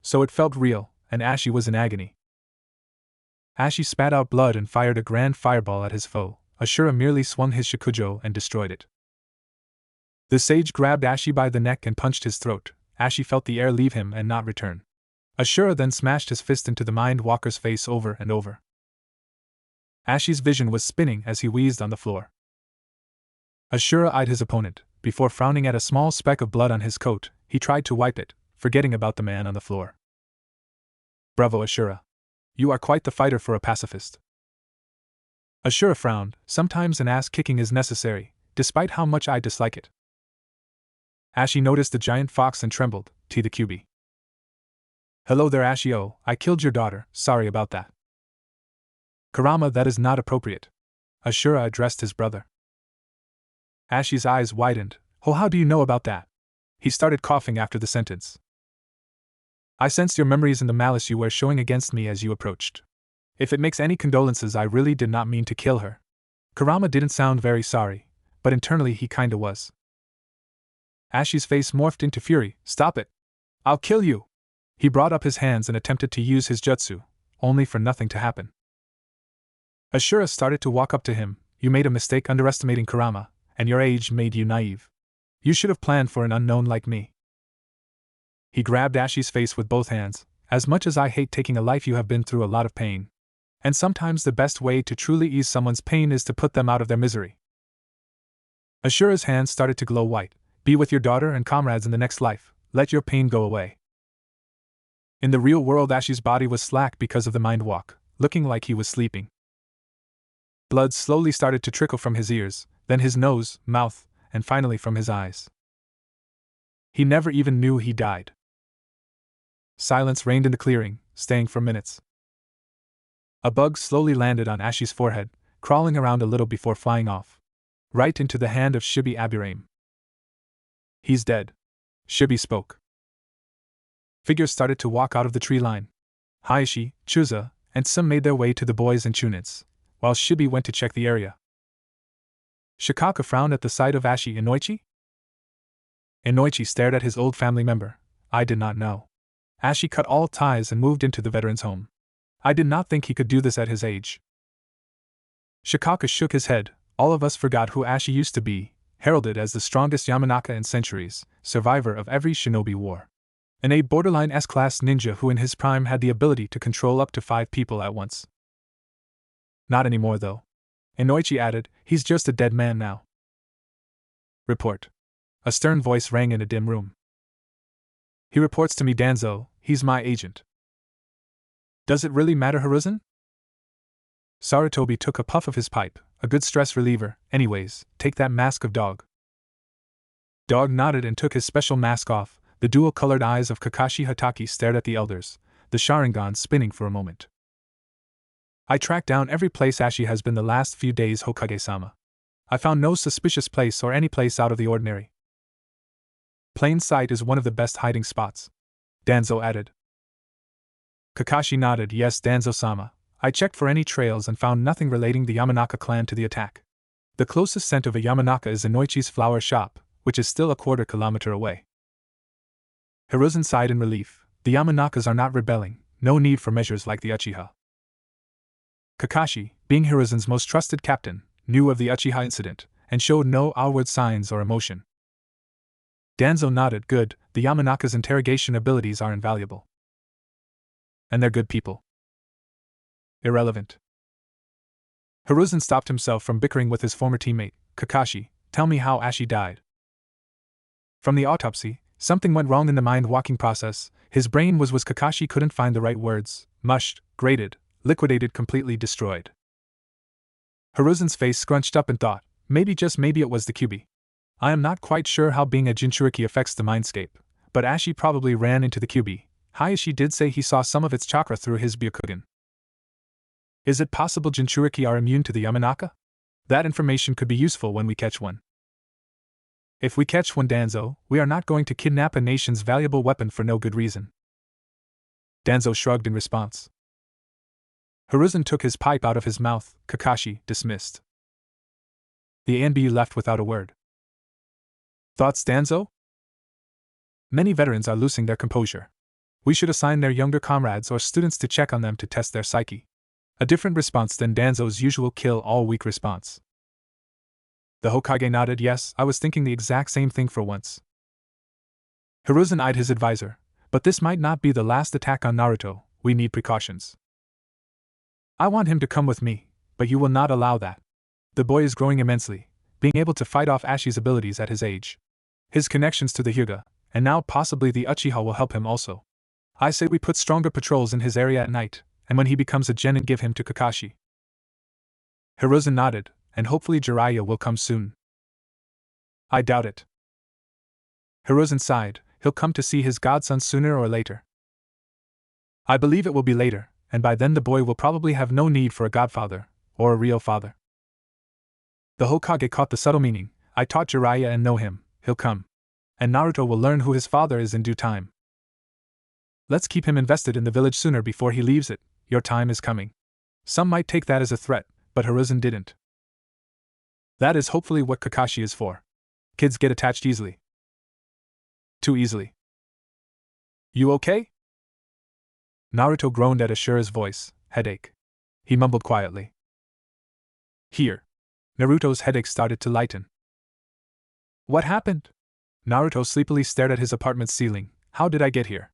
So it felt real, and Ashi was in agony. Ashi spat out blood and fired a grand fireball at his foe. Ashura merely swung his shakujo and destroyed it. The sage grabbed Ashi by the neck and punched his throat. Ashi felt the air leave him and not return. Ashura then smashed his fist into the Mind Walker's face over and over. Ashi's vision was spinning as he wheezed on the floor. Ashura eyed his opponent. Before frowning at a small speck of blood on his coat, he tried to wipe it, forgetting about the man on the floor. Bravo, Ashura. You are quite the fighter for a pacifist. Ashura frowned. Sometimes an ass-kicking is necessary, despite how much I dislike it. Ashi noticed the giant fox and trembled. T the QB. Hello there, Ashi. Oh, I killed your daughter, sorry about that. Kurama, that is not appropriate. Ashura addressed his brother. Ashi's eyes widened. Oh, how do you know about that? He started coughing after the sentence. I sensed your memories and the malice you were showing against me as you approached. If it makes any condolences, I really did not mean to kill her. Kurama didn't sound very sorry, but internally he kinda was. Ashi's face morphed into fury. Stop it! I'll kill you! He brought up his hands and attempted to use his jutsu, only for nothing to happen. Ashura started to walk up to him. You made a mistake underestimating Kurama, and your age made you naive. You should have planned for an unknown like me. He grabbed Ashi's face with both hands. As much as I hate taking a life, you have been through a lot of pain. And sometimes the best way to truly ease someone's pain is to put them out of their misery. Ashura's hands started to glow white. Be with your daughter and comrades in the next life. Let your pain go away. In the real world, Ashi's body was slack because of the mind walk, looking like he was sleeping. Blood slowly started to trickle from his ears, then his nose, mouth, and finally from his eyes. He never even knew he died. Silence reigned in the clearing, staying for minutes. A bug slowly landed on Ashi's forehead, crawling around a little before flying off. Right into the hand of Shibi Aburaim. He's dead. Shibi spoke. Figures started to walk out of the tree line. Hayashi, Chuza, and some made their way to the boys and chunits, while Shibi went to check the area. Shikaka frowned at the sight of Ashi. Inoichi? Inoichi stared at his old family member. I did not know. Ashi cut all ties and moved into the veteran's home. I did not think he could do this at his age. Shikaka shook his head. All of us forgot who Ashi used to be, heralded as the strongest Yamanaka in centuries, survivor of every shinobi war. An A borderline S-class ninja who in his prime had the ability to control up to 5 people at once. Not anymore though. Inoichi added, he's just a dead man now. Report. A stern voice rang in a dim room. He reports to me, Danzo, he's my agent. Does it really matter, Hiruzen? Sarutobi took a puff of his pipe, a good stress reliever. Anyways, take that mask of dog. Dog nodded and took his special mask off. The dual-colored eyes of Kakashi Hatake stared at the elders, the Sharingan spinning for a moment. I tracked down every place Ashi has been the last few days, Hokage-sama. I found no suspicious place or any place out of the ordinary. Plain sight is one of the best hiding spots, Danzo added. Kakashi nodded. Yes, Danzo-sama. I checked for any trails and found nothing relating the Yamanaka clan to the attack. The closest scent of a Yamanaka is Inoichi's flower shop, which is still a quarter kilometer away. Hiruzen sighed in relief. The Yamanakas are not rebelling, no need for measures like the Uchiha. Kakashi, being Hiruzen's most trusted captain, knew of the Uchiha incident, and showed no outward signs or emotion. Danzo nodded. Good, the Yamanaka's interrogation abilities are invaluable. And they're good people. Irrelevant. Hiruzen stopped himself from bickering with his former teammate. Kakashi, tell me how Ashi died. From the autopsy, something went wrong in the mind-walking process. His brain was Kakashi couldn't find the right words. Mushed, grated, liquidated, completely destroyed. Hiruzen's face scrunched up in thought. Maybe, just maybe it was the QB. I am not quite sure how being a Jinchuriki affects the Mindscape, but Ashi probably ran into the QB. Hayashi did say he saw some of its chakra through his Byakugan. Is it possible Jinchuriki are immune to the Yamanaka? That information could be useful when we catch one. If we catch one, Danzo, we are not going to kidnap a nation's valuable weapon for no good reason. Danzo shrugged in response. Hiruzen took his pipe out of his mouth. Kakashi, dismissed. The ANBU left without a word. Thoughts, Danzo? Many veterans are losing their composure. We should assign their younger comrades or students to check on them to test their psyche. A different response than Danzo's usual kill-all-week response. The Hokage nodded. Yes, I was thinking the exact same thing for once. Hiruzen eyed his advisor. But this might not be the last attack on Naruto. We need precautions. I want him to come with me, but you will not allow that. The boy is growing immensely, being able to fight off Ashi's abilities at his age. His connections to the Hyuga, and now possibly the Uchiha, will help him also. I say we put stronger patrols in his area at night, and when he becomes a genin, give him to Kakashi. Hiruzen nodded, and hopefully Jiraiya will come soon. I doubt it. Hiruzen sighed. He'll come to see his godson sooner or later. I believe it will be later, and by then the boy will probably have no need for a godfather, or a real father. The Hokage caught the subtle meaning. I taught Jiraiya and know him, he'll come. And Naruto will learn who his father is in due time. Let's keep him invested in the village sooner before he leaves it. Your time is coming. Some might take that as a threat, but Hiruzen didn't. That is hopefully what Kakashi is for. Kids get attached easily. Too easily. You okay? Naruto groaned at Ashura's voice. Headache. He mumbled quietly. Here. Naruto's headache started to lighten. What happened? Naruto sleepily stared at his apartment's ceiling. How did I get here?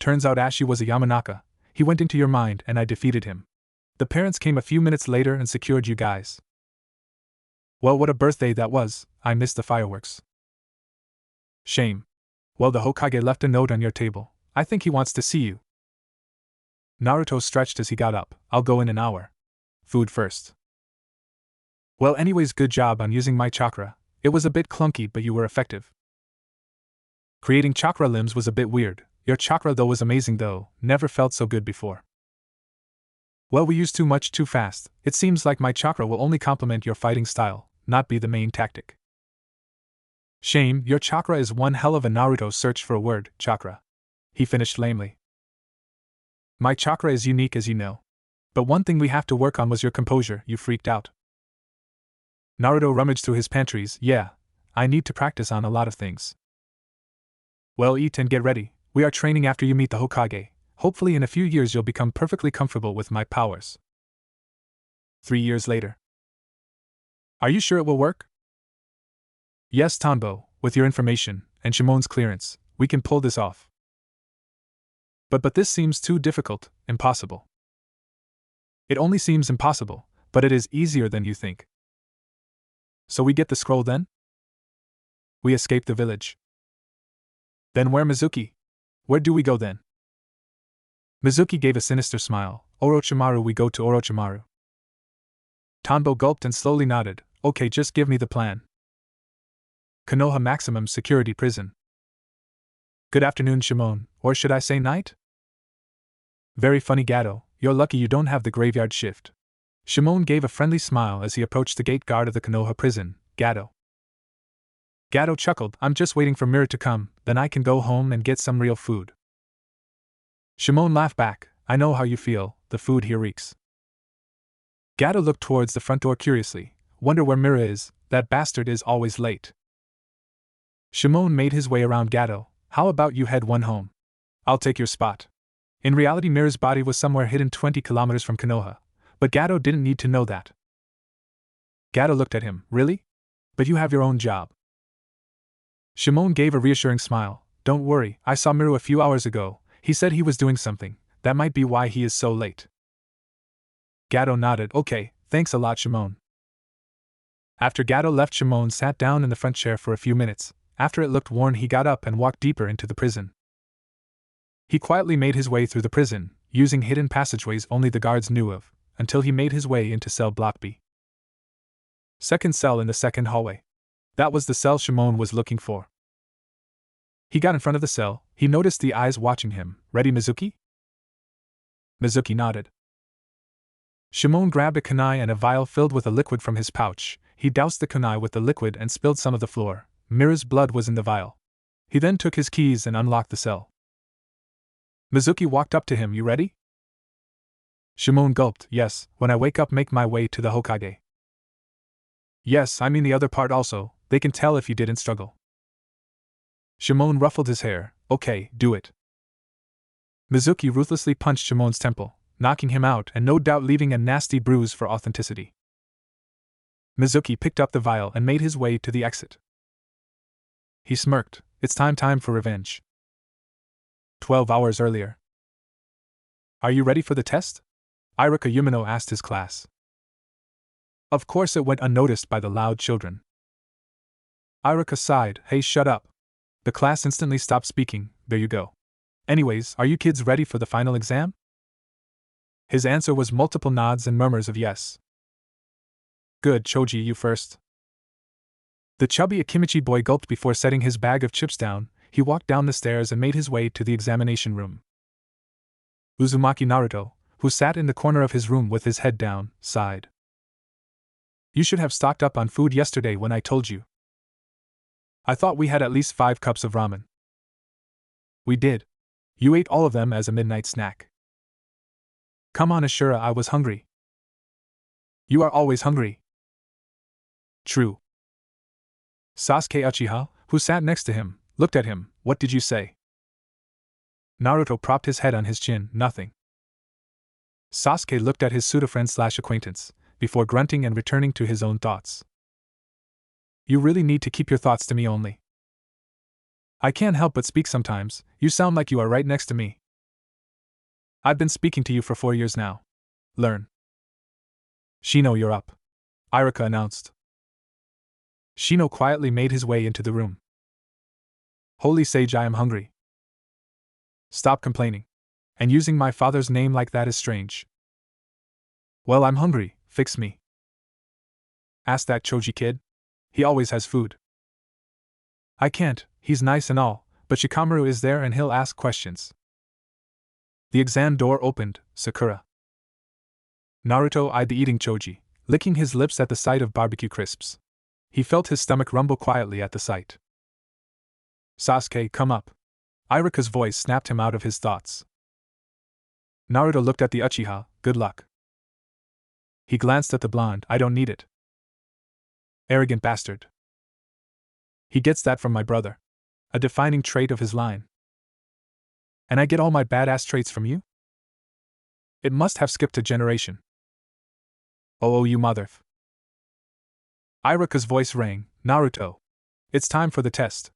Turns out Ashi was a Yamanaka. He went into your mind and I defeated him. The parents came a few minutes later and secured you guys. Well, what a birthday that was. I missed the fireworks. Shame. Well, the Hokage left a note on your table. I think he wants to see you. Naruto stretched as he got up. I'll go in an hour. Food first. Well, anyways, good job on using my chakra. It was a bit clunky, but you were effective. Creating chakra limbs was a bit weird. Your chakra though was amazing though, never felt so good before. Well, we used too much too fast. It seems like my chakra will only complement your fighting style, not be the main tactic. Shame, your chakra is one hell of a. Naruto searched for a word, chakra. He finished lamely. My chakra is unique, as you know. But one thing we have to work on was your composure. You freaked out. Naruto rummaged through his pantries. Yeah, I need to practice on a lot of things. Well, eat and get ready. We are training after you meet the Hokage. Hopefully in a few years you'll become perfectly comfortable with my powers. 3 years later. Are you sure it will work? Yes, Tanbo, with your information, and Shimon's clearance, we can pull this off. But this seems too difficult, impossible. It only seems impossible, but it is easier than you think. So we get the scroll then? We escape the village. Then where Mizuki? Where do we go then? Mizuki gave a sinister smile. Orochimaru, we go to Orochimaru. Tanbo gulped and slowly nodded. Okay, just give me the plan. Konoha Maximum Security Prison. Good afternoon, Shimon, or should I say night? Very funny, Gato. You're lucky you don't have the graveyard shift. Shimon gave a friendly smile as he approached the gate guard of the Konoha prison. Gato. Gato chuckled. I'm just waiting for Mira to come, then I can go home and get some real food. Shimon laughed back. I know how you feel, the food here reeks. Gato looked towards the front door curiously. Wonder where Mira is, that bastard is always late. Shimon made his way around Gato. How about you head one home? I'll take your spot. In reality, Mira's body was somewhere hidden 20 kilometers from Konoha, but Gato didn't need to know that. Gato looked at him. Really? But you have your own job. Shimon gave a reassuring smile. Don't worry, I saw Miru a few hours ago. He said he was doing something. That might be why he is so late. Gato nodded. Okay, thanks a lot, Shimon. After Gato left, Shimon sat down in the front chair for a few minutes. After it looked worn, he got up and walked deeper into the prison. He quietly made his way through the prison, using hidden passageways only the guards knew of, until he made his way into cell block B. Second cell in the second hallway. That was the cell Shimon was looking for. He got in front of the cell. He noticed the eyes watching him. Ready, Mizuki? Mizuki nodded. Shimon grabbed a kunai and a vial filled with a liquid from his pouch. He doused the kunai with the liquid and spilled some of the floor. Mira's blood was in the vial. He then took his keys and unlocked the cell. Mizuki walked up to him. You ready? Shimon gulped. Yes, when I wake up, make my way to the Hokage. Yes, I mean the other part also. They can tell if you didn't struggle. Shimon ruffled his hair. Okay, do it. Mizuki ruthlessly punched Shimon's temple, knocking him out and no doubt leaving a nasty bruise for authenticity. Mizuki picked up the vial and made his way to the exit. He smirked. It's time for revenge. 12 hours earlier. Are you ready for the test? Iruka Yumino asked his class. Of course it went unnoticed by the loud children. Iruka sighed. Hey, shut up. The class instantly stopped speaking. There you go. Anyways, are you kids ready for the final exam? His answer was multiple nods and murmurs of yes. Good, Choji, you first. The chubby Akimichi boy gulped before setting his bag of chips down. He walked down the stairs and made his way to the examination room. Uzumaki Naruto, who sat in the corner of his room with his head down, sighed. You should have stocked up on food yesterday when I told you. I thought we had at least 5 cups of ramen. We did. You ate all of them as a midnight snack. Come on, Ashura, I was hungry. You are always hungry. True. Sasuke Uchiha, who sat next to him, looked at him. What did you say? Naruto propped his head on his chin. Nothing. Sasuke looked at his pseudo-friend/acquaintance, before grunting and returning to his own thoughts. You really need to keep your thoughts to me only. I can't help but speak sometimes. You sound like you are right next to me. I've been speaking to you for 4 years now. Learn. Shino, you're up. Iruka announced. Shino quietly made his way into the room. Holy sage, I am hungry. Stop complaining. And using my father's name like that is strange. Well, I'm hungry, fix me. Ask that Choji kid. He always has food. I can't, he's nice and all, but Shikamaru is there and he'll ask questions. The exam door opened. Sakura. Naruto eyed the eating Choji, licking his lips at the sight of barbecue crisps. He felt his stomach rumble quietly at the sight. Sasuke, come up. Iruka's voice snapped him out of his thoughts. Naruto looked at the Uchiha. Good luck. He glanced at the blonde. I don't need it. Arrogant bastard. He gets that from my brother. A defining trait of his line. And I get all my badass traits from you? It must have skipped a generation. Oh, you motherf. Iruka's voice rang. Naruto. It's time for the test.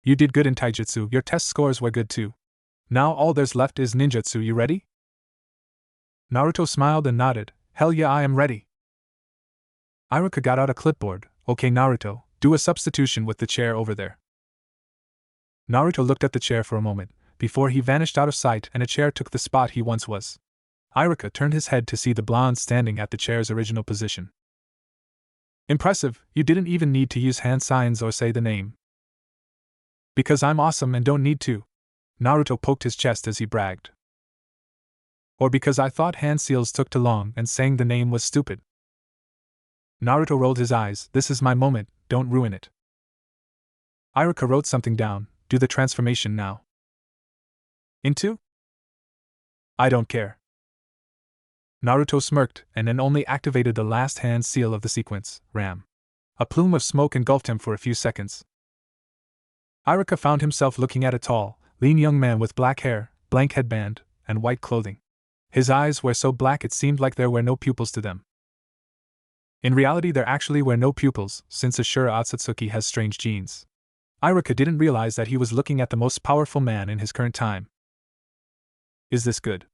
You did good in taijutsu, your test scores were good too. Now all there's left is ninjutsu, you ready? Naruto smiled and nodded. Hell yeah, I am ready. Iruka got out a clipboard. Okay, Naruto, do a substitution with the chair over there. Naruto looked at the chair for a moment, before he vanished out of sight and a chair took the spot he once was. Iruka turned his head to see the blonde standing at the chair's original position. Impressive, you didn't even need to use hand signs or say the name. Because I'm awesome and don't need to. Naruto poked his chest as he bragged. Or because I thought hand seals took too long and saying the name was stupid. Naruto rolled his eyes. This is my moment, don't ruin it. Iruka wrote something down. Do the transformation now. Into? I don't care. Naruto smirked and then only activated the last hand seal of the sequence, Ram. A plume of smoke engulfed him for a few seconds. Iruka found himself looking at a tall, lean young man with black hair, blank headband, and white clothing. His eyes were so black it seemed like there were no pupils to them. In reality, there actually were no pupils, since Ashura Otsutsuki has strange genes. Iruka didn't realize that he was looking at the most powerful man in his current time. Is this good?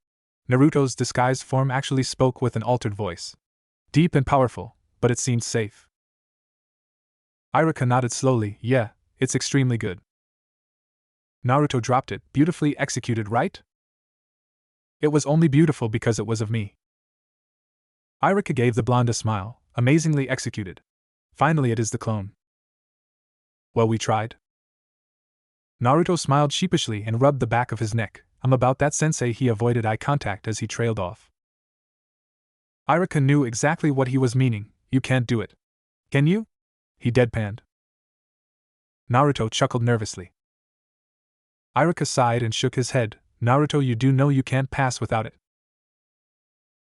Naruto's disguised form actually spoke with an altered voice. Deep and powerful, but it seemed safe. Iruka nodded slowly. Yeah, it's extremely good. Naruto dropped it. Beautifully executed, right? It was only beautiful because it was of me. Iruka gave the blonde a smile. Amazingly executed. Finally, it is the clone. Well, we tried. Naruto smiled sheepishly and rubbed the back of his neck. I'm about that, sensei. He avoided eye contact as he trailed off. Iruka knew exactly what he was meaning. You can't do it. Can you? He deadpanned. Naruto chuckled nervously. Iruka sighed and shook his head. Naruto, you do know you can't pass without it.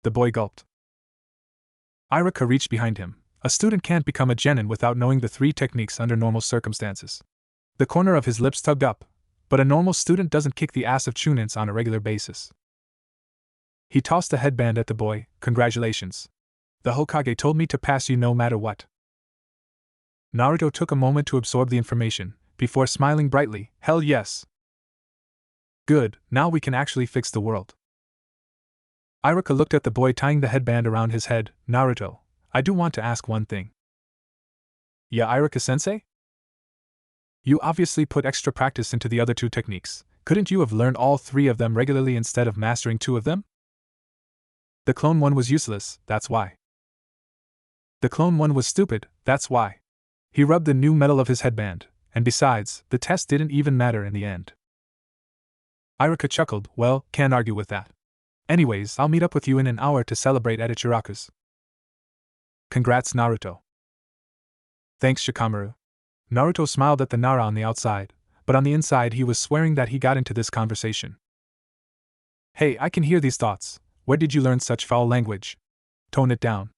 The boy gulped. Iruka reached behind him. A student can't become a genin without knowing the 3 techniques under normal circumstances. The corner of his lips tugged up, but a normal student doesn't kick the ass of chunins on a regular basis. He tossed a headband at the boy. Congratulations. The Hokage told me to pass you no matter what. Naruto took a moment to absorb the information, before smiling brightly. Hell yes. Good, now we can actually fix the world. Iruka looked at the boy tying the headband around his head. Naruto, I do want to ask one thing. Yeah, Iruka-sensei? You obviously put extra practice into the other 2 techniques. Couldn't you have learned all 3 of them regularly instead of mastering 2 of them? The clone one was useless, that's why. The clone one was stupid, that's why. He rubbed the new metal of his headband, and besides, the test didn't even matter in the end. Iruka chuckled. Well, can't argue with that. Anyways, I'll meet up with you in an hour to celebrate at Ichiraku's. Congrats, Naruto. Thanks, Shikamaru. Naruto smiled at the Nara on the outside, but on the inside he was swearing that he got into this conversation. Hey, I can hear these thoughts. Where did you learn such foul language? Tone it down.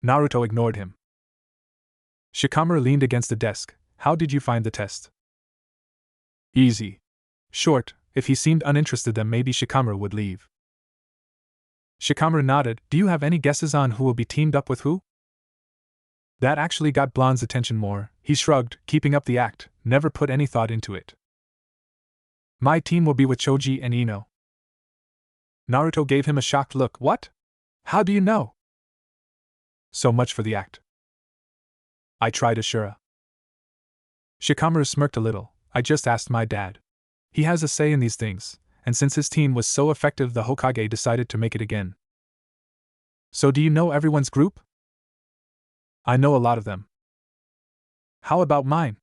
Naruto ignored him. Shikamaru leaned against the desk. How did you find the test? Easy. Short. If he seemed uninterested, then maybe Shikamaru would leave. Shikamaru nodded. Do you have any guesses on who will be teamed up with who? That actually got Blonde's attention more. He shrugged, keeping up the act, never put any thought into it. My team will be with Choji and Ino. Naruto gave him a shocked look. What? How do you know? So much for the act. I tried Ashura. Shikamaru smirked a little. I just asked my dad. He has a say in these things, and since his team was so effective, the Hokage decided to make it again. So do you know everyone's group? I know a lot of them. How about mine?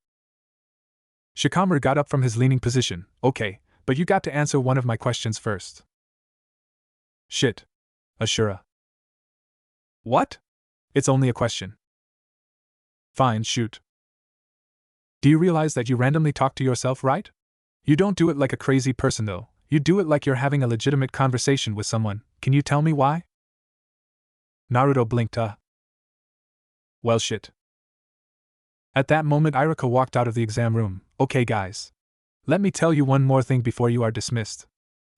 Shikamaru got up from his leaning position. Okay, but you got to answer one of my questions first. Shit. Ashura. What? It's only a question. Fine, shoot. Do you realize that you randomly talk to yourself, right? You don't do it like a crazy person though, you do it like you're having a legitimate conversation with someone. Can you tell me why? Naruto blinked. Well, shit. At that moment, Iruka walked out of the exam room. Okay, guys. Let me tell you one more thing before you are dismissed.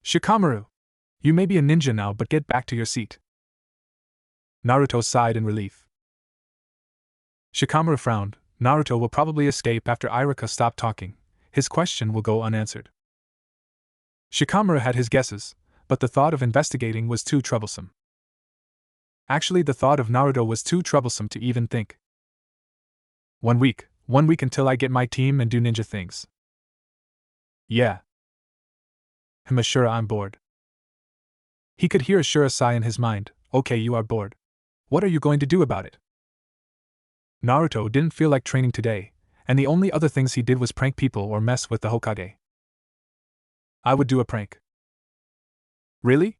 Shikamaru! You may be a ninja now, but get back to your seat. Naruto sighed in relief. Shikamaru frowned. Naruto will probably escape after Iruka stopped talking. His question will go unanswered. Shikamaru had his guesses, but the thought of investigating was too troublesome. Actually, the thought of Naruto was too troublesome to even think. 1 week until I get my team and do ninja things. Yeah. Ashura, I'm bored. He could hear Ashura sigh in his mind. Okay, you are bored. What are you going to do about it? Naruto didn't feel like training today, and the only other things he did was prank people or mess with the Hokage. I would do a prank. Really?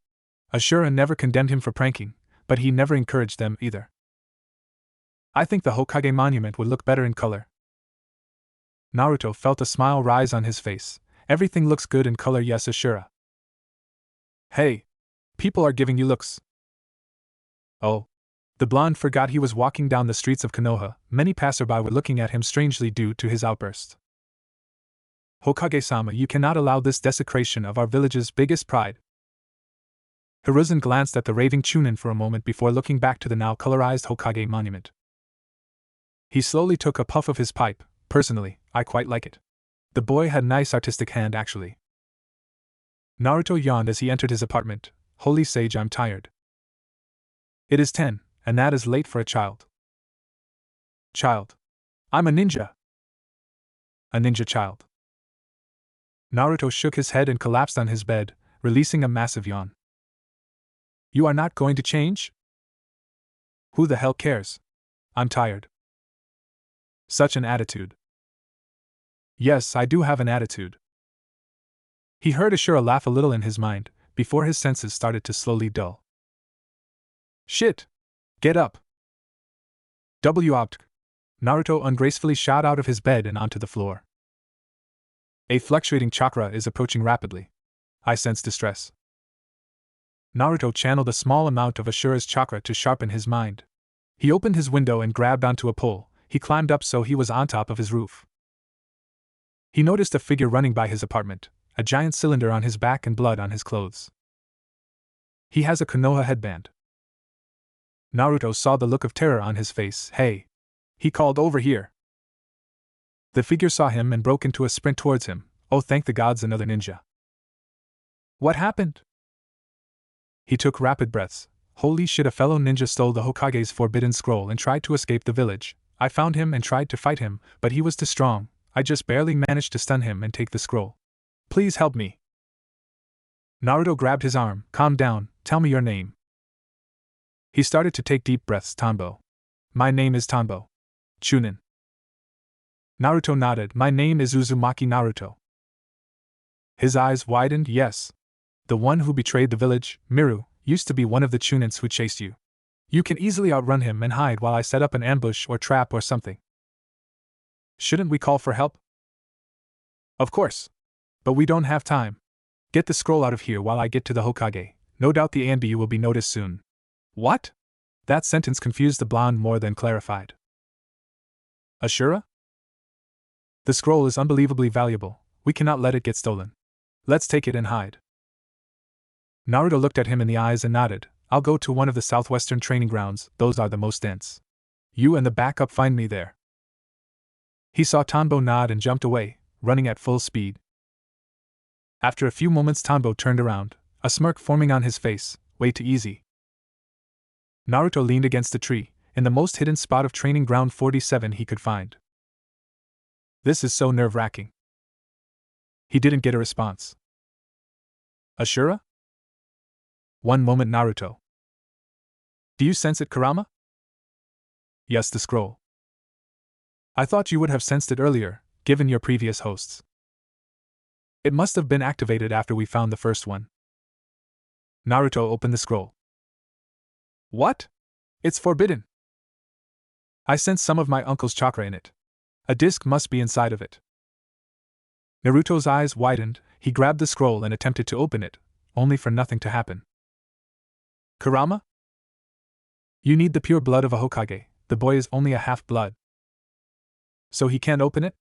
Ashura never condemned him for pranking, but he never encouraged them either. I think the Hokage monument would look better in color. Naruto felt a smile rise on his face. Everything looks good in color, yes, Ashura. Hey! People are giving you looks. Oh. The blonde forgot he was walking down the streets of Konoha. Many passerby were looking at him strangely due to his outburst. Hokage-sama, you cannot allow this desecration of our village's biggest pride. Hiruzen glanced at the raving Chunin for a moment before looking back to the now colorized Hokage monument. He slowly took a puff of his pipe. Personally, I quite like it. The boy had nice artistic hand, actually. Naruto yawned as he entered his apartment. Holy sage, I'm tired. It is 10, and that is late for a child. Child. I'm a ninja. A ninja child. Naruto shook his head and collapsed on his bed, releasing a massive yawn. You are not going to change? Who the hell cares? I'm tired. Such an attitude. Yes, I do have an attitude. He heard Ashura laugh a little in his mind, before his senses started to slowly dull. Shit! Get up! W-opt! Naruto ungracefully shot out of his bed and onto the floor. A fluctuating chakra is approaching rapidly. I sense distress. Naruto channeled a small amount of Ashura's chakra to sharpen his mind. He opened his window and grabbed onto a pole. He climbed up so he was on top of his roof. He noticed a figure running by his apartment, a giant cylinder on his back and blood on his clothes. He has a Konoha headband. Naruto saw the look of terror on his face. Hey! He called, over here! The figure saw him and broke into a sprint towards him. Oh, thank the gods, another ninja. What happened? He took rapid breaths. Holy shit, a fellow ninja stole the Hokage's forbidden scroll and tried to escape the village. I found him and tried to fight him, but he was too strong. I just barely managed to stun him and take the scroll. Please help me. Naruto grabbed his arm. Calm down, tell me your name. He started to take deep breaths. Tanbo. My name is Tanbo. Chunin. Naruto nodded. My name is Uzumaki Naruto. His eyes widened. Yes. The one who betrayed the village, Miru, used to be one of the Chunins who chased you. You can easily outrun him and hide while I set up an ambush or trap or something. Shouldn't we call for help? Of course. But we don't have time. Get the scroll out of here while I get to the Hokage. No doubt the ANBU will be noticed soon. What? That sentence confused the blonde more than clarified. Ashura? The scroll is unbelievably valuable. We cannot let it get stolen. Let's take it and hide. Naruto looked at him in the eyes and nodded. I'll go to one of the southwestern training grounds, those are the most dense. You and the backup find me there. He saw Tanbo nod and jumped away, running at full speed. After a few moments, Tanbo turned around, a smirk forming on his face. Way too easy. Naruto leaned against a tree, in the most hidden spot of training ground 47 he could find. This is so nerve-wracking. He didn't get a response. Ashura? One moment, Naruto. Do you sense it, Kurama? Yes, the scroll. I thought you would have sensed it earlier, given your previous hosts. It must have been activated after we found the first one. Naruto opened the scroll. What? It's forbidden. I sense some of my uncle's chakra in it. A disc must be inside of it. Naruto's eyes widened. He grabbed the scroll and attempted to open it, only for nothing to happen. Kurama? You need the pure blood of a Hokage. The boy is only a half-blood. So he can't open it?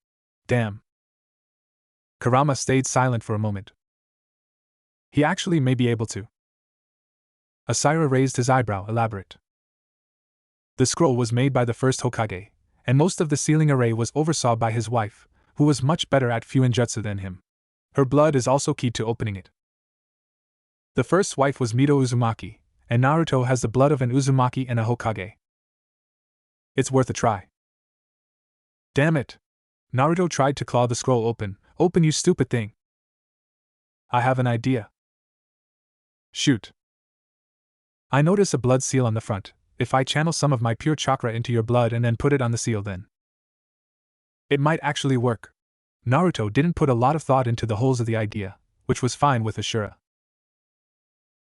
Damn. Kurama stayed silent for a moment. He actually may be able to. Ashura raised his eyebrow. Elaborate. The scroll was made by the first Hokage, and most of the sealing array was oversaw by his wife, who was much better at Fuinjutsu than him. Her blood is also key to opening it. The first wife was Mito Uzumaki, and Naruto has the blood of an Uzumaki and a Hokage. It's worth a try. Damn it! Naruto tried to claw the scroll open. Open, you stupid thing! I have an idea. Shoot. I notice a blood seal on the front. If I channel some of my pure chakra into your blood and then put it on the seal, then it might actually work. Naruto didn't put a lot of thought into the holes of the idea, which was fine with Ashura.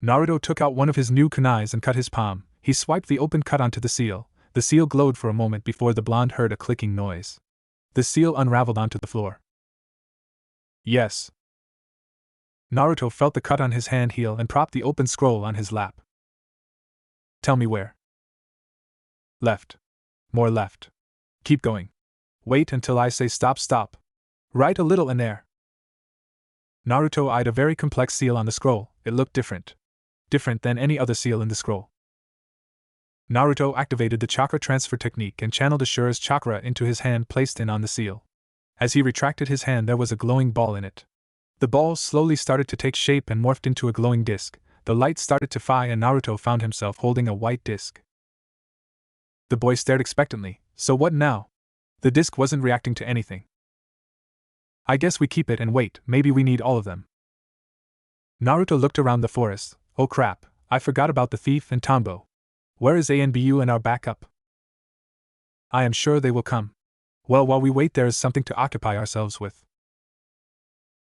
Naruto took out one of his new kunais and cut his palm. He swiped the open cut onto the seal. The seal glowed for a moment before the blonde heard a clicking noise. The seal unraveled onto the floor. Yes. Naruto felt the cut on his hand heal and propped the open scroll on his lap. Tell me where. Left. More left. Keep going. Wait until I say stop, stop. Right a little in there. Naruto eyed a very complex seal on the scroll. It looked different. Different than any other seal in the scroll. Naruto activated the chakra transfer technique and channeled Ashura's chakra into his hand placed in on the seal. As he retracted his hand, there was a glowing ball in it. The ball slowly started to take shape and morphed into a glowing disc. The light started to fire and Naruto found himself holding a white disc. The boy stared expectantly. So what now? The disc wasn't reacting to anything. I guess we keep it and wait, maybe we need all of them. Naruto looked around the forest. Oh crap, I forgot about the thief and Tombo. Where is ANBU and our backup? I am sure they will come. Well, while we wait, there is something to occupy ourselves with.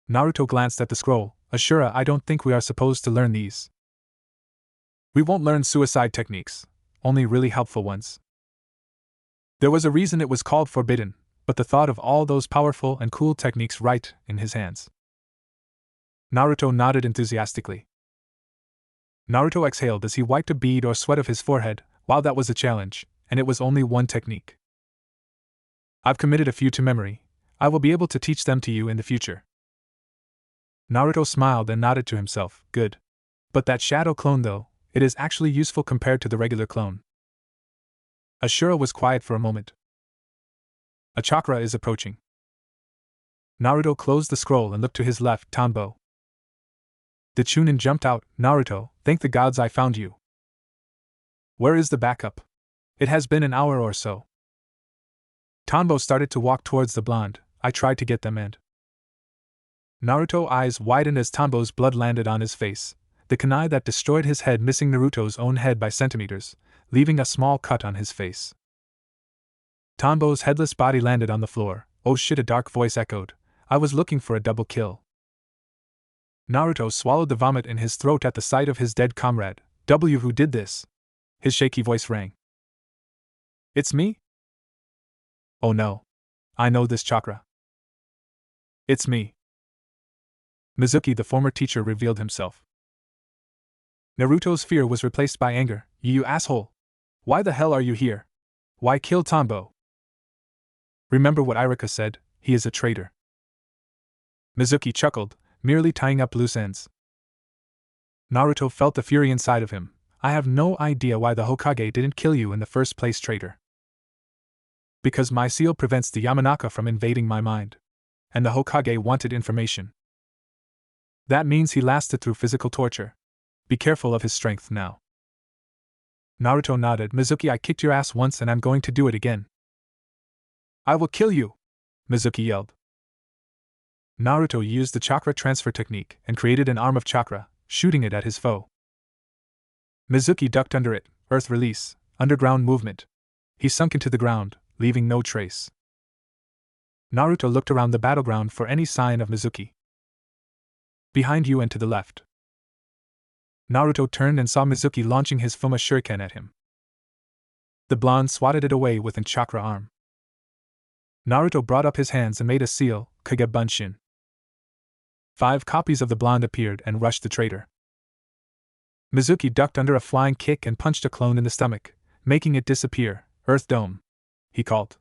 Naruto glanced at the scroll. Ashura, I don't think we are supposed to learn these. We won't learn suicide techniques, only really helpful ones. There was a reason it was called forbidden, but the thought of all those powerful and cool techniques right in his hands. Naruto nodded enthusiastically. Naruto exhaled as he wiped a bead or sweat of his forehead. Wow, that was a challenge, and it was only one technique. I've committed a few to memory. I will be able to teach them to you in the future. Naruto smiled and nodded to himself. Good. But that shadow clone though, it is actually useful compared to the regular clone. Ashura was quiet for a moment. A chakra is approaching. Naruto closed the scroll and looked to his left. Tombo. The Chunin jumped out. Naruto, thank the gods I found you. Where is the backup? It has been an hour or so. Tombo started to walk towards the blonde. I tried to get them and... Naruto's eyes widened as Tombo's blood landed on his face, the kunai that destroyed his head missing Naruto's own head by centimeters, leaving a small cut on his face. Tombo's headless body landed on the floor. Oh shit, a dark voice echoed. I was looking for a double kill. Naruto swallowed the vomit in his throat at the sight of his dead comrade. Who did this? His shaky voice rang. It's me? Oh no. I know this chakra. It's me. Mizuki, the former teacher, revealed himself. Naruto's fear was replaced by anger. You asshole! Why the hell are you here? Why kill Tombo? Remember what Irika said, he is a traitor. Mizuki chuckled, merely tying up loose ends. Naruto felt the fury inside of him. I have no idea why the Hokage didn't kill you in the first place, traitor. Because my seal prevents the Yamanaka from invading my mind. And the Hokage wanted information. That means he lasted through physical torture. Be careful of his strength now. Naruto nodded. Mizuki, I kicked your ass once and I'm going to do it again. I will kill you! Mizuki yelled. Naruto used the chakra transfer technique and created an arm of chakra, shooting it at his foe. Mizuki ducked under it. Earth release, underground movement. He sunk into the ground, leaving no trace. Naruto looked around the battleground for any sign of Mizuki. Behind you and to the left. Naruto turned and saw Mizuki launching his Fuma shuriken at him. The blonde swatted it away with an chakra arm. Naruto brought up his hands and made a seal, Kage Bunshin. 5 copies of the blonde appeared and rushed the traitor. Mizuki ducked under a flying kick and punched a clone in the stomach, making it disappear. Earth Dome, he called.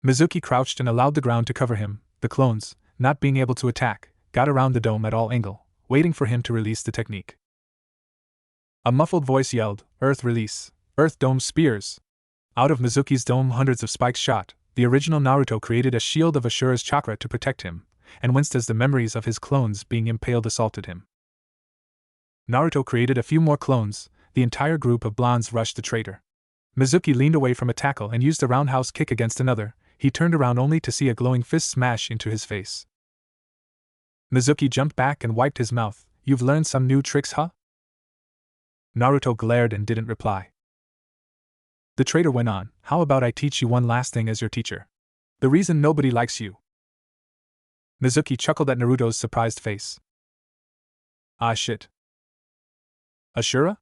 Mizuki crouched and allowed the ground to cover him. The clones, not being able to attack, got around the dome at all angles, waiting for him to release the technique. A muffled voice yelled, Earth release, Earth Dome spears. Out of Mizuki's dome hundreds of spikes shot. The original Naruto created a shield of Ashura's chakra to protect him, and winced as the memories of his clones being impaled assaulted him. Naruto created a few more clones. The entire group of blondes rushed the traitor. Mizuki leaned away from a tackle and used a roundhouse kick against another. He turned around only to see a glowing fist smash into his face. Mizuki jumped back and wiped his mouth. You've learned some new tricks, huh? Naruto glared and didn't reply. The traitor went on, how about I teach you one last thing as your teacher? The reason nobody likes you. Mizuki chuckled at Naruto's surprised face. Ah shit. Ashura?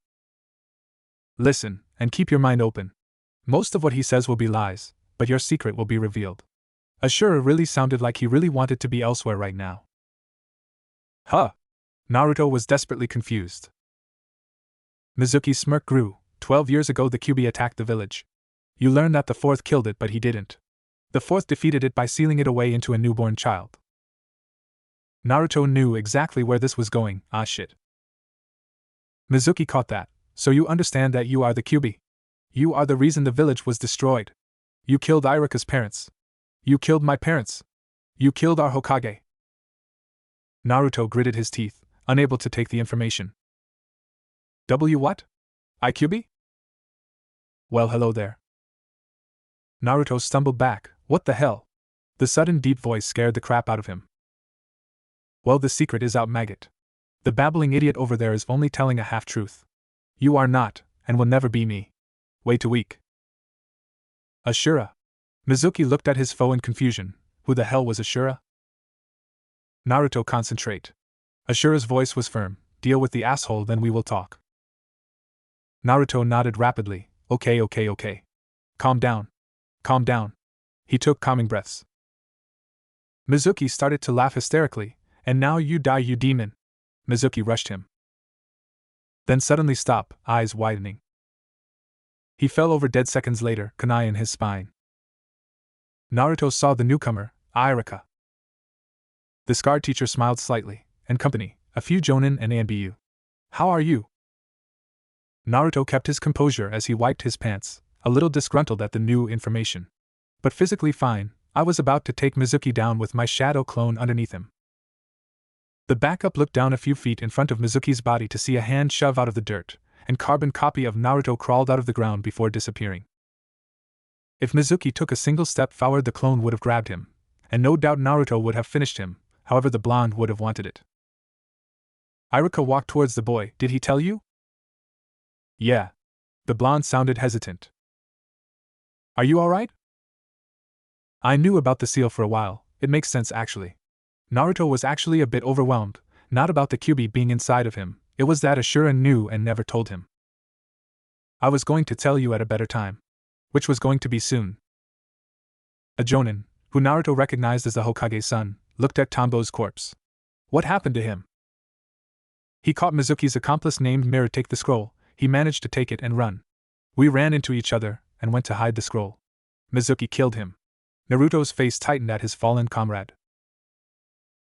Listen, and keep your mind open. Most of what he says will be lies, but your secret will be revealed. Ashura really sounded like he really wanted to be elsewhere right now. Huh? Naruto was desperately confused. Mizuki's smirk grew. 12 years ago the Kyuubi attacked the village. You learned that the fourth killed it but he didn't. The fourth defeated it by sealing it away into a newborn child. Naruto knew exactly where this was going. Ah shit. Mizuki caught that. So you understand that you are the QB. You are the reason the village was destroyed. You killed Iruka's parents. You killed my parents. You killed our Hokage. Naruto gritted his teeth, unable to take the information. What? IQB? Well, hello there. Naruto stumbled back. What the hell? The sudden deep voice scared the crap out of him. Well, the secret is out, maggot. The babbling idiot over there is only telling a half-truth. You are not, and will never be me. Way too weak. Ashura. Mizuki looked at his foe in confusion. Who the hell was Ashura? Naruto, concentrate. Ashura's voice was firm. Deal with the asshole, then we will talk. Naruto nodded rapidly. Okay. Calm down. Calm down. He took calming breaths. Mizuki started to laugh hysterically. And now you die, you demon. Mizuki rushed him. Then suddenly stopped, eyes widening. He fell over dead seconds later, kunai in his spine. Naruto saw the newcomer, Iruka. The scarred teacher smiled slightly, and company, a few jonin and anbu. How are you? Naruto kept his composure as he wiped his pants, a little disgruntled at the new information. But physically fine. I was about to take Mizuki down with my shadow clone underneath him. The backup looked down a few feet in front of Mizuki's body to see a hand shove out of the dirt, and carbon copy of Naruto crawled out of the ground before disappearing. If Mizuki took a single step forward, the clone would have grabbed him, and no doubt Naruto would have finished him, however the blonde would have wanted it. Iruka walked towards the boy. Did he tell you? Yeah. The blonde sounded hesitant. Are you alright? I knew about the seal for a while. It makes sense actually. Naruto was actually a bit overwhelmed, not about the QB being inside of him, it was that Ashura knew and never told him. I was going to tell you at a better time. Which was going to be soon. A jonin, who Naruto recognized as the Hokage's son, looked at Tombo's corpse. What happened to him? He caught Mizuki's accomplice named Mirror take the scroll. He managed to take it and run. We ran into each other, and went to hide the scroll. Mizuki killed him. Naruto's face tightened at his fallen comrade.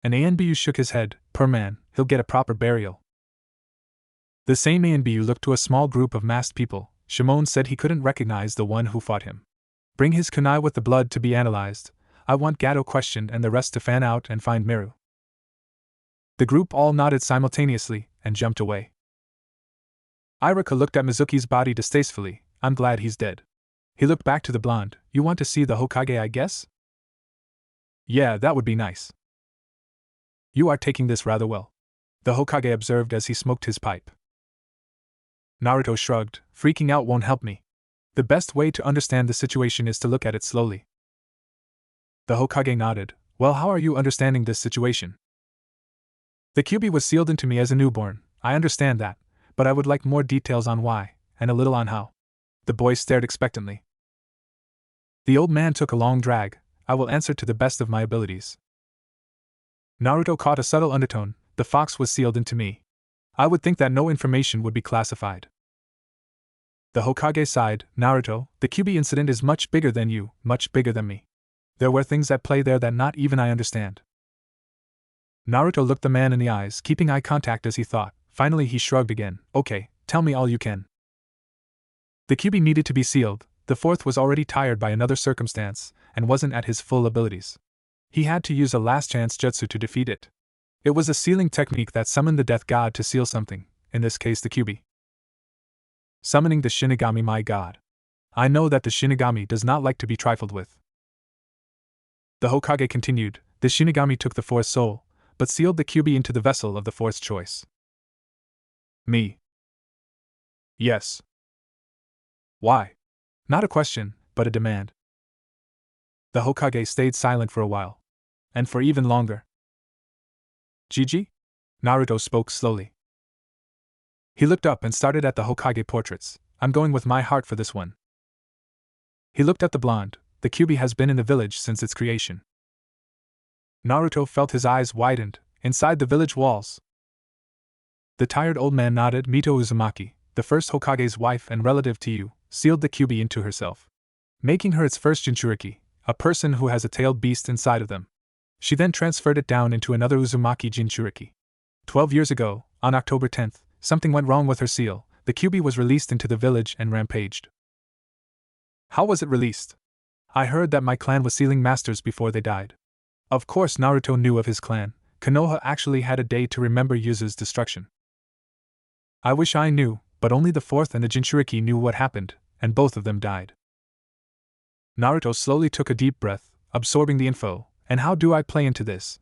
An Anbu shook his head. Per man, he'll get a proper burial. The same Anbu looked to a small group of masked people. Shimon said he couldn't recognize the one who fought him. Bring his kunai with the blood to be analyzed. I want Gato questioned and the rest to fan out and find Miru. The group all nodded simultaneously, and jumped away. Iruka looked at Mizuki's body distastefully. I'm glad he's dead. He looked back to the blonde. You want to see the Hokage, I guess? Yeah, that would be nice. You are taking this rather well, the Hokage observed as he smoked his pipe. Naruto shrugged. Freaking out won't help me. The best way to understand the situation is to look at it slowly. The Hokage nodded. Well, how are you understanding this situation? The QB was sealed into me as a newborn, I understand that, but I would like more details on why, and a little on how. The boy stared expectantly. The old man took a long drag. I will answer to the best of my abilities. Naruto caught a subtle undertone. The fox was sealed into me. I would think that no information would be classified. The Hokage sighed. Naruto, the QB incident is much bigger than you, much bigger than me. There were things at play there that not even I understand. Naruto looked the man in the eyes, keeping eye contact as he thought. Finally he shrugged again. Okay, tell me all you can. The QB needed to be sealed. The fourth was already tired by another circumstance, and wasn't at his full abilities. He had to use a last chance jutsu to defeat it. It was a sealing technique that summoned the death god to seal something, in this case the QB. Summoning the Shinigami, my god. I know that the Shinigami does not like to be trifled with. The Hokage continued. The Shinigami took the fourth soul, but sealed the QB into the vessel of the fourth's choice. Me. Yes. Why? Not a question, but a demand. The Hokage stayed silent for a while. And for even longer. Gigi? Naruto spoke slowly. He looked up and started at the Hokage portraits. I'm going with my heart for this one. He looked at the blonde. The QB has been in the village since its creation. Naruto felt his eyes widened. Inside the village walls. The tired old man nodded. Mito Uzumaki, the first Hokage's wife and relative to you, sealed the QB into herself, making her its first Jinchuriki, a person who has a tailed beast inside of them. She then transferred it down into another Uzumaki Jinchuriki. 12 years ago, on October 10th, something went wrong with her seal. The QB was released into the village and rampaged. How was it released? I heard that my clan was sealing masters before they died. Of course Naruto knew of his clan. Konoha actually had a day to remember Yuzu's destruction. I wish I knew, but only the fourth and the Jinchuriki knew what happened, and both of them died. Naruto slowly took a deep breath, absorbing the info. And how do I play into this?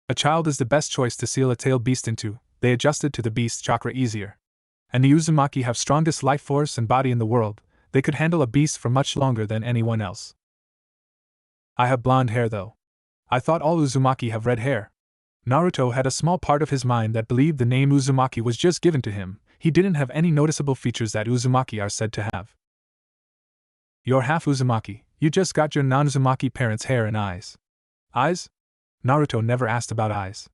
A child is the best choice to seal a tailed beast into. They adjusted to the beast's chakra easier. And the Uzumaki have strongest life force and body in the world. They could handle a beast for much longer than anyone else. I have blonde hair though. I thought all Uzumaki have red hair. Naruto had a small part of his mind that believed the name Uzumaki was just given to him. He didn't have any noticeable features that Uzumaki are said to have. You're half Uzumaki. You just got your non-Uzumaki parents' hair and eyes. Eyes? Naruto never asked about eyes.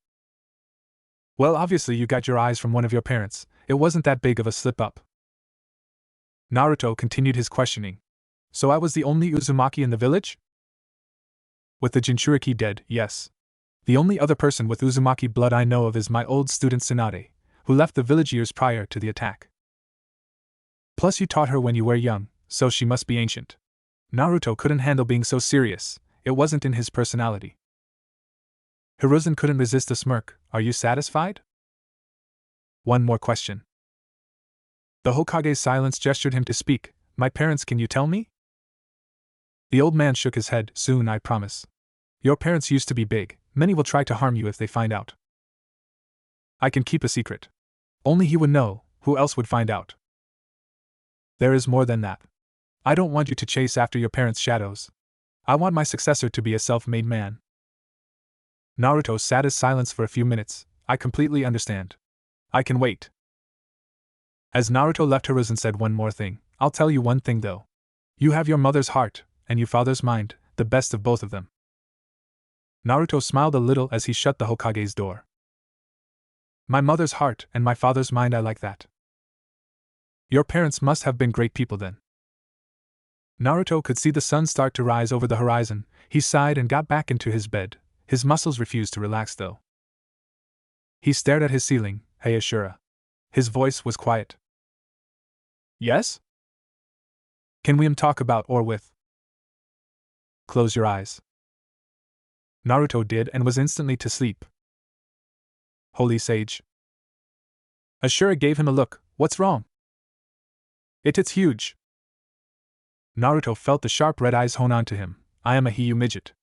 Well, obviously you got your eyes from one of your parents. It wasn't that big of a slip-up. Naruto continued his questioning. So I was the only Uzumaki in the village? With the Jinchuriki dead, yes. The only other person with Uzumaki blood I know of is my old student Tsunade, who left the village years prior to the attack. Plus you taught her when you were young, so she must be ancient. Naruto couldn't handle being so serious. It wasn't in his personality. Hiruzen couldn't resist a smirk. Are you satisfied? One more question. The Hokage's silence gestured him to speak. My parents, can you tell me? The old man shook his head. Soon, I promise. Your parents used to be big. Many will try to harm you if they find out. I can keep a secret. Only he would know. Who else would find out? There is more than that. I don't want you to chase after your parents' shadows. I want my successor to be a self-made man. Naruto sat in silence for a few minutes. I completely understand. I can wait. As Naruto left, Hiruzen said one more thing. I'll tell you one thing though. You have your mother's heart, and your father's mind, the best of both of them. Naruto smiled a little as he shut the Hokage's door. My mother's heart and my father's mind, I like that. Your parents must have been great people then. Naruto could see the sun start to rise over the horizon. He sighed and got back into his bed. His muscles refused to relax though. He stared at his ceiling. Hey Ashura. His voice was quiet. Yes? Can we talk about or with? Close your eyes. Naruto did and was instantly to sleep. Holy sage. Ashura gave him a look. What's wrong? It's huge. Naruto felt the sharp red eyes hone onto him. I am a Hiyu midget.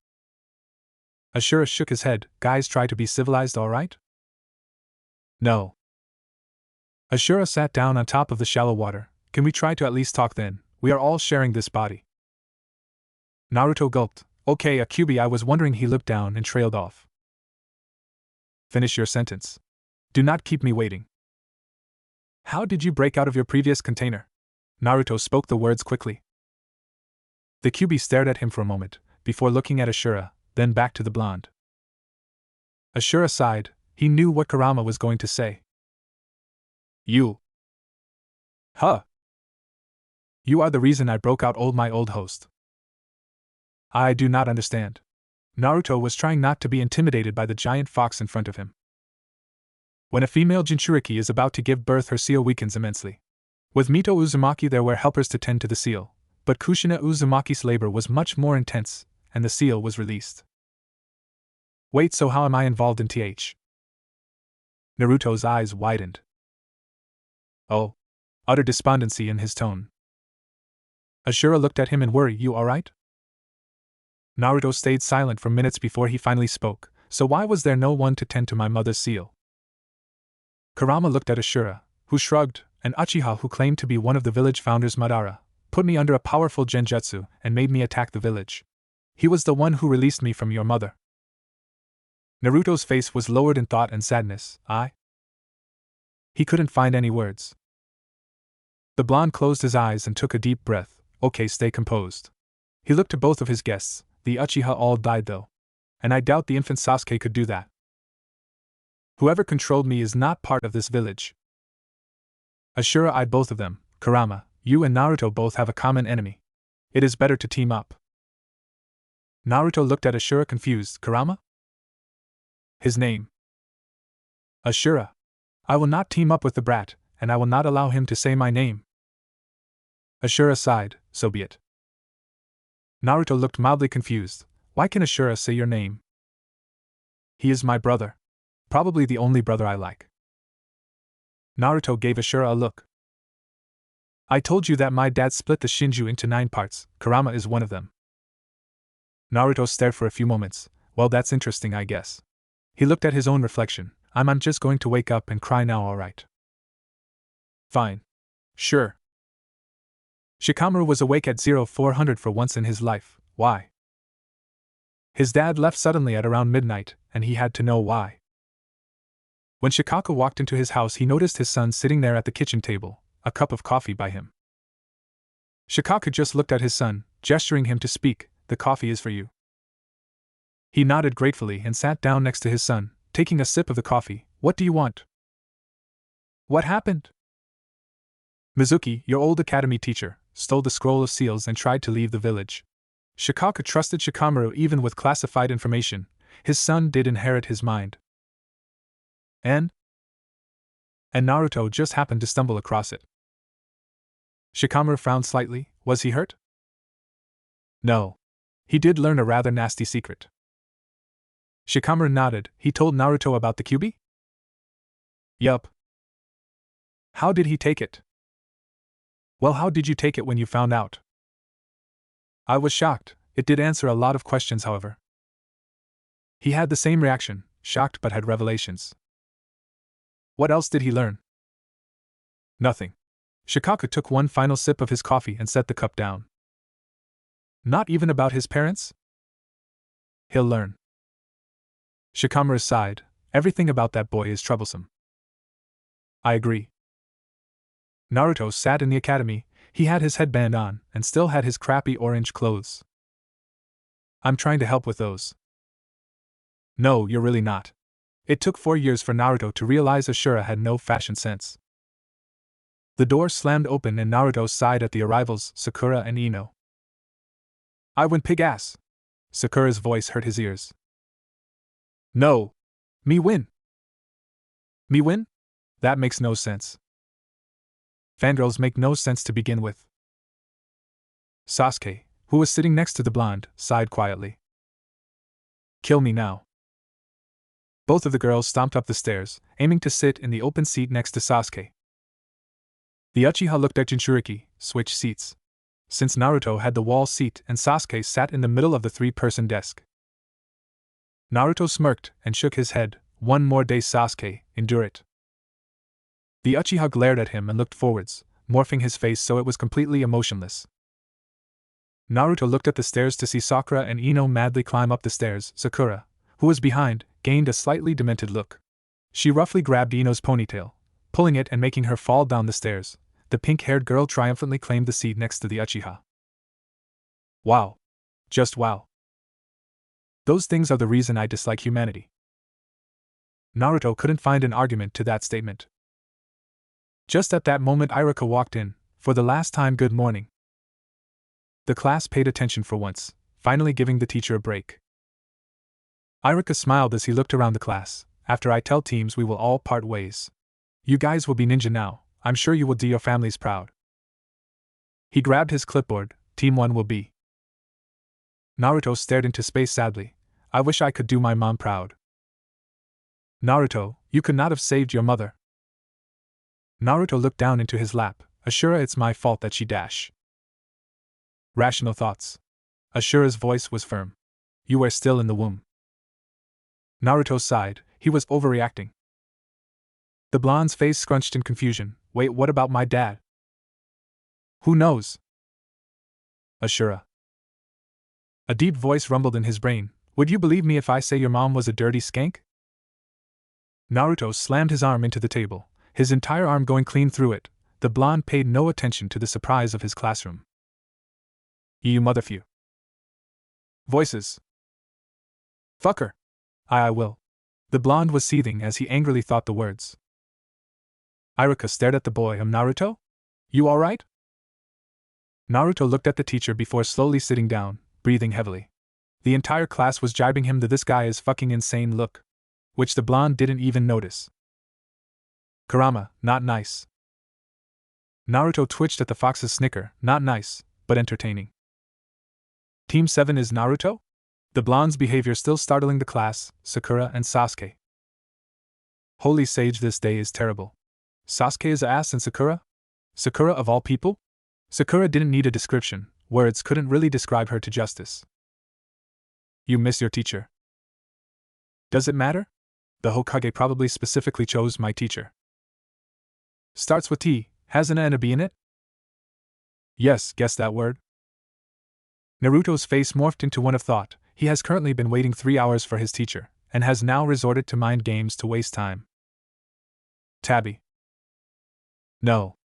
Ashura shook his head. Guys try to be civilized, alright? No. Ashura sat down on top of the shallow water. Can we try to at least talk then? We are all sharing this body. Naruto gulped. Okay, Akubi, I was wondering. He looked down and trailed off. Finish your sentence. Do not keep me waiting. How did you break out of your previous container? Naruto spoke the words quickly. The QB stared at him for a moment, before looking at Ashura, then back to the blonde. Ashura sighed. He knew what Kurama was going to say. You. Huh. You are the reason I broke out my old host. I do not understand. Naruto was trying not to be intimidated by the giant fox in front of him. When a female Jinchuriki is about to give birth, her seal weakens immensely. With Mito Uzumaki there were helpers to tend to the seal, but Kushina Uzumaki's labor was much more intense, and the seal was released. Wait, so how am I involved in TH? Naruto's eyes widened. Oh. Utter despondency in his tone. Ashura looked at him in worry. You alright? Naruto stayed silent for minutes before he finally spoke. So why was there no one to tend to my mother's seal? Kurama looked at Ashura, who shrugged, and Uchiha, who claimed to be one of the village founders, Madara, put me under a powerful genjutsu and made me attack the village. He was the one who released me from your mother. Naruto's face was lowered in thought and sadness. He couldn't find any words. The blonde closed his eyes and took a deep breath. Okay, stay composed. He looked to both of his guests. The Uchiha all died though. And I doubt the infant Sasuke could do that. Whoever controlled me is not part of this village. Ashura eyed both of them. Kurama, you and Naruto both have a common enemy. It is better to team up. Naruto looked at Ashura confused. Kurama? His name. Ashura. I will not team up with the brat, and I will not allow him to say my name. Ashura sighed. So be it. Naruto looked mildly confused. Why can Ashura say your name? He is my brother. Probably the only brother I like. Naruto gave Ashura a look. I told you that my dad split the Shinju into 9 parts. Kurama is one of them. Naruto stared for a few moments. Well, that's interesting, I guess. He looked at his own reflection. I'm just going to wake up and cry now, alright? Fine. Sure. Shikamaru was awake at 0400 for once in his life. Why? His dad left suddenly at around midnight, and he had to know why. When Shikaka walked into his house, he noticed his son sitting there at the kitchen table, a cup of coffee by him. Shikaka just looked at his son, gesturing him to speak. The coffee is for you. He nodded gratefully and sat down next to his son, taking a sip of the coffee. What do you want? What happened? Mizuki, your old academy teacher, stole the scroll of seals and tried to leave the village. Shikaka trusted Shikamaru even with classified information. His son did inherit his mind. And Naruto just happened to stumble across it. Shikamaru frowned slightly. Was he hurt? No. He did learn a rather nasty secret. Shikamaru nodded. He told Naruto about the Kyuubi? Yup. How did he take it? Well, how did you take it when you found out? I was shocked. It did answer a lot of questions, however. He had the same reaction, shocked but had revelations. What else did he learn? Nothing. Shikaka took one final sip of his coffee and set the cup down. Not even about his parents? He'll learn. Shikamaru sighed. Everything about that boy is troublesome. I agree. Naruto sat in the academy. He had his headband on, and still had his crappy orange clothes. I'm trying to help with those. No, you're really not. It took 4 years for Naruto to realize Ashura had no fashion sense. The door slammed open and Naruto sighed at the arrivals, Sakura and Ino. I win pig ass. Sakura's voice hurt his ears. No. Me win. Me win? That makes no sense. Fangirls make no sense to begin with. Sasuke, who was sitting next to the blonde, sighed quietly. Kill me now. Both of the girls stomped up the stairs, aiming to sit in the open seat next to Sasuke. The Uchiha looked at Jinchuriki, switch seats. Since Naruto had the wall seat and Sasuke sat in the middle of the 3-person desk. Naruto smirked and shook his head. One more day, Sasuke, endure it. The Uchiha glared at him and looked forwards, morphing his face so it was completely emotionless. Naruto looked at the stairs to see Sakura and Ino madly climb up the stairs. Sakura, who was behind, gained a slightly demented look. She roughly grabbed Ino's ponytail, pulling it and making her fall down the stairs. The pink-haired girl triumphantly claimed the seat next to the Uchiha. Wow. Just wow. Those things are the reason I dislike humanity. Naruto couldn't find an argument to that statement. Just at that moment Iruka walked in. For the last time, good morning. The class paid attention for once, finally giving the teacher a break. Iruka smiled as he looked around the class. After I tell teams we will all part ways. You guys will be ninja now. I'm sure you will do your families proud. He grabbed his clipboard. Team 1 will be. Naruto stared into space sadly. I wish I could do my mom proud. Naruto, you could not have saved your mother. Naruto looked down into his lap. Ashura, it's my fault that she dash. Rational thoughts. Ashura's voice was firm. You were still in the womb. Naruto sighed. He was overreacting. The blonde's face scrunched in confusion. Wait, what about my dad? Who knows? Ashura. A deep voice rumbled in his brain. Would you believe me if I say your mom was a dirty skank? Naruto slammed his arm into the table, his entire arm going clean through it. The blonde paid no attention to the surprise of his classroom. You motherfucker. Voices. Fucker. I will. The blonde was seething as he angrily thought the words. Iruka stared at the boy. Naruto? You alright? Naruto looked at the teacher before slowly sitting down, breathing heavily. The entire class was jibing him the "this guy is fucking insane" look, which the blonde didn't even notice. Kurama, not nice. Naruto twitched at the fox's snicker, not nice, but entertaining. Team 7 is Naruto? The blonde's behavior still startling the class, Sakura and Sasuke. Holy sage, this day is terrible. Sasuke is a ass and Sakura? Sakura of all people? Sakura didn't need a description, words couldn't really describe her to justice. You miss your teacher. Does it matter? The Hokage probably specifically chose my teacher. Starts with T, has an A and a B in it? Yes, guess that word. Naruto's face morphed into one of thought. He has currently been waiting 3 hours for his teacher, and has now resorted to mind games to waste time. Tabby. No.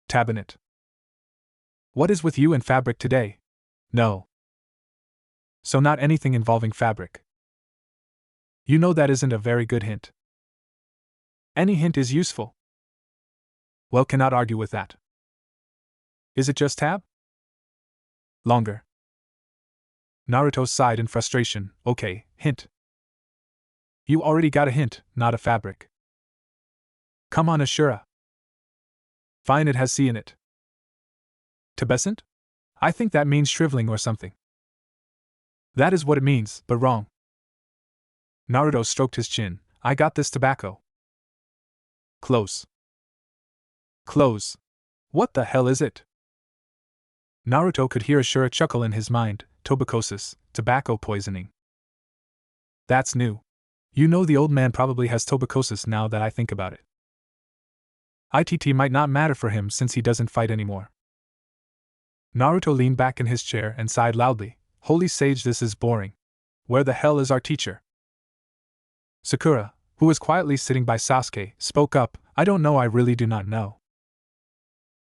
Tabinet. What is with you and fabric today? No. So not anything involving fabric. You know that isn't a very good hint. Any hint is useful. Well, cannot argue with that. Is it just tab? Longer. Naruto sighed in frustration. Okay, hint. You already got a hint, not a fabric. Come on, Ashura. Fine, it has C in it. Tubescent? I think that means shriveling or something. That is what it means, but wrong. Naruto stroked his chin. I got this tobacco. Close. Close. What the hell is it? Naruto could hear Ashura chuckle in his mind. Tuberculosis, tobacco poisoning. That's new. You know the old man probably has tuberculosis now that I think about it. ITT might not matter for him since he doesn't fight anymore. Naruto leaned back in his chair and sighed loudly. Holy sage, this is boring. Where the hell is our teacher? Sakura, who was quietly sitting by Sasuke, spoke up. I don't know, I really do not know.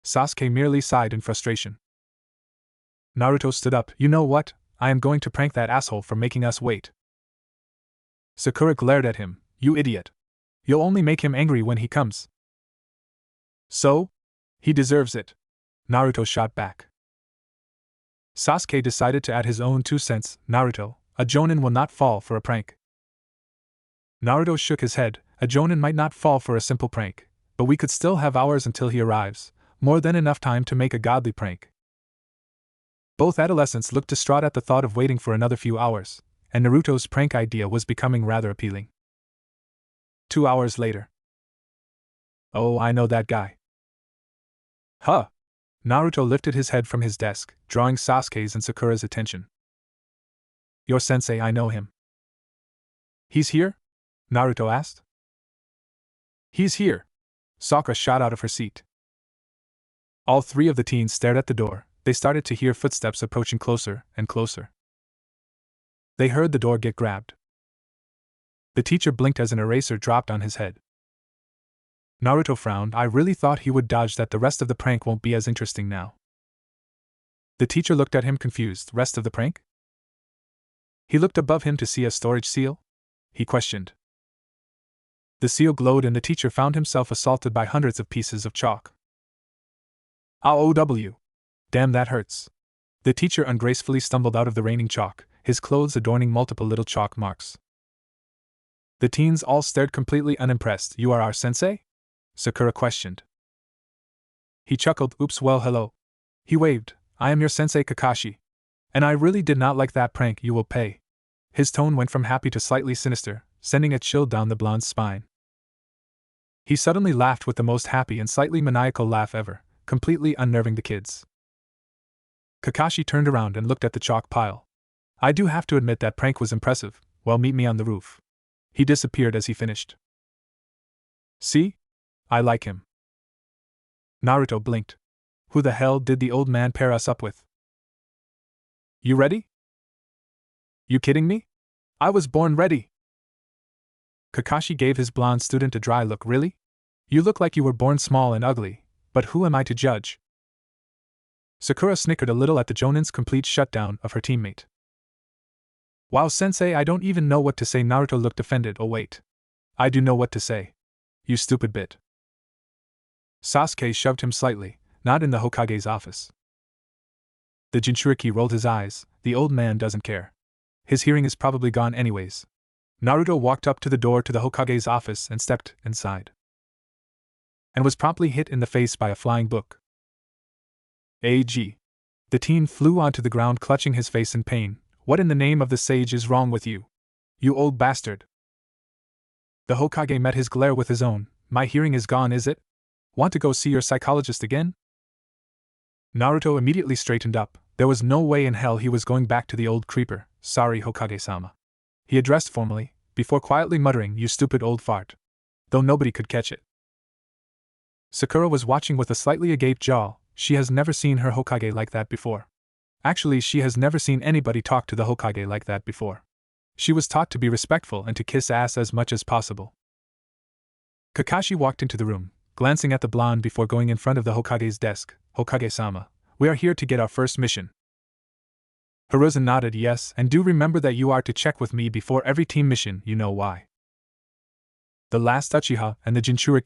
Sasuke merely sighed in frustration. Naruto stood up. You know what? I am going to prank that asshole for making us wait. Sakura glared at him. You idiot. You'll only make him angry when he comes. So? He deserves it. Naruto shot back. Sasuke decided to add his own 2 cents. Naruto, a jonin will not fall for a prank. Naruto shook his head. A jonin might not fall for a simple prank, but we could still have hours until he arrives, more than enough time to make a godly prank. Both adolescents looked distraught at the thought of waiting for another few hours, and Naruto's prank idea was becoming rather appealing. 2 hours later. Oh, I know that guy. Huh. Naruto lifted his head from his desk, drawing Sasuke's and Sakura's attention. Your sensei, I know him. He's here? Naruto asked. He's here. Sakura shot out of her seat. All 3 of the teens stared at the door. They started to hear footsteps approaching closer and closer. They heard the door get grabbed. The teacher blinked as an eraser dropped on his head. Naruto frowned. I really thought he would dodge that. The rest of the prank won't be as interesting now. The teacher looked at him confused. Rest of the prank? He looked above him to see a storage seal? He questioned. The seal glowed and the teacher found himself assaulted by hundreds of pieces of chalk. OW. Damn, that hurts. The teacher ungracefully stumbled out of the raining chalk, his clothes adorning multiple little chalk marks. The teens all stared completely unimpressed. You are our sensei? Sakura questioned. He chuckled. Oops, well, hello. He waved. I am your sensei Kakashi. And I really did not like that prank. You will pay. His tone went from happy to slightly sinister, sending a chill down the blonde's spine. He suddenly laughed with the most happy and slightly maniacal laugh ever, completely unnerving the kids. Kakashi turned around and looked at the chalk pile. I do have to admit that prank was impressive. Well, meet me on the roof. He disappeared as he finished. See? I like him. Naruto blinked. Who the hell did the old man pair us up with? You ready? You kidding me? I was born ready. Kakashi gave his blonde student a dry look. Really? You look like you were born small and ugly, but who am I to judge? Sakura snickered a little at the jonin's complete shutdown of her teammate. Wow, sensei, I don't even know what to say. Naruto looked offended. Oh wait. I do know what to say. You stupid bit. Sasuke shoved him slightly, not in the Hokage's office. The Jinchuriki rolled his eyes. The old man doesn't care. His hearing is probably gone anyways. Naruto walked up to the door to the Hokage's office and stepped inside. And was promptly hit in the face by a flying book. AG. The teen flew onto the ground clutching his face in pain. What in the name of the sage is wrong with you? You old bastard. The Hokage met his glare with his own. My hearing is gone, is it? Want to go see your psychologist again? Naruto immediately straightened up. There was no way in hell he was going back to the old creeper. Sorry, Hokage-sama. He addressed formally, before quietly muttering, you stupid old fart. Though nobody could catch it. Sakura was watching with a slightly agape jaw. She has never seen her Hokage like that before. Actually, she has never seen anybody talk to the Hokage like that before. She was taught to be respectful and to kiss ass as much as possible. Kakashi walked into the room, glancing at the blonde before going in front of the Hokage's desk. Hokage-sama, we are here to get our first mission. Hiruzen nodded yes, and do remember that you are to check with me before every team mission, you know why. The last Uchiha and the Jinchuriki